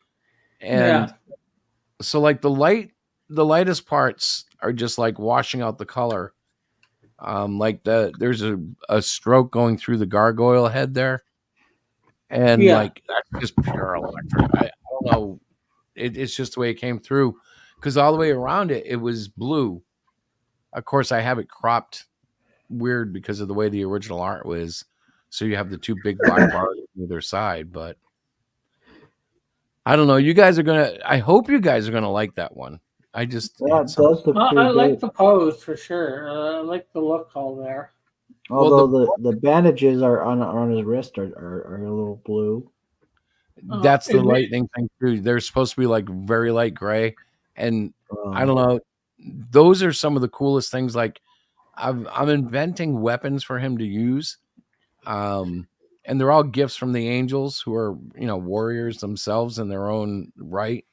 Yeah, And so like the lightest parts are just like washing out the color. Like there's a stroke going through the gargoyle head there. And yeah, like that's just pure electric. I don't know. It's just the way it came through. Because all the way around it, it was blue. Of course, I have it cropped weird because of the way the original art was. So you have the two big black bars on either side. But I don't know. I hope you guys are gonna like that one. I just Yeah, it's it does look I pretty like good. the pose for sure. I like the look all there. well the Although the bandages are on his wrist are a little blue. That's the It may, lightning thing too. They're supposed to be like very light gray, and I Um, don't know. Those are some of the coolest things. Like I'm inventing weapons for him to use, and they're all gifts from the angels, who are warriors themselves in their own right.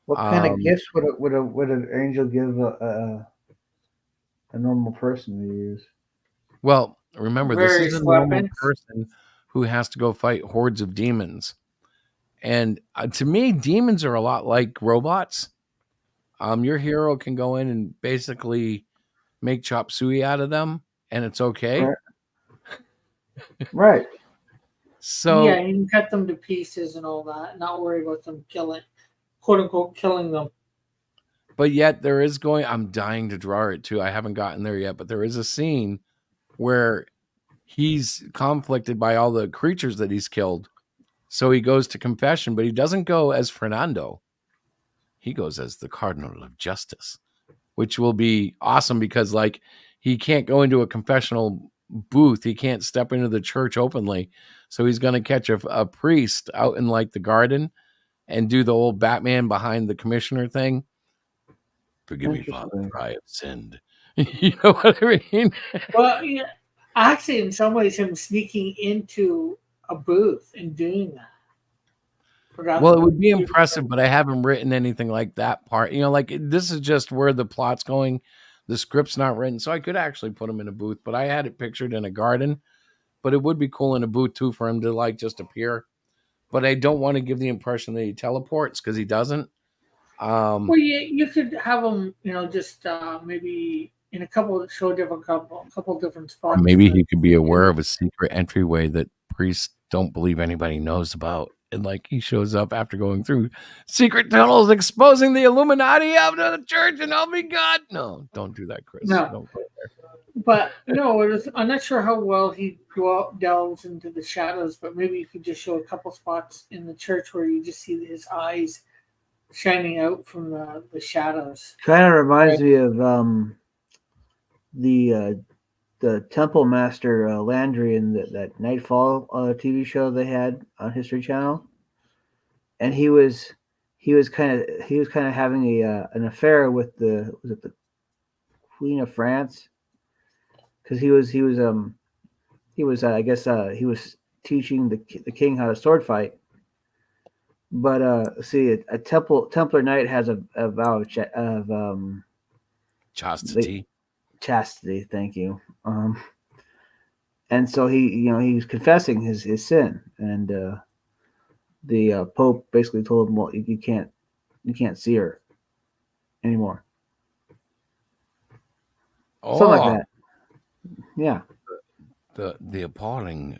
What kind of gifts would an angel give a normal person to use? Well, remember, this is Various a normal weapons. person who has to go fight hordes of demons. And to me, demons are a lot like robots. Your hero can go in and basically make chop suey out of them, and it's okay. Right. Right. Yeah, So, you can cut them to pieces and all that. Not worry about them killing, quote unquote, killing them. but yet there is going. I'm dying to draw it too. I haven't gotten there yet, but there is a scene where he's conflicted by all the creatures that he's killed. So he goes to confession, but he doesn't go as Fernando. He goes as the Cardinal of Justice, which will be awesome because, like, he can't go into a confessional booth. He can't step into the church openly. So he's going to catch a priest out in, like, the garden and do the old Batman behind the commissioner thing. Forgive me, Father, for I have sinned. You know what I mean? Well, yeah, actually, in some ways, him sneaking into a booth and doing that. Well, it would be impressive, but I haven't written anything like that part. You know, like this is just where the plot's going. The script's not written, so I could actually put him in a booth, but I had it pictured in a garden. But it would be cool in a booth too for him to like just appear. But I don't want to give the impression that he teleports because he doesn't. Well, you could have him, just maybe in a couple different Or spots. maybe he could be aware of a secret entryway that priests don't believe anybody knows about. And like he shows up after going through secret tunnels, exposing the Illuminati out of the church, and I'll be God. No, don't do that, Chris. No. Don't go there. But no, I'm not sure how well he delves into the shadows, but maybe you could just show a couple spots in the church where you just see his eyes shining out from the shadows. Kind of reminds me of the Temple Master Landry in that Nightfall TV show they had on History Channel, and he was kind of having an affair with the Queen of France, because he was I guess he was teaching the king how to sword fight. But see, a Templar Knight has a vow of chastity. Chastity, thank you. And so he's confessing his sin, and the Pope basically told him, well, you can't see her anymore. Something like that. Yeah. The appalling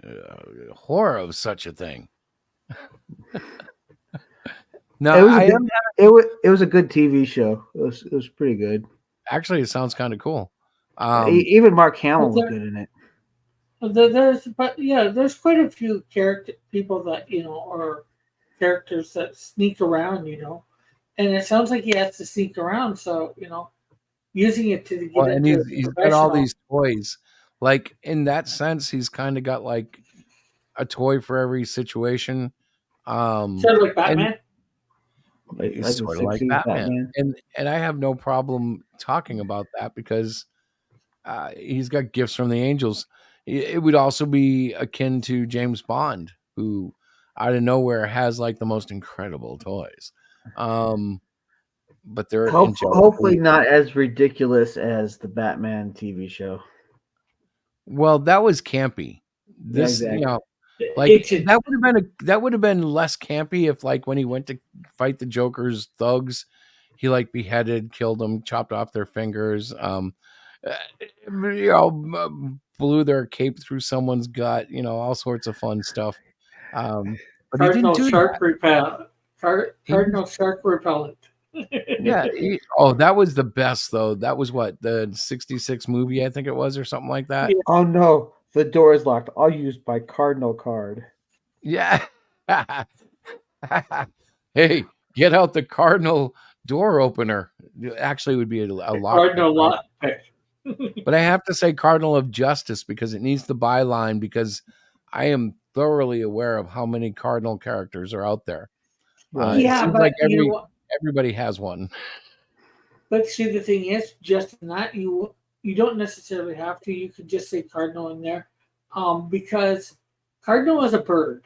horror of such a thing. No, it was a good TV show. It was pretty good. Actually, it sounds kind of cool. Even Mark Hamill was good in it. There's quite a few people that or characters that sneak around, and it sounds like he has to sneak around. So using it to get and he's got all these toys. Like in that sense, he's kind of got like a toy for every situation. Sort of like Batman. He's sort of like Batman. And I have no problem talking about that because he's got gifts from the angels. It would also be akin to James Bond, who out of nowhere has like the most incredible toys. But they're hopefully not as ridiculous as the Batman TV show. Well, that was campy. This, exactly. Like that would have been less campy if, like, when he went to fight the Joker's thugs, he like beheaded, killed them, chopped off their fingers, blew their cape through someone's gut, all sorts of fun stuff. But Cardinal he didn't do Shark that. Repellent. Cardinal Shark Repellent. Yeah. That was the best though. That was what, the 66 movie, I think it was, or something like that. Yeah. Oh no, the door is locked. I'll use my Cardinal card. Yeah. Hey, get out the Cardinal door opener. Actually, it would be a lot. Cardinal lock pick. But I have to say Cardinal of Justice because it needs the byline, because I am thoroughly aware of how many Cardinal characters are out there. But like everybody has one. But see, the thing is, just in that, you don't necessarily have to. You could just say Cardinal in there, because Cardinal is a bird.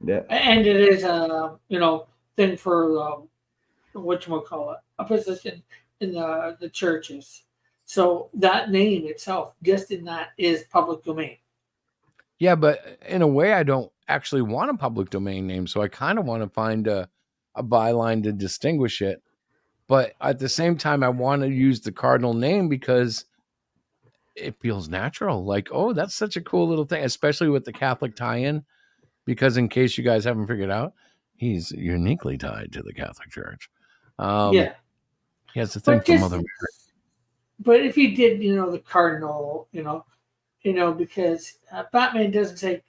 Yeah, and it is a thing for whatchamacallit, a position in the churches. So that name itself, just in that, is public domain. Yeah, but in a way, I don't actually want a public domain name, so I kind of want to find a byline to distinguish it. But at the same time, I want to use the cardinal name because it feels natural. Like, oh, that's such a cool little thing, especially with the Catholic tie-in. Because in case you guys haven't figured out, he's uniquely tied to the Catholic Church. Yeah, He has a thing but for just Mother Mary. but if you did, the cardinal, because Batman doesn't say,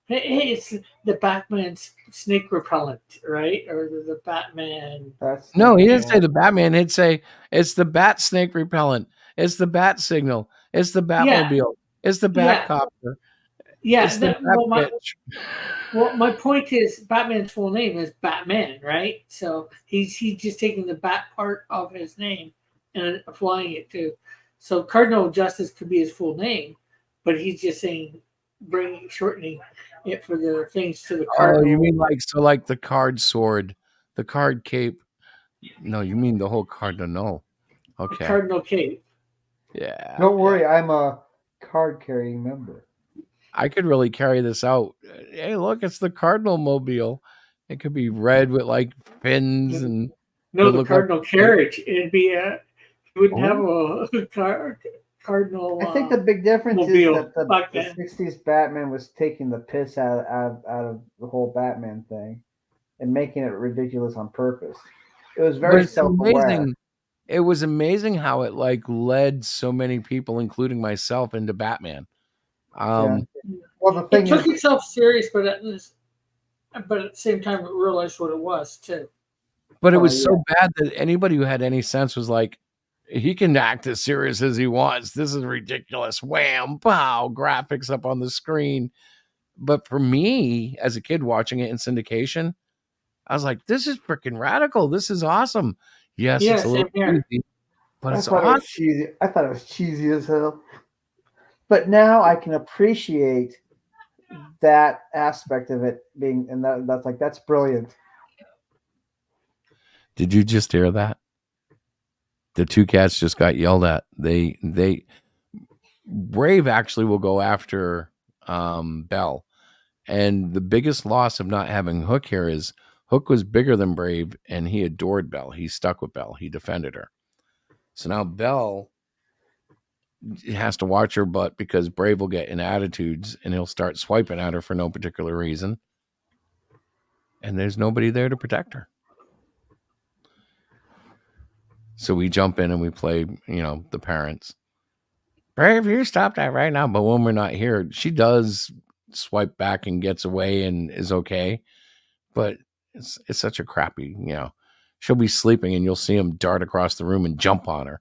hey, it's the Batman snake repellent, right? Or the Batman. That's No, he didn't say the Batman. He'd say it's the bat snake repellent. It's the bat signal. It's the Yeah, Batmobile. It's the yeah, Batcopter. yeah. It's the Bat bitch. My point is Batman's full name is Batman, right? So he's just taking the Bat part of his name and applying it to. So Cardinal Justice could be his full name, but he's just saying shortening it for the things to the Oh, Cardinal. you mean like the card sword, the card cape? No, you mean the whole cardinal. Okay. Cardinal cape. Yeah. Don't worry, I'm a card carrying member. I could really carry this out. Hey, look, it's the Cardinal Mobile. It could be red with like fins and No, the Cardinal carriage. It'd be you wouldn't have Oh. a Cardinal. I think the big difference mobile is that the back then. 60s Batman was taking the piss out of the whole Batman thing and making it ridiculous on purpose. It was But very it's self-aware. amazing. It was amazing how it like led so many people, including myself, into Batman. Yeah. Well, the thing It took is, itself serious, but at the same time, it realized what it was too. But it Oh, was so yeah. bad that anybody who had any sense was like, he can act as serious as he wants. This is ridiculous. Wham, pow, graphics up on the screen. But for me, as a kid watching it in syndication, I was like, this is freaking radical. This is awesome. Yes, Yeah, it's a little same here. cheesy, but I it's thought it awesome. was cheesy. I thought it was cheesy as hell. But now I can appreciate that aspect of it being, and that's brilliant. Did you just hear that? The two cats just got yelled at. They Brave actually will go after Belle. And the biggest loss of not having Hook here is Hook was bigger than Brave and he adored Belle. He stuck with Belle. He defended her. So now Belle has to watch her butt because Brave will get in attitudes and he'll start swiping at her for no particular reason. And there's nobody there to protect her. So we jump in and we play, the parents. Brave, you stop that right now. But when we're not here, she does swipe back and gets away and is okay. But it's such a crappy, she'll be sleeping and you'll see him dart across the room and jump on her.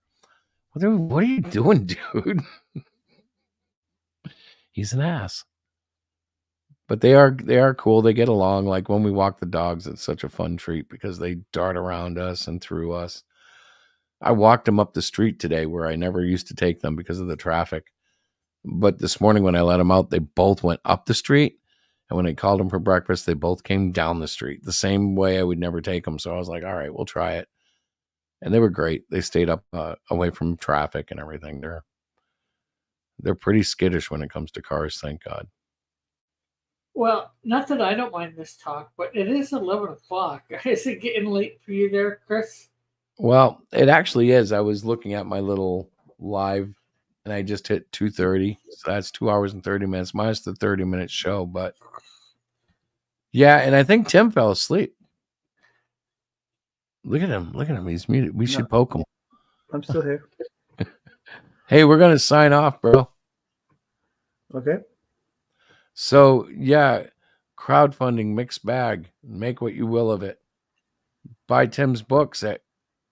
What are you doing, dude? He's an ass. But they are cool. They get along. Like when we walk the dogs, it's such a fun treat because they dart around us and through us. I walked them up the street today where I never used to take them because of the traffic. But this morning when I let them out, they both went up the street. And when I called them for breakfast, they both came down the street the same way I would never take them. So I was like, all right, we'll try it. And they were great. They stayed up away from traffic and everything. They're pretty skittish when it comes to cars, thank God. Well, not that I don't mind this talk, but it is 11 o'clock. Is it getting late for you there, Chris? Well, it actually is. I was looking at my little live and I just hit 2:30. So that's 2 hours and 30 minutes minus the 30-minute show. But yeah, and I think Tim fell asleep. Look at him. He's muted. We should poke him. I'm still here. Hey, we're going to sign off, bro. Okay. So yeah, crowdfunding, mixed bag. Make what you will of it. Buy Tim's books at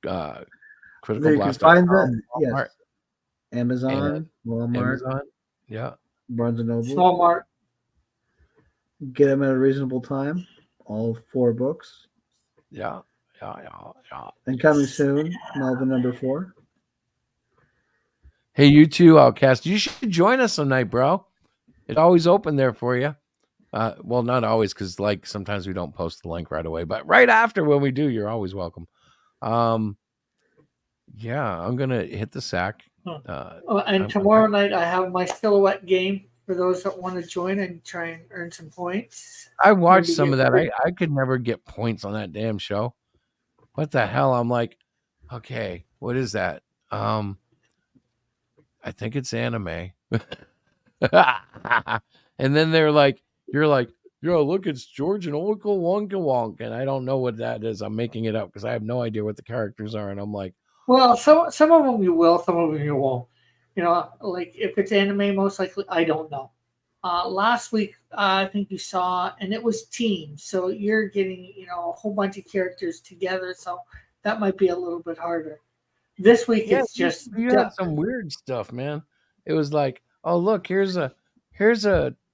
Critical You can Blast. find them. Yes. Walmart. Amazon, Walmart, Amazon. Yeah. Barnes and Noble. Walmart. Get them at a reasonable time. All 4 books. Yeah. And coming soon, Melvin number 4. Hey, you too, Outcast. You should join us tonight, bro. It's always open there for you. Well, not always, because like sometimes we don't post the link right away, but right after when we do, you're always welcome. Yeah, I'm gonna hit the sack. And tomorrow night I have my silhouette game for those that want to join and try and earn some points. I watched Maybe some of get that. I could never get points on that damn show. What the hell? I'm like, okay, what is that? I think it's anime. And then they're like, you're like, yo, look, it's George and Oracle Wonka Wonk. And I don't know what that is. I'm making it up because I have no idea what the characters are. And I'm like, Well, some of them you will, some of them you won't. You know, like if it's anime, most likely I don't know. Last week I think you saw, and it was teams, so you're getting a whole bunch of characters together, so that might be a little bit harder. This week yeah, it's just you had some weird stuff, man. It was like, oh, look, here's a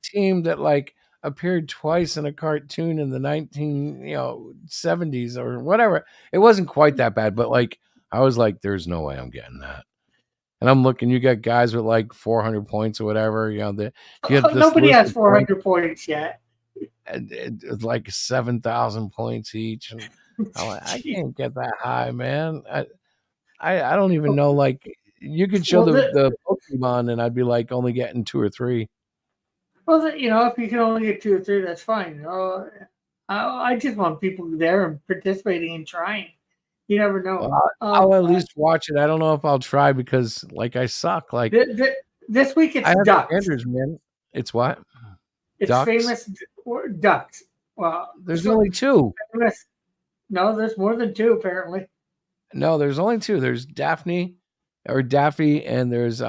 team that like appeared twice in a cartoon in the 1970s or whatever. It wasn't quite that bad, but like I was like, there's no way I'm getting that. And I'm looking, you got guys with like 400 points or whatever. You know, you have this nobody has list 400 points yet. and it's like 7,000 points each. And I'm like, I can't get that high, man. I don't even know. Like, you could show Well, the Pokemon, and I'd be like only getting 2 or 3. Well, if you can only get 2 or 3, that's fine. I just want people there and participating and trying. You never know. Well, I'll at least watch it. I don't know if I'll try because, like, I suck. Like, this week it's I have ducks. standards, man. It's what? It's Ducks? famous ducks. Well, There's only 2. No, there's more than 2 apparently. No, there's only 2. There's Daphne, and there's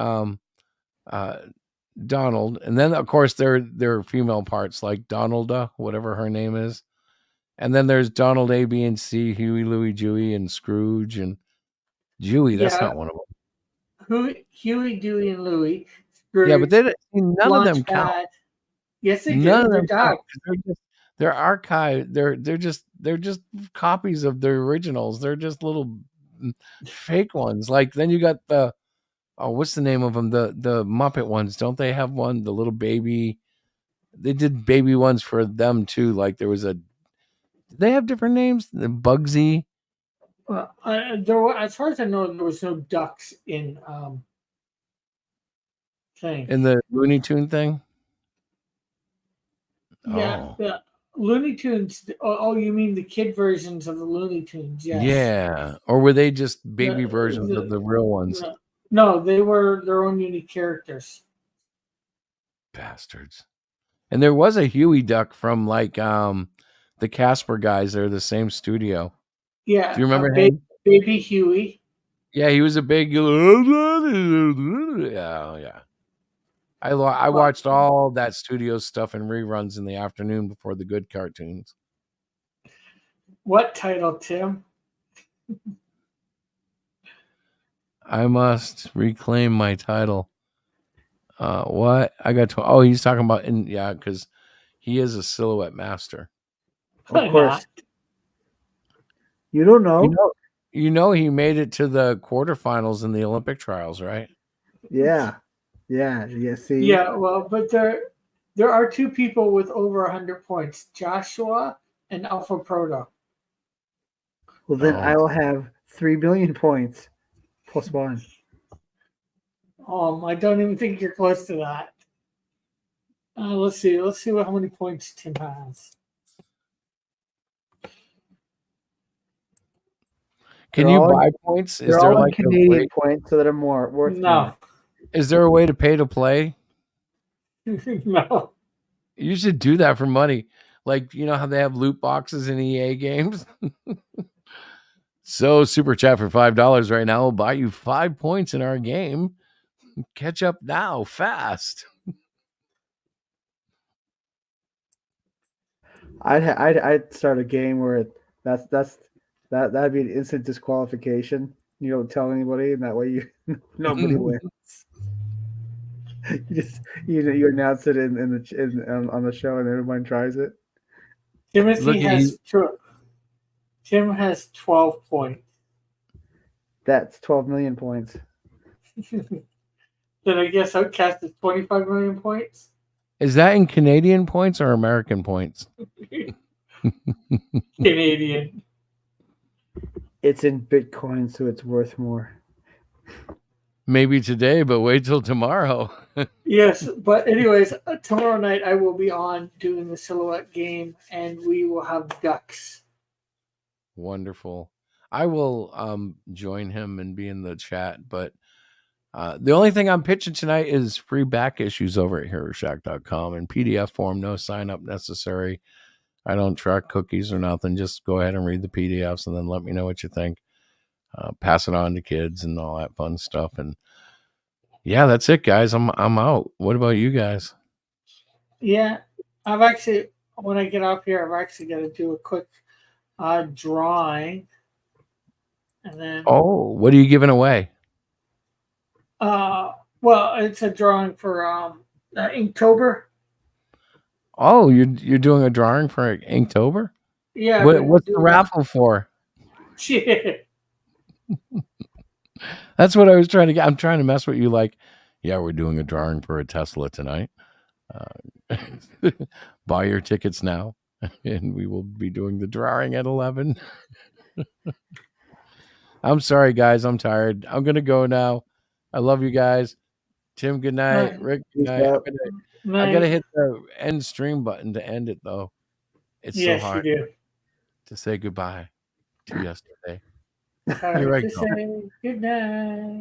Donald, and then of course there are female parts like Donalda, whatever her name is. And then there's Donald A, B, and C, Huey, Louie, Dewey, and Scrooge, and Dewey. That's not one of them. Huey, Dewey, and Louie. Scrooge, yeah, but none of them count. Yes, they None do. of They're them count. They're archived. They're just copies of the originals. They're just little fake ones. Like then you got the what's the name of them? The Muppet ones. Don't they have one? The little baby. They did baby ones for them too. Like there was they have different names. The Bugsy. Well, as far as I know, there was no ducks in thing. In the Looney Tune thing. Yeah, the Looney Tunes. Oh, you mean the kid versions of the Looney Tunes? Yes. Yeah, or were they just baby versions of the real ones? No, they were their own unique characters. Bastards. And there was a Huey Duck from like the Casper guys. They're the same studio. Yeah. Do you remember him? Baby Huey. Yeah, he was a big. Yeah. I watched all that studio stuff in reruns in the afternoon before the good cartoons. What title, Tim? I must reclaim my title. What? I got to. Oh, he's talking about because he is a silhouette master. Of course. You don't know. You know he made it to the quarterfinals in the Olympic trials, right? Yeah. See. Yeah, well, but there are 2 people with over 100 points, Joshua and Alpha Proto. Well, then I will have 3 billion points plus 1. I don't even think you're close to that. Let's see how many points Tim has. Can you buy points? Is there like Canadian points so that are more worth? No. Is there a way to pay to play? No. You should do that for money. Like, you know how they have loot boxes in EA games? So, Super Chat for $5 right now will buy you 5 points in our game. Catch up now, fast. I'd start a game where that'd be an instant disqualification. You don't tell anybody, and that way nobody wins. You announce it on the show, and everyone tries it. Tim has 12 points. That's 12 million points. Then I guess Outcast is 25 million points. Is that in Canadian points or American points? Canadian. It's in Bitcoin, so it's worth more. Maybe today, but wait till tomorrow. Yes, but anyways, tomorrow night I will be on doing the silhouette game, and we will have ducks. Wonderful. I will join him and be in the chat, but the only thing I'm pitching tonight is free back issues over at HeroShack.com in PDF form, no sign up necessary. I don't track cookies or nothing. Just go ahead and read the PDFs and then let me know what you think. Pass it on to kids and all that fun stuff. And yeah, that's it, guys. I'm out. What about you guys? Yeah, I've actually, when I get off here, I've actually got to do a quick drawing, and then What are you giving away? well, it's a drawing for Inktober. Oh, you're doing a drawing for Inktober? Yeah. What's the raffle for? Shit. That's what I was trying to get. I'm trying to mess with you. Like, yeah, we're doing a drawing for a Tesla tonight. Buy your tickets now, and we will be doing the drawing at 11. I'm sorry, guys. I'm tired. I'm gonna go now. I love you guys. Tim, good night. Rick, good night. I gotta hit the end stream button to end it, though. It's so hard to say goodbye to yesterday. Hard to say good night.